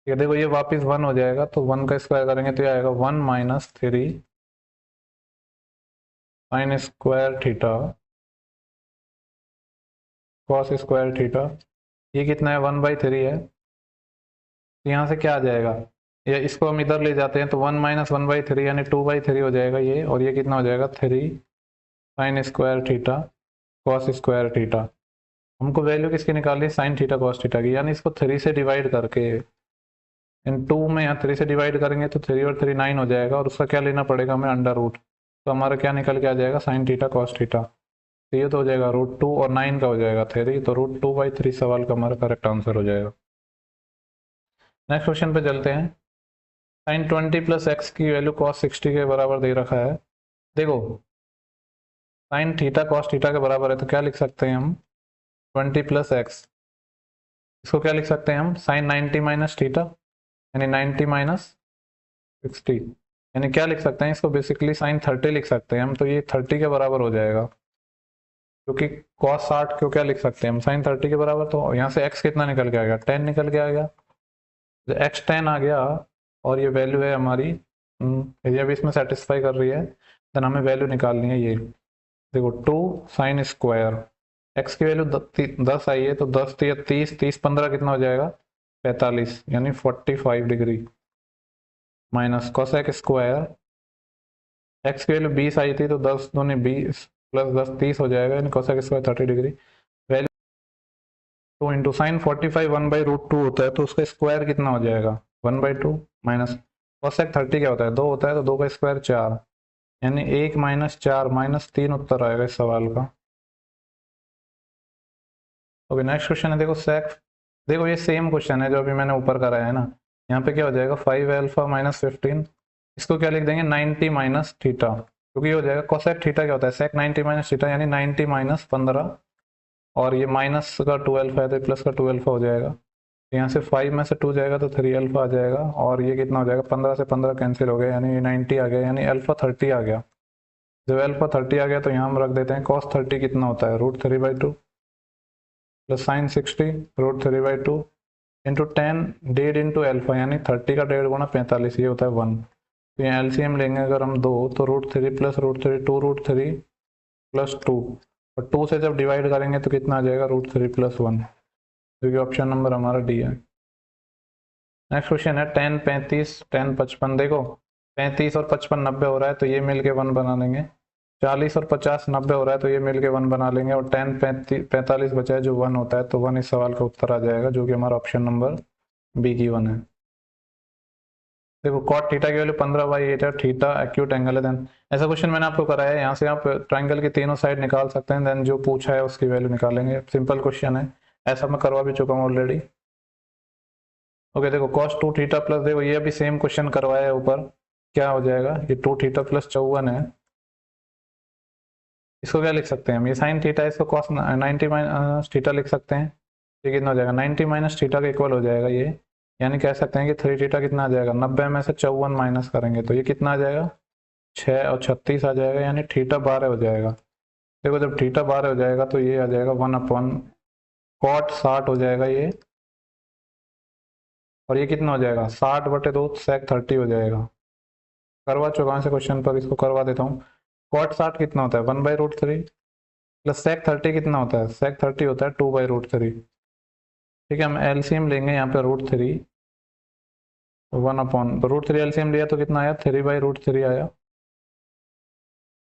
ये देखो ये वापस 1 हो जाएगा, तो 1 का स्क्वायर करेंगे तो ये आएगा 1 - 3 sign square theta cos square theta, ये कितना है 1/3 है। तो यहाँ से क्या आ जाएगा, या इसको हम इधर ले जाते हैं तो 1 - 1/3 यानी 2/3 हो जाएगा ये, और ये कितना हो जाएगा 3 sign square theta cos square theta. हमको वैल्यू किसकी निकालनी है, साइन थीटा कॉस थीटा की, यानी इसको 3 से डिवाइड करके, इन 2 में यहाँ 3 से डिवाइड करेंगे तो 3 और 3 9 हो जाएगा, और उसका क्या लेना पड़ेगा हमें √, तो हमारा क्या निकल के आ जाएगा साइन थीटा कॉस थीटा, तो ये तो हो जाएगा √2 और 9 का हो जाएगा 3, तो √2/3 सवाल का हमारा करेक्ट आंसर हो जाएगा। नेक्स्ट क्वेश्चन पे चलते हैं। साइन 20 प्लस एक्स की वैल्यू कॉस 60 के बराबर दे रखा है। देखो साइन थीटा कॉस थीटा के बराबर है तो क्या लिख सकते हैं हम, 20 प्लस एक्स, इसको क्या लिख सकते हैं हम, साइन 90 माइनस थीटा, यानी 90 माइनस 60, यानी क्या लिख सकते हैं इसको, बेसिकली साइन 30 लिख सकते हैं हम, तो ये 30 के बराबर हो जाएगा, क्योंकि कॉस 60 को क्या लिख सकते हैं हम, साइन 30 के बराबर। तो यहाँ से एक्स कितना निकल के आ गया, 10 निकल के आ गया, तो एक्स 10 आ गया, और ये वैल्यू है हमारी, ये भी इसमें सेटिस्फाई कर रही है, देन हमें वैल्यू निकालनी है ये। देखो 2 साइन स्क्वायर, एक्स की वैल्यू 10 आई है, तो 10 30, 30 15 कितना हो जाएगा, 45, यानी 45 degree, minus cosec square, x की वैल्यू 20 आई थी, तो 10 दूनी 20 प्लस 10 30 हो जाएगा, यानी cosec square 30 degree, value 2 into sine 45 1/√2 होता है, तो उसका स्क्वायर कितना हो जाएगा, 1/2, माइनस कोसेक 30 क्या होता है, 2 होता है, तो 2 का स्क्वायर 4, यानी 1 माइनस 4 माइनस 3 उत्तर आएगा इस सवाल का। ओके नेक्स्ट क्वेश्चन है, देखो सेक, देखो ये सेम क्वेश्चन है जो अभी मैंने ऊपर कराया है ना, यहाँ पे क्या हो जाएगा 5 अल्फा माइनस 15, इसको क्या लिख देंगे 90 माइनस थीटा, क्योंकि ये हो जाएगा कोसेक थीटा क्या होता है, सेक 90 माइनस थीटा, यानी 90 माइनस 15, और ये माइनस का 2 अल्फा है तो प्लस का 2 अल्फा हो जाएगा, यहाँ से 5 में से 2 जाएगा तो 3 अल्फा आ जाएगा, और ये कितना हो जाएगा, 15 से 15 कैंसिल हो गया, यानी 90 आ गया, यानी अल्फा 30 आ गया। जब अल्फा 30 आ गया तो यहाँ हम रख देते हैं कॉस 30 कितना होता है, √3/2 plus sign 60 √3/2 into 10 1.5 into alpha, यानी 30 का 1.5 गुणा 45, ये होता है 1। तो यहाँ एलसीएम लेंगे अगर हम 2, तो √3 प्लस √3 2√3 प्लस 2, और 2 से जब डिवाइड करेंगे तो कितना आ जाएगा, √3 प्लस 1, जो कि ऑप्शन नंबर हमारा डी है। नेक्स्ट क्वेश्चन है 10 35 10 55, देखो 35 और 55 90 हो रहा है, तो ये मिलके 1 बना लेंगे, 40 और 50 90 हो रहा है, तो ये मिलके 1 बना लेंगे, और 10 45 बचा है जो 1 होता है, तो 1 इस सवाल का उत्तर आ जाएगा, जो कि हमारा ऑप्शन नंबर बी की 1 है। देखो कॉट थीटा की वैल्यू 15/8 है, थीटा एक्यूट एंगल है, देन ऐसा क्वेश्चन मैंने आपको कराया है, यहाँ से आप ट्राइंगल की तीनों साइड निकाल सकते हैं, देन जो पूछा है उसकी वैल्यू निकालेंगे, सिंपल क्वेश्चन है, ऐसा मैं करवा भी चुका हूँ ऑलरेडी। ओके देखो cos 2 थीटा प्लस, देखो ये अभी सेम क्वेश्चन करवाया है ऊपर, क्या हो जाएगा, ये 2 थीटा प्लस 54 है, इसको क्या लिख सकते हैं हम, ये साइन थीटा है, इसको cos 90 माइनस थीटा लिख सकते हैं, ये कितना हो जाएगा 90 माइनस थीटा का इक्वल हो जाएगा ये, यानी कह सकते हैं कि 3 थीटा कितना आ जाएगा, 90 में से 54 माइनस करेंगे तो ये कितना आ जाएगा, 6 और 36 आ जाएगा, यानी थीटा 12 हो जाएगा। देखो जब थीटा 12 हो जाएगा तो ये आ जाएगा 1/cot 60 हो जाएगा ये, और ये कितना हो जाएगा 60/2 सेक 30 हो जाएगा। करवा चुका से क्वेश्चन पर, इसको करवा देता हूँ। कॉट 60 कितना होता है 1/√3 प्लस सेक 30 कितना होता है, सेक 30 होता है 2/√3। ठीक है, हम एलसीएम लेंगे यहाँ पे √3 1/√3 एलसीएम लिया तो कितना आया 3/√3 आया,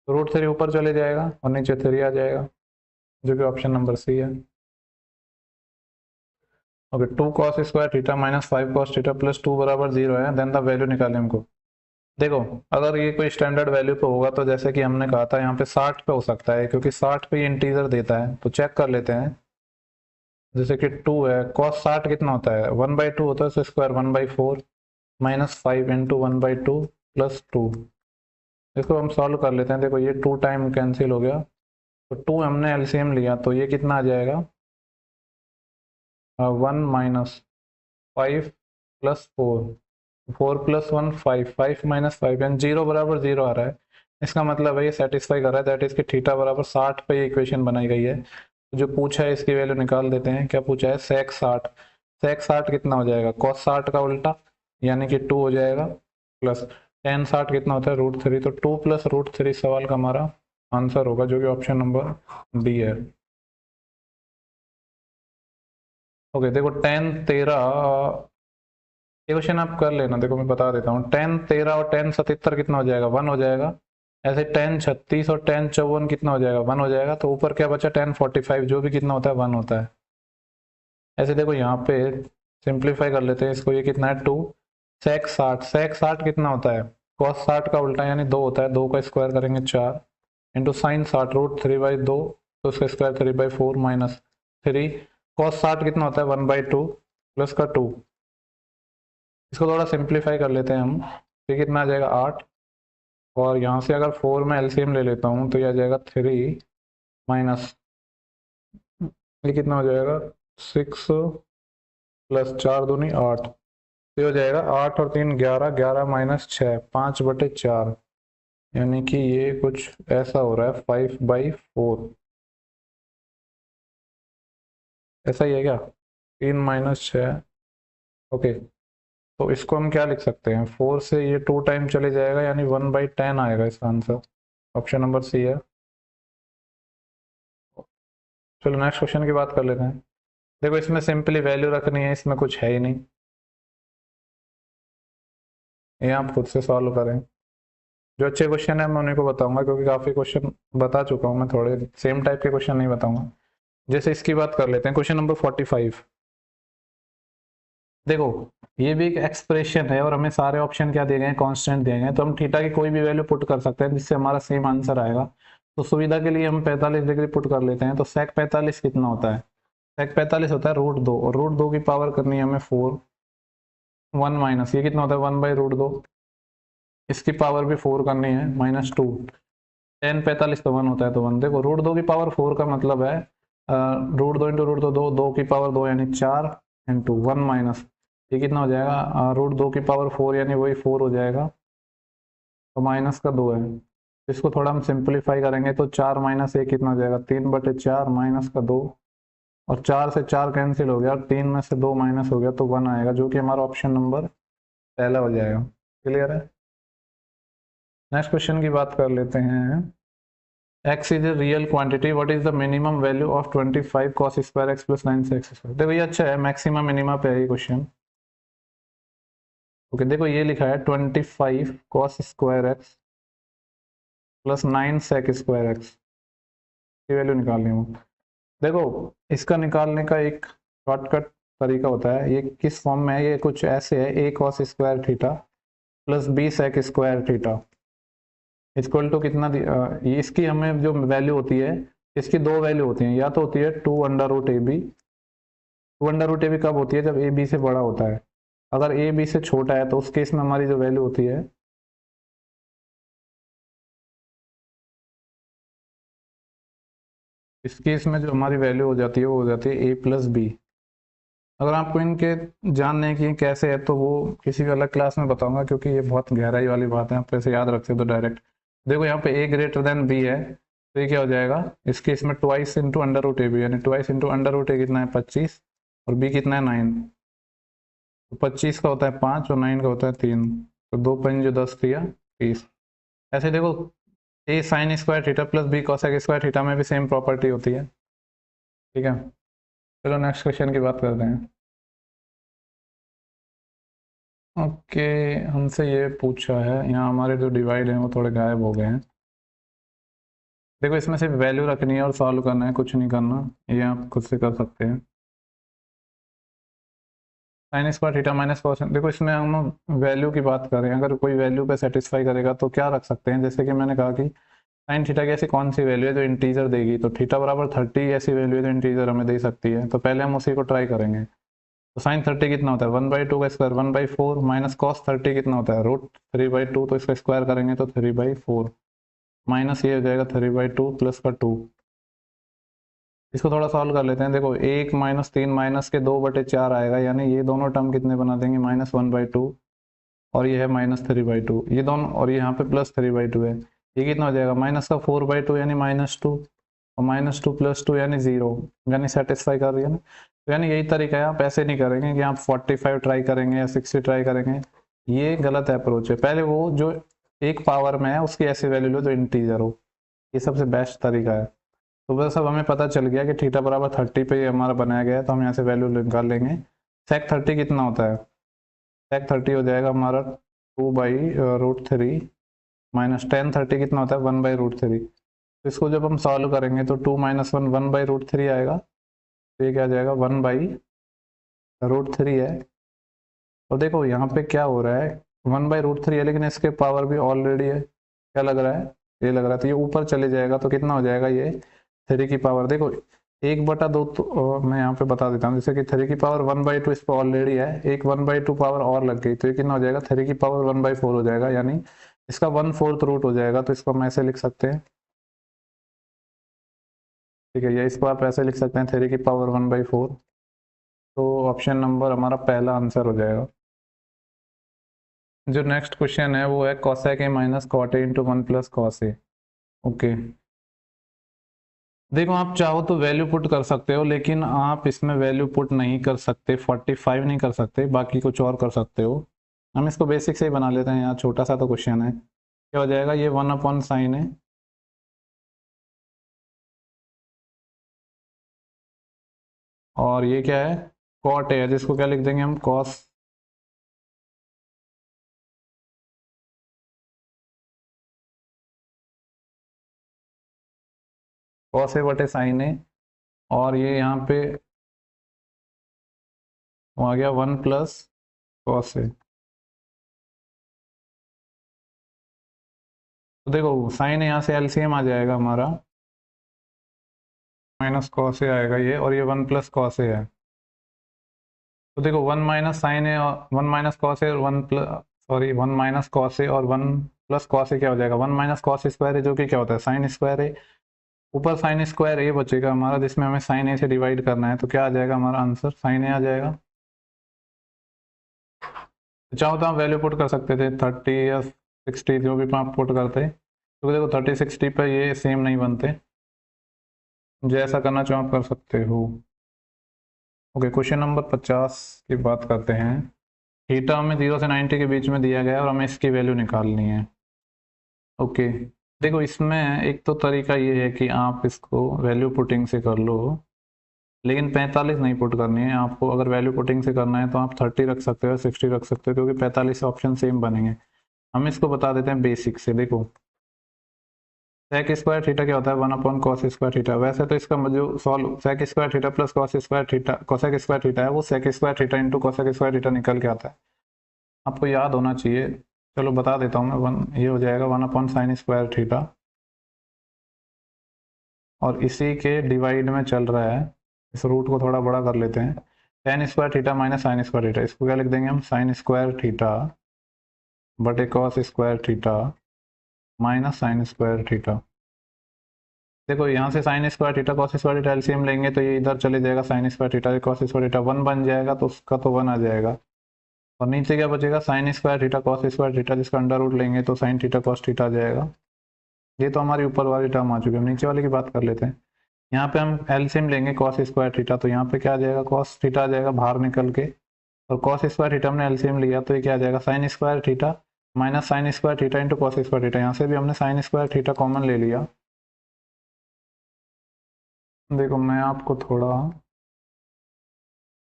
√3 ऊपर चले जाएगा और नीचे 3 आ जाएगा, जो कि ऑप्शन नंबर सी है। Okay 2 cos square theta minus 5 cos theta plus 2 बराबर 0 है, देन द वैल्यू निकालें हमको। देखो अगर ये कोई स्टैंडर्ड वैल्यू पे होगा तो जैसे कि हमने कहा था यहाँ पे 60 पे हो सकता है, क्योंकि 60 पे ये इंटीजर देता है, तो चेक कर लेते हैं। जैसे कि 2 है, cos 60 कितना होता है 1/2 होता है, तो स्क्वायर 1/4 माइनस 5 इंटू 1/2 प्लस 2, इसको हम सॉल्व कर लेते हैं। देखो ये 2 टाइम कैंसिल हो गया, तो 2 हमने एलसीएम लिया तो ये कितना आ जाएगा 1 माइनस 5 प्लस 4 प्लस 1 5 5 माइनस 5, यानी 0 बराबर 0 आ रहा है, इसका मतलब है ये सेटिस्फाई कर रहा है, दैट इज कि थीटा बराबर 60 पे ये इक्वेशन बनाई गई है। जो पूछा है इसकी वैल्यू निकाल देते हैं, क्या पूछा है सेक 60, सेक 60 कितना हो जाएगा cos 60 का उल्टा, यानी कि 2 हो जाएगा, प्लस tan 60 कितना होता है √3, तो 2 प्लस √3 सवाल का हमारा आंसर होगा, जो कि ऑप्शन नंबर डी है। ओके देखो tan 13, ये क्वेश्चन आप कर लेना, देखो मैं बता देता हूँ, tan 13 और tan 77 कितना हो जाएगा 1 हो जाएगा, ऐसे tan 36 और tan 54 कितना हो जाएगा 1 हो जाएगा, तो ऊपर क्या बचा tan 45, जो भी कितना होता है 1 होता है। ऐसे देखो यहाँ पे सिंप्लीफाई कर लेते हैं इसको, ये कितना है 2 सेक 60, सेक 60 कितना होता है cos 60 का उल्टा, यानी 2 होता है, 2 का स्क्वायर करेंगे 4 इंटू साइन 60 √3/2, तो उसका स्क्वायर 3/4 माइनस 3, cos 60 कितना होता है 1/2 प्लस का 2, इसको थोड़ा सिंप्लीफाई कर लेते हैं हम। ये कितना आ जाएगा 8, और यहाँ से अगर 4 में एलसीएम ले लेता हूँ तो ये आ जाएगा 3 माइनस, ये कितना हो जाएगा 6 प्लस 4 दूनी 8, ये हो जाएगा 8 और 3 11, 11 माइनस 6 5/4, यानी कि ये कुछ ऐसा हो रहा है 5/4, ऐसा ही है क्या? 3 - 6, ओके। तो इसको हम क्या लिख सकते हैं, 4 से ये 2 टाइम चले जाएगा, यानी 1/10 आएगा इसका आंसर। ऑप्शन नंबर सी है। चलो नेक्स्ट क्वेश्चन की बात कर लेते हैं। देखो इसमें सिंपली वैल्यू रखनी है, इसमें कुछ है ही नहीं, ये आप खुद से सॉल्व करें। जो अच्छे क्वेश्चन है मैं उन्हीं को बताऊंगा, क्योंकि काफ़ी क्वेश्चन बता चुका हूँ मैं, थोड़े सेम टाइप के क्वेश्चन नहीं बताऊंगा। जैसे इसकी बात कर लेते हैं, क्वेश्चन नंबर 45। देखो ये भी एक एक्सप्रेशन है और हमें सारे ऑप्शन क्या दिए गए हैं, कांस्टेंट दिए गए हैं, तो हम थीटा की कोई भी वैल्यू पुट कर सकते हैं जिससे हमारा सेम आंसर आएगा। तो सुविधा के लिए हम 45 डिग्री पुट कर लेते हैं। तो सेक 45 कितना होता है? सेक 45 होता है √2, और √2 की पावर करनी है हमें 4, 1 माइनस, ये कितना होता है 1/√2, इसकी पावर भी 4 करनी है -2, टेन 45 तो 1 होता है, तो 1। देखो √2 की पावर 4 का मतलब है √2 इंटू √2 2, 2 की पावर 2 यानी 4 इंटू 1 माइनस, ये कितना हो जाएगा √2 की पावर 4 यानी वही 4 हो जाएगा, तो माइनस का 2 है। इसको थोड़ा हम सिंप्लीफाई करेंगे तो 4 - 1 कितना हो जाएगा 3/4 माइनस का 2, और 4 से 4 कैंसिल हो गया और 3 में से 2 माइनस हो गया तो 1 आएगा, जो कि हमारा ऑप्शन नंबर पहला हो जाएगा। क्लियर है? नेक्स्ट क्वेश्चन की बात कर लेते हैं। x is a real quantity, what is the minimum value of 25 cos square x plus 9 sin x square? देखो ये अच्छा है, मैक्सिमम मिनिमा पे है ये क्वेश्चन। ओके देखो ये लिखा है 25 cos square x plus 9 sec square x की वैल्यू निकालनी है। देखो इसका निकालने का एक शॉर्टकट तरीका होता है। ये किस फॉर्म में है, ये कुछ ऐसे है, a cos square theta plus b sec square theta equal to कितना ये इसकी हमें जो वैल्यू होती है, इसकी दो वैल्यू होती हैं, या तो होती है 2√ab। 2√ab कब होती है? जब ए बी से बड़ा होता है। अगर ए बी से छोटा है तो उस केस में हमारी जो वैल्यू होती है, इस केस में जो हमारी वैल्यू हो जाती है वो हो जाती है a प्लस बी। अगर आपको इनके जानने की कैसे है तो वो किसी भी अलग क्लास में बताऊंगा, क्योंकि ये बहुत गहराई वाली बात है, आप ऐसे याद रखते हो तो डायरेक्ट। देखो यहाँ पे a ग्रेटर देन b है, तो ये क्या हो जाएगा इस केस में ट्वाइस इंटू √ab, यानी ट्वाइस इंटू √a कितना है 25, और b कितना है 9, तो 25 का होता है 5 और 9 का होता है 3, तो 2 5 जो 10 किया 30। ऐसे देखो a sign square theta plus b cosec square theta में भी सेम प्रॉपर्टी होती है। ठीक है, चलो नेक्स्ट क्वेश्चन की बात करते हैं। ओके हमसे ये पूछा है, यहाँ हमारे जो डिवाइड हैं वो थोड़े गायब हो गए हैं। देखो इसमें सिर्फ वैल्यू रखनी है और सॉल्व करना है, कुछ नहीं करना, ये आप खुद से कर सकते हैं। Sign square theta minus cos, देखो इसमें हम वैल्यू की बात कर रहे हैं, अगर कोई वैल्यू पे सेटिस्फाई करेगा तो क्या रख सकते हैं, जैसे कि मैंने कहा कि साइन थीटा की ऐसी कौन सी वैल्यू है जो इंटीजर देगी, तो थीटा बराबर 30 ऐसी वैल्यू है जो इंटीजर हमें दे सकती है, तो पहले हम उसी को ट्राई करेंगे। तो साइन 30 कितना होता है 1/2 का स्क्वायर 1/4 माइनस कॉस 30 कितना होता है √3/2, तो इसका स्क्वायर करेंगे तो 3/4 माइनस ये हो जाएगा 3/2 प्लस का 2। इसको थोड़ा सॉल्व कर लेते हैं। देखो 1 - 3 माइनस के 2/4 आएगा, यानी ये दोनों टर्म कितने बना देंगे -1/2, और ये है -3/2, ये दोनों, और यहाँ पे +3/2 है, ये कितना हो जाएगा माइनस का 4/2 यानी -2, और -2 + 2 यानी 0, यानी सेटिस्फाई कर रही है ना। तो यानी यही तरीका है, आप ऐसे नहीं करेंगे कि आप 45 ट्राई करेंगे या 60 ट्राई करेंगे, ये गलत अप्रोच है। पहले वो जो एक पावर में है उसकी ऐसी वैल्यू लो जो इंटीजर हो, ये सबसे बेस्ट तरीका है। तो बस अब हमें पता चल गया कि थीटा बराबर 30 पे ये हमारा बनाया गया है, तो हम यहाँ से वैल्यू निकाल लेंगे। सेक 30 कितना होता है, सेक 30 हो जाएगा हमारा 2/√3 माइनस टेन 30 कितना होता है 1/√3। तो इसको जब हम सॉल्व करेंगे तो 2 - 1 1/√3 आएगा, तो ये क्या आ जाएगा 1/√3 है। और देखो यहाँ पे क्या हो रहा है 1/√3 है, लेकिन इसके पावर भी ऑलरेडी है, क्या लग रहा है ये लग रहा है, तो ये ऊपर चले जाएगा तो कितना हो जाएगा ये 3 की पावर। देखो 1/2 तो मैं यहाँ पे बता देता हूँ, जैसे कि 3 की पावर 1/2 इस पर ऑलरेडी है, एक 1/2 पावर और लग गई तो ये कितना हो जाएगा, 3 की पावर 1/4 हो जाएगा, यानी इसका 1/4 रूट हो जाएगा। तो इसको हम ऐसे लिख सकते हैं, ठीक है, या इसको आप ऐसे लिख सकते हैं 3 की पावर 1/4। तो ऑप्शन नंबर हमारा पहला आंसर हो जाएगा। जो नेक्स्ट क्वेश्चन है वो है cosec a minus cot a into 1 + cos a। Okay, देखो आप चाहो तो वैल्यू पुट कर सकते हो, लेकिन आप इसमें वैल्यू पुट नहीं कर सकते, 45 नहीं कर सकते, बाकी कुछ और कर सकते हो। हम इसको बेसिक से ही बना लेते हैं, यहाँ छोटा सा तो क्वेश्चन है। क्या हो जाएगा, ये 1/sin है, और ये क्या है, cot है, जिसको क्या लिख देंगे हम, cos a/sin a, और ये यहाँ पे आ गया 1 + cos a। तो देखो साइन यहाँ से एलसीएम आ जाएगा हमारा, -cos a आएगा ये, और ये 1 + cos a है। तो देखो 1 - sin a और 1 - cos a और 1 - cos a और 1 + cos a क्या हो जाएगा, 1 - cos² है, जो कि क्या होता है, sin² है। ऊपर sin² बचेगा हमारा, जिसमें हमें sin a से डिवाइड करना है, तो क्या आ जाएगा हमारा आंसर, sin a आ जाएगा। तो चाहो तो आप वैल्यू पुट कर सकते थे 30 या 60, जो भी आप पुट करते, तो देखो 30 60 पे ये सेम नहीं बनते, जैसा करना चाहो आप कर सकते हो। ओके, क्वेश्चन नंबर 50 की बात करते हैं। थीटा हमें 0 से 90 के बीच में दिया गया है और हमें इसकी वैल्यू निकालनी है। ओके, देखो इसमें एक तो तरीका ये है कि आप इसको वैल्यू पुटिंग से कर लो, लेकिन 45 नहीं पुट करनी है आपको। अगर वैल्यू पुटिंग से करना है तो आप 30 रख सकते हो, 60 रख सकते हो, क्योंकि 45 ऑप्शन सेम बनेंगे। हम इसको बता देते हैं बेसिक से। देखो sec² थीटा क्या होता है, 1/cos² थीटा। वैसे तो इसका जो solve sec² theta plus cos² theta, cosec² theta है, वो sec² theta into cosec² theta निकल के आता है, आपको याद होना चाहिए। चलो बता देता हूँ मैं, ये हो जाएगा 1/sin² थीटा, और इसी के डिवाइड में चल रहा है, इस रूट को थोड़ा बड़ा कर लेते हैं, tan² theta minus sin² theta. इसको क्या लिख देंगे हम, sin² थीटा बटे cos² theta minus sin² theta. देखो यहाँ से sin² theta cos² theta LCM लेंगे तो ये इधर चले जाएगा, sin² थीटा cos² थीटा 1 बन जाएगा, तो उसका तो 1 आ जाएगा, और नीचे क्या बचेगा, sin² थीटा cos² थीटा, जिसका अंडर रूट लेंगे तो sin थीटा cos थीटा आ जाएगा। ये तो हमारी ऊपर वाली टर्म आ चुकी है, नीचे वाले की बात कर लेते हैं। यहाँ पे हम एलसीएम लेंगे cos² थीटा, तो यहाँ पे क्या आ जाएगा, cos थीटा आ जाएगा बाहर निकल के, और cos² थीटा हमने एलसीएम लिया तो ये क्या आ जाएगा, sin² theta minus sin² theta into cos² theta. यहाँ से भी हमने sin² थीटा कॉमन ले लिया। देखो मैं आपको थोड़ा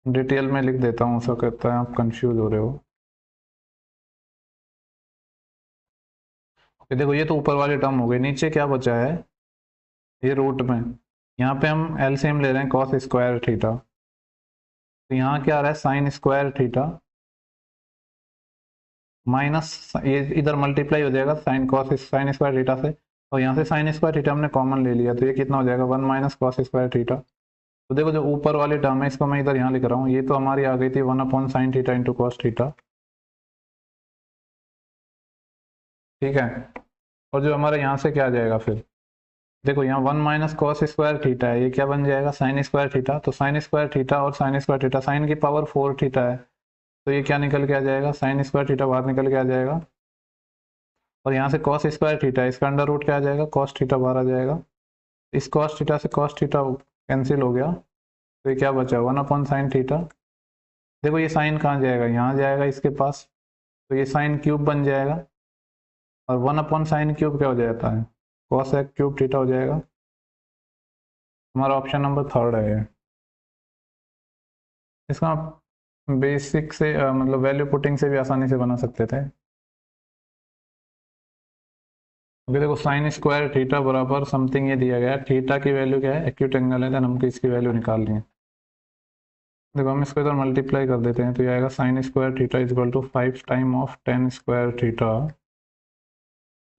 डिटेल में लिख देता हूँ, ऐसा कहता है आप कंफ्यूज हो रहे हो। देखो ये तो ऊपर वाली टर्म हो गई, नीचे क्या बचा है, ये रूट में, यहाँ पे हम एलसीएम ले रहे हैं cos² थीटा, तो यहाँ क्या आ रहा है, sin² थीटा माइनस, ये इधर मल्टीप्लाई हो जाएगा sin² थीटा से, और यहाँ से sin² थीटा हमने कॉमन ले लिया, तो ये कितना हो जाएगा, 1 - cos² थीटा। तो देखो जो ऊपर वाली टर्म है, इसको मैं इधर यहाँ लिख रहा हूँ, ये तो हमारी आ गई थी 1/sin theta into cos theta, ठीक है। और जो हमारे यहाँ से क्या आ जाएगा फिर, देखो यहाँ 1 - cos² थीटा है, ये क्या बन जाएगा, sin² थीटा। तो sin² थीटा और sin² थीटा, sin की पावर 4 थीटा है, तो ये क्या निकल के आ जाएगा, sin² थीटा बाहर निकल के आ जाएगा, और यहाँ से cos² थीटा, इसका अंडर रूट क्या आ जाएगा, cos थीटा बाहर आ जाएगा, इस cos थीटा से cos थीटा कैंसिल हो गया, तो ये क्या बचा, 1/sin थीटा। देखो ये साइन कहाँ जाएगा, यहाँ जाएगा इसके पास, तो ये sin³ बन जाएगा, और 1/sin³ क्या हो जाता है, cos³ थीटा हो जाएगा। हमारा ऑप्शन नंबर 3 है। इसका आप बेसिक से मतलब वैल्यू पुटिंग से भी आसानी से बना सकते थे। अभी देखो sin² थीटा बराबर समथिंग ये दिया गया है, थीटा की वैल्यू क्या है, एक्यूट एंगल है, देन हमको इसकी वैल्यू निकालनी है। देखो हम इसको इधर मल्टीप्लाई कर देते हैं, तो ये आएगा sin² theta equal to 5 time of tan² theta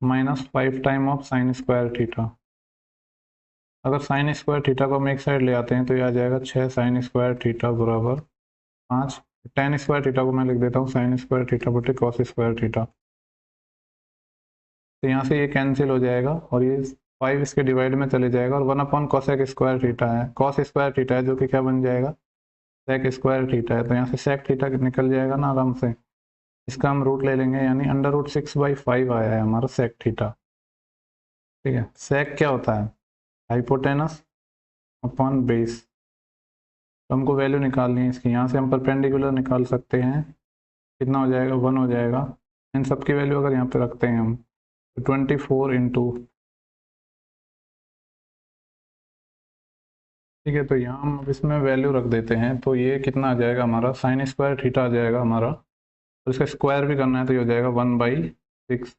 minus 5 time of sin² theta. अगर साइन स्क्वायर थीटा को हम एक साइड ले आते हैं तो ये आ जाएगा 6 साइन स्क्वायर थीटा बराबर 5। टेन स्क्वायर थीटा को मैं लिख देता हूँ साइन स्क्वायर थीटा बटे कॉस स्क्वायर थीटा। तो यहाँ से ये कैंसिल हो जाएगा और ये 5 इसके डिवाइड में चले जाएगा और 1 कॉसेक स्क्वायर थीटा है, कॉस स्क्वायर थीटा है जो कि क्या बन जाएगा सेक स्क्वायर थीटा है। तो यहाँ से सेक थीटा निकल जाएगा ना आराम से, इसका हम रूट ले लेंगे यानी √6/5 आया है हमारा सेक थीटा। ठीक है, सेक क्या होता है हाइपोटेनस अपॉन बेस। तो हमको वैल्यू निकालनी है इसकी, यहाँ से हम परपेंडिकुलर निकाल सकते हैं, कितना हो जाएगा 1 हो जाएगा। इन सब की वैल्यू अगर यहाँ पे रखते हैं हम तो 24 इंटू, ठीक है, तो यहाँ हम अब इसमें वैल्यू रख देते हैं तो ये कितना आ जाएगा हमारा साइन स्क्वायर थीटा आ जाएगा हमारा, और इसका स्क्वायर भी करना है तो ये हो जाएगा 1/6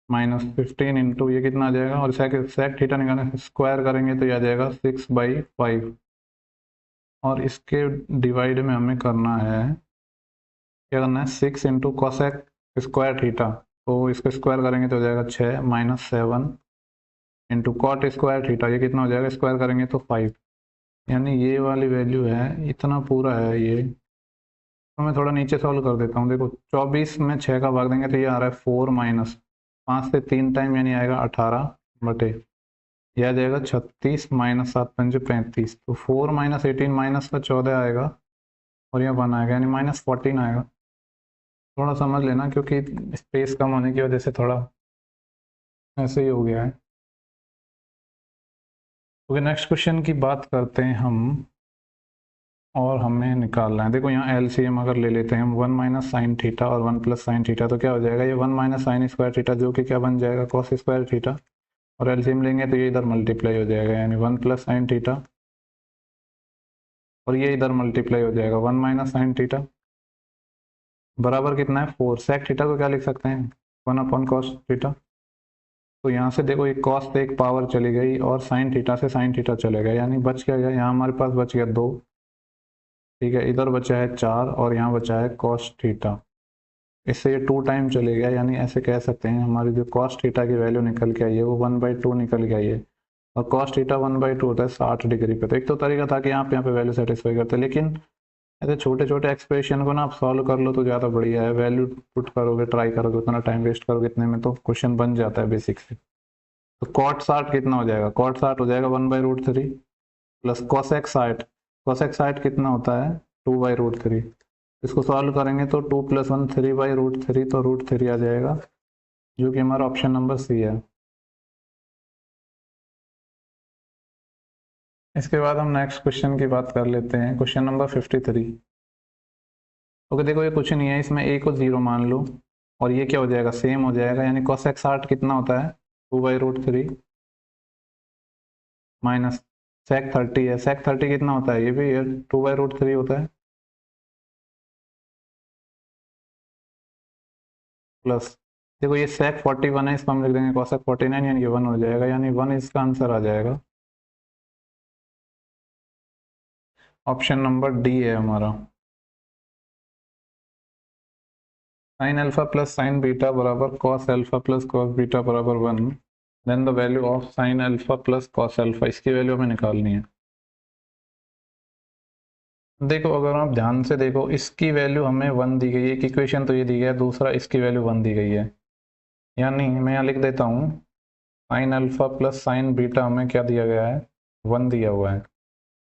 -15 इंटू ये कितना आ जाएगा, और सेक थीटा निकालना स्क्वायर करेंगे तो ये आ जाएगा 6/5, और इसके डिवाइड में हमें करना है, क्या करना है 6 इंटू कॉसेक स्क्वायर थीटा, तो इसको स्क्वायर करेंगे तो हो जाएगा 6 -7 इंटू कॉट स्क्वायर थीटा, ये कितना हो जाएगा स्क्वायर करेंगे तो 5, यानी ये वाली वैल्यू है, इतना पूरा है ये। तो मैं थोड़ा नीचे सॉल्व कर देता हूँ। देखो 24 में 6 का भाग देंगे तो ये आ रहा है 4 माइनस 5 से 3 टाइम यानी आएगा 18 बटे ये आ जाएगा 36 -7×5 35, तो 4 -18 माइनस का 14 आएगा और यहाँ 1 आएगा यानी -14 आएगा। थोड़ा समझ लेना क्योंकि स्पेस कम होने की वजह से थोड़ा ऐसे ही हो गया है। ओके, नेक्स्ट क्वेश्चन की बात करते हैं हम, और हमें निकालना है, देखो यहाँ एलसीएम अगर ले लेते हैं हम 1 - साइन थीटा और 1 + साइन थीटा, तो क्या हो जाएगा ये 1 - साइन स्क्वायर थीटा जो कि क्या बन जाएगा कॉस स्क्वायर थीटा, और एलसीएम लेंगे तो ये इधर मल्टीप्लाई हो जाएगा यानी 1 + साइन थीटा, और ये इधर मल्टीप्लाई हो जाएगा 1 - साइन थीटा बराबर कितना है 4। सेक थीटा को क्या लिख सकते हैं 1/cos थीटा। तो यहाँ से देखो ये कॉस से एक पावर चली गई और साइन थीटा से साइन थीटा चले गए, यानी बच क्या गया, यहाँ हमारे पास बच गया 2, ठीक है, इधर बचा है 4 और यहाँ बचा है कॉस थीटा। इससे ये 2 टाइम चले गया, यानी ऐसे कह सकते हैं हमारी जो कॉस थीटा की वैल्यू निकल के आई है वो 1/2 निकल के आई है, और कॉस थीटा 1/2 होता है 60 डिग्री पे। तो एक तो तरीका था कि आप यहाँ पे वैल्यू सेटिस्फाई करते, लेकिन ऐसे छोटे छोटे एक्सप्रेशन को ना आप सॉल्व कर लो तो ज़्यादा बढ़िया है। वैल्यू पुट करोगे, ट्राई करोगे, उतना टाइम वेस्ट करोगे इतने में तो क्वेश्चन बन जाता है बेसिक से। तो कॉट 60 कितना हो जाएगा, कॉट 60 हो जाएगा 1/√3 प्लस कॉसेक 60, कॉसेक 60 कितना होता है 2/√3। इसको सॉल्व करेंगे तो 2 + 1 3/√3, तो √3 आ जाएगा जो कि हमारा ऑप्शन नंबर सी है। इसके बाद हम नेक्स्ट क्वेश्चन की बात कर लेते हैं, क्वेश्चन नंबर 53। ओके, देखो ये कुछ नहीं है, इसमें a को 0 मान लो और ये क्या हो जाएगा सेम हो जाएगा, यानी cosec 60 कितना होता है 2/√3 माइनस sec 30 है, sec 30 कितना होता है ये भी 2/√3 होता है, प्लस देखो ये sec 41 है, इसको हम लिख देंगे cosec 49 यानी ये 1 हो जाएगा, यानी 1 इसका आंसर आ जाएगा। ऑप्शन नंबर डी है हमारा। sin alpha plus sin beta बराबर cos alpha plus cos beta बराबर 1, then the value of sin alpha plus cos alpha, इसकी वैल्यू हमें निकालनी है। देखो अगर आप ध्यान से देखो इसकी वैल्यू हमें 1 दी गई है, एक इक्वेशन तो ये दी गया है, दूसरा इसकी वैल्यू 1 दी गई है, यानी मैं यहाँ लिख देता हूँ sin alpha plus sin beta हमें क्या दिया गया है 1 दिया हुआ है।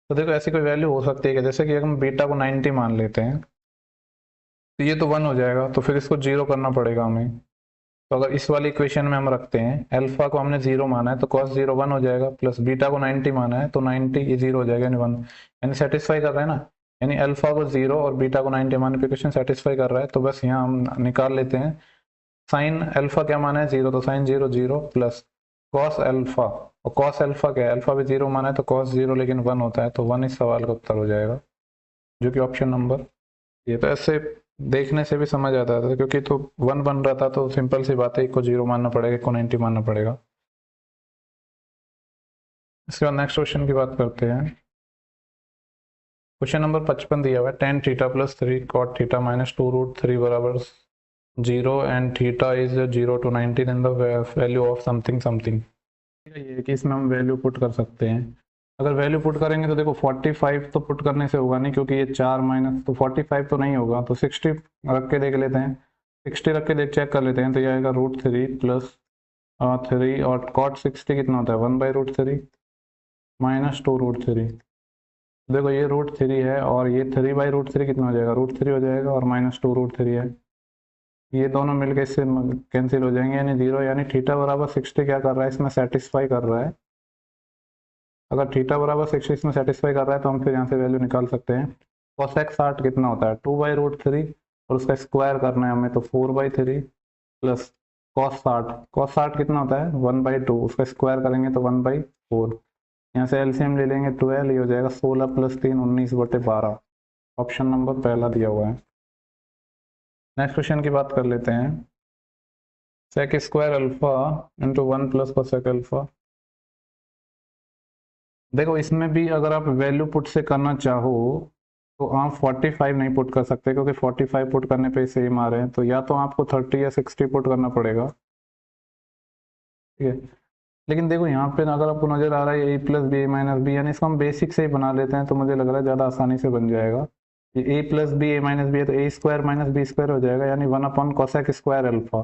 तो देखो ऐसी कोई वैल्यू हो सकती है कि जैसे कि अगर हम बीटा को 90 मान लेते हैं तो ये तो 1 हो जाएगा, तो फिर इसको 0 करना पड़ेगा हमें। तो अगर इस वाली इक्वेशन में हम रखते हैं अल्फा को हमने 0 माना है तो cos 0 1 हो जाएगा, प्लस बीटा को 90 माना है तो 90 ये 0 हो जाएगा यानी 1, यानी सेटिस्फाई कर रहा है ना, यानी अल्फा को 0 और बीटा को 90 माने पे इक्वेशन सेटिस्फाई कर रहा है। तो बस यहाँ हम निकाल लेते हैं साइन अल्फा क्या माना है 0, तो साइन 0 0 प्लस कॉस अल्फा, और कॉस अल्फा क्या है अल्फा भी 0 माना है तो कॉस 0 लेकिन 1 होता है, तो 1 इस सवाल का उत्तर हो जाएगा जो कि ऑप्शन नंबर, ये तो ऐसे देखने से भी समझ आता था क्योंकि तो 1 बन रहा था, तो सिंपल सी बात है एक को 0 मानना पड़ेगा, एक को 90 मानना पड़ेगा। इसके बाद नेक्स्ट क्वेश्चन की बात करते हैं। क्वेश्चन नंबर 55 दिया हुआ है tan theta plus 3 cot theta minus 2√3 बराबर 0 and theta is 0 to 90 then the value of something something. ये है कि इसमें हम वैल्यू पुट कर सकते हैं। अगर वैल्यू पुट करेंगे तो देखो 45 तो पुट करने से होगा नहीं, क्योंकि ये 4 माइनस, तो 45 तो नहीं होगा, तो 60 रख के देख लेते हैं। 60 रख के देख चेक कर लेते हैं, तो ये आएगा √3 प्लस 3, और कॉट 60 कितना होता है 1/√3 माइनस 2√3। देखो ये √3 है और ये 3/√3 कितना हो जाएगा, √3 हो जाएगा, और माइनस 2√3 है। ये दोनों मिलके इससे कैंसिल हो जाएंगे, यानी 0, यानी थीटा बराबर 60 क्या कर रहा है, इसमें सेटिस्फाई कर रहा है। अगर थीटा बराबर 60 इसमें सेटिस्फाई कर रहा है तो हम फिर यहाँ से वैल्यू निकाल सकते हैं। कोसेक 60 कितना होता है 2/√3, और उसका स्क्वायर करना है हमें, तो 4/3 प्लस कॉस 60 कितना होता है 1/2, उसका स्क्वायर करेंगे तो 1/4। यहाँ से एलसीएम ले लेंगे 12, ये हो जाएगा 16 + 3 19/12। ऑप्शन नंबर पहला दिया हुआ है। नेक्स्ट क्वेश्चन की बात कर लेते हैं। Sec square alpha into 1 plus cosec alpha. देखो इसमें भी अगर आप वैल्यू पुट से करना चाहो तो आप 45 नहीं पुट कर सकते, क्योंकि 45 पुट करने पे सेम आ रहे हैं, तो या तो आपको 30 या 60 पुट करना पड़ेगा। ठीक है, लेकिन देखो यहाँ पे अगर आपको नजर आ रहा है a + b a - b, यानी इसको हम बेसिक से ही बना लेते हैं, तो मुझे लग रहा है ज़्यादा आसानी से बन जाएगा। ये a + b a - b है, तो a² - b² हो जाएगा, यानी 1 कोसेक स्क्वायर अल्फा।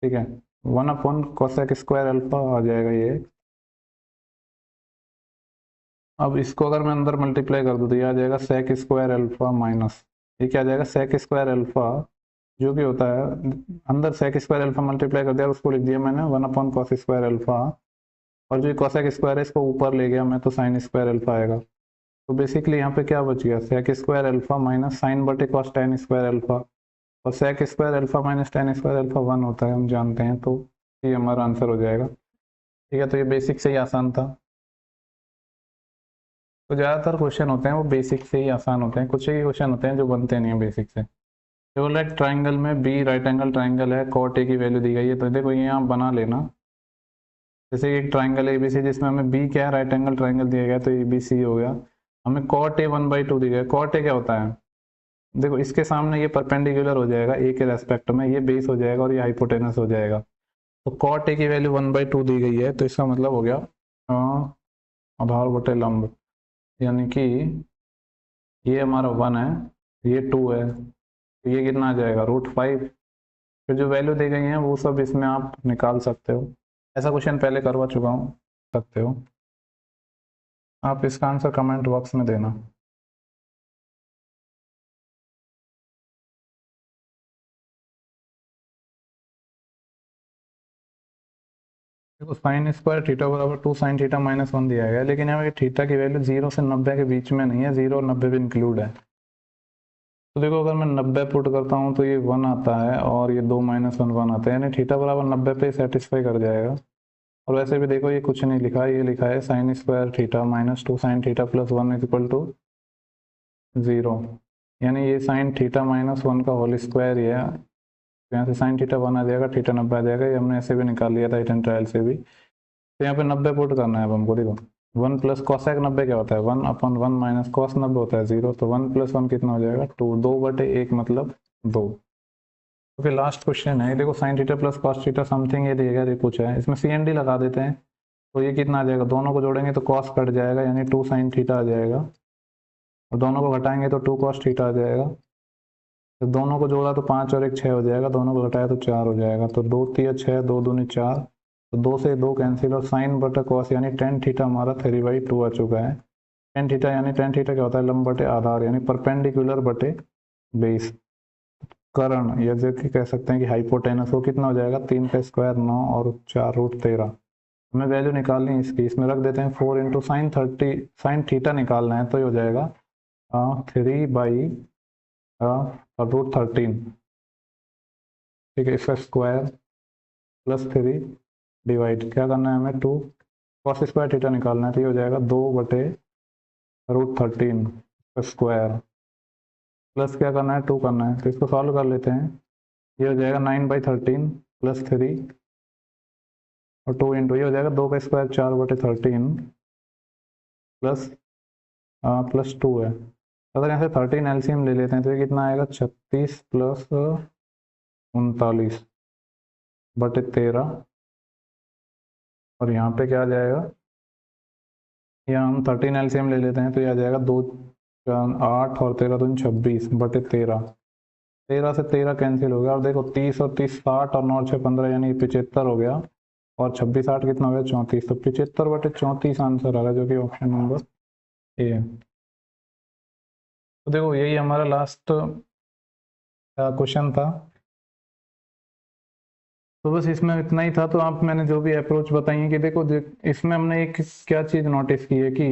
ठीक है, 1 कोसेक स्क्वायर अल्फा आ जाएगा ये। अब इसको अगर मैं अंदर मल्टीप्लाई कर दूँ तो ये आ जाएगा सेक स्क्वायर अल्फा माइनस, ये क्या आ जाएगा सेक स्क्वायर अल्फा, जो भी होता है अंदर सेक स्क्वायर अल्फा मल्टीप्लाई कर दिया, उसको लिख दिया मैंने 1 कॉस स्क्वायर अल्फा, और जो कोसेक स्क्वायर है इसको ऊपर ले गया मैं, तो साइन स्क्वायर अल्फा आएगा। तो बेसिकली यहाँ पे क्या बच गया, sec square alpha minus sine बटे कॉस टेन स्क्वायर अल्फा, और sec square alpha minus tan square alpha 1 होता है, हम जानते हैं, तो ये हमारा आंसर हो जाएगा। ठीक है, तो ये बेसिक से ही आसान था। तो ज़्यादातर क्वेश्चन होते हैं वो बेसिक से ही आसान होते हैं, कुछ ही क्वेश्चन होते हैं जो बनते नहीं है बेसिक से। जो लाइक ट्राइंगल में बी राइट एंगल ट्राइंगल है, कॉट ए की वैल्यू दी गई है, तो देखो ये आप बना लेना। जैसे एक ट्राइंगल ए बी सी, जिसमें हमें बी क्या है राइट एंगल ट्राइंगल दिया गया, तो ए बी सी हो गया। हमें कॉट ए 1/2 दिया गया, कॉट ए क्या होता है, देखो इसके सामने ये परपेंडिकुलर हो जाएगा ए के रेस्पेक्ट में, ये बेस हो जाएगा और ये हाइपोटेनस हो जाएगा। तो कॉट ए की वैल्यू 1/2 दी गई है, तो इसका मतलब हो गया आधार बटे लंब, यानी कि ये हमारा 1 है, ये 2 है, तो ये कितना आ जाएगा √5। फिर जो वैल्यू दी गई है वो सब इसमें आप निकाल सकते हो, ऐसा क्वेश्चन पहले करवा चुका हूँ, सकते हो आप। इसका आंसर कमेंट बॉक्स में देना। देखो साइन स्क्वायर थीटा बराबर 2 sin थीटा -1 दिया गया है, लेकिन यहाँ पे थीटा की वैल्यू 0 से 90 के बीच में नहीं है, 0 और 90 भी इंक्लूड है। तो देखो अगर मैं 90 पुट करता हूँ तो ये 1 आता है, और ये 2 - 1 1 आता है, यानी थीटा बराबर 90 पे सेटिस्फाई कर जाएगा। और वैसे भी देखो ये कुछ नहीं लिखा है, ये लिखा है sign square theta -2 sin theta +1 = 0, यानी ये साइन थीटा -1 का होल स्क्वायर ही है। तो यहाँ से साइन थीटा 1 आ जाएगा, थीटा 90 आ जाएगा, ये हमने ऐसे भी निकाल लिया था रिटर्न ट्रायल से भी। तो यहाँ पे 90 पुट करना है अब हमको। देखो 1 प्लस कॉसेक 90 क्या होता है 1/1 माइनस कॉस 90 होता है 0, तो 1 + 1 कितना हो जाएगा 2, 2/1 मतलब 2। तो फिर लास्ट क्वेश्चन है, देखो sine theta plus cos theta something ये दिया गया, ये पूछा है, इसमें CND लगा देते हैं, तो ये कितना आ जाएगा, दोनों को जोड़ेंगे तो कॉस कट जाएगा, यानी 2 sin थीटा आ जाएगा, और दोनों को घटाएंगे तो 2 cos थीटा आ जाएगा। तो दोनों को जोड़ा तो 5 और 1 6 हो जाएगा, दोनों को घटाया तो 4 हो जाएगा, तो 2 3 6, 2 दूनी 4, तो 2 से 2 कैंसिल, और साइन बटा कॉस यानी टेन थीटा हमारा 3/2 आ चुका है। टेन थीटा यानी टेन थीटा क्या होता है लंब बटे आधार, यानी परपेंडिकुलर बटे बेस। कर्ण या जो कि कह सकते हैं कि हाइपोटेनस, वो कितना हो जाएगा 3 का स्क्वायर 9 और 4 √13। हमें वैल्यू निकालनी है इसकी, इसमें रख देते हैं 4 × साइन थीटा निकालना है, तो ये हो जाएगा 3/√13। ठीक है, इसका स्क्वायर +3 डिवाइड क्या करना है हमें 2 कॉस स्क्वायर थीटा निकालना है, तो ये हो जाएगा 2/√13 स्क्वायर, प्लस क्या करना है 2 करना है, तो इसको सॉल्व कर लेते हैं। ये हो जाएगा 9/13 +3 और 2 इंटू ये हो जाएगा 2 का स्क्वायर 4/13 प्लस +2 है। अगर यहाँ से 13 एलसीएम ले लेते हैं तो ये कितना आएगा 36 + 39/13 और यहाँ पे क्या आ जाएगा, यहाँ हम 13 एलसीएम ले लेते हैं तो ये आ जाएगा 2 8 और 13 दूनी 26 बटे 13। 13 से 13 कैंसिल हो गया और देखो 30 और 30 60 और 9 और 6 15 यानी 75 हो गया और 26 8 कितना हो गया 34। तो 75 बटे 34 आंसर आ रहा है जो कि ऑप्शन नंबर ए है। तो देखो यही हमारा लास्ट क्वेश्चन था। तो बस इसमें इतना ही था। तो आप मैंने जो भी अप्रोच बताई है कि देखो इसमें हमने एक क्या चीज़ नोटिस की है कि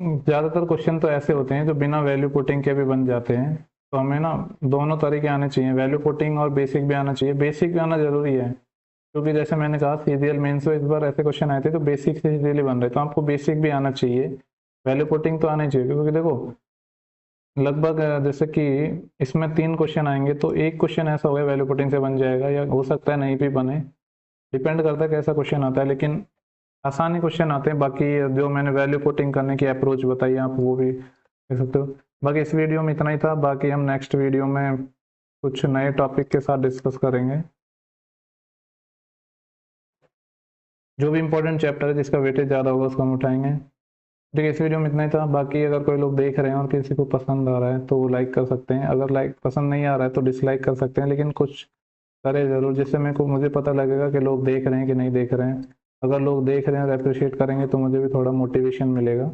ज़्यादातर क्वेश्चन तो ऐसे होते हैं जो बिना वैल्यू पुटिंग के भी बन जाते हैं। तो हमें ना दोनों तरीके आने चाहिए, वैल्यू पुटिंग और बेसिक भी आना चाहिए। बेसिक भी आना जरूरी है क्योंकि जैसे मैंने कहा सीजीएल मेंस में इस बार ऐसे क्वेश्चन आए थे तो बेसिक से इजीली बन रहे, तो आपको बेसिक भी आना चाहिए, वैल्यू पुटिंग तो आनी चाहिए। क्योंकि देखो लगभग जैसे कि इसमें 3 क्वेश्चन आएंगे तो एक क्वेश्चन ऐसा होगा वैल्यू पुटिंग से बन जाएगा या हो सकता है नहीं भी बने, डिपेंड करता है कैसा क्वेश्चन आता है। लेकिन आसानी क्वेश्चन आते हैं। बाकी जो मैंने वैल्यू पुटिंग करने की अप्रोच बताई आप वो भी देख सकते हो। बाकी इस वीडियो में इतना ही था। बाकी हम नेक्स्ट वीडियो में कुछ नए टॉपिक के साथ डिस्कस करेंगे। जो भी इंपॉर्टेंट चैप्टर है जिसका वेटेज ज़्यादा होगा उसको हम उठाएंगे। ठीक है, इस वीडियो में इतना ही था। बाकी अगर कोई लोग देख रहे हैं और किसी को पसंद आ रहा है तो वो लाइक कर सकते हैं, अगर लाइक पसंद नहीं आ रहा है तो डिसलाइक कर सकते हैं, लेकिन कुछ करे ज़रूर जिससे मेरे को मुझे पता लगेगा कि लोग देख रहे हैं कि नहीं देख रहे हैं। अगर लोग देख रहे हैं और अप्रिशिएट करेंगे तो मुझे भी थोड़ा मोटिवेशन मिलेगा।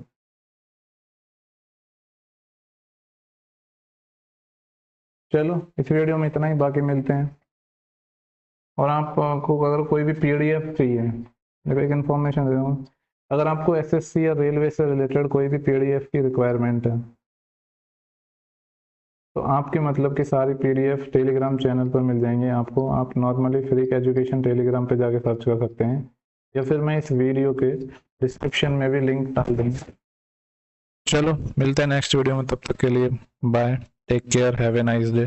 चलो इस वीडियो में इतना ही, बाकी मिलते हैं। और आपको अगर कोई भी पीडीएफ चाहिए, देखो एक इन्फॉर्मेशन दे दूँ, अगर आपको एसएससी या रेलवे से रिलेटेड कोई भी पीडीएफ की रिक्वायरमेंट है तो आपके मतलब कि सारी पीडीएफ टेलीग्राम चैनल पर मिल जाएंगे आपको। आप नॉर्मली फ्री एजुकेशन टेलीग्राम पे जाके सर्च कर सकते हैं या फिर मैं इस वीडियो के डिस्क्रिप्शन में भी लिंक डाल दूँगा। चलो मिलते हैं नेक्स्ट वीडियो में, तब तक के लिए bye, take care, have a nice day.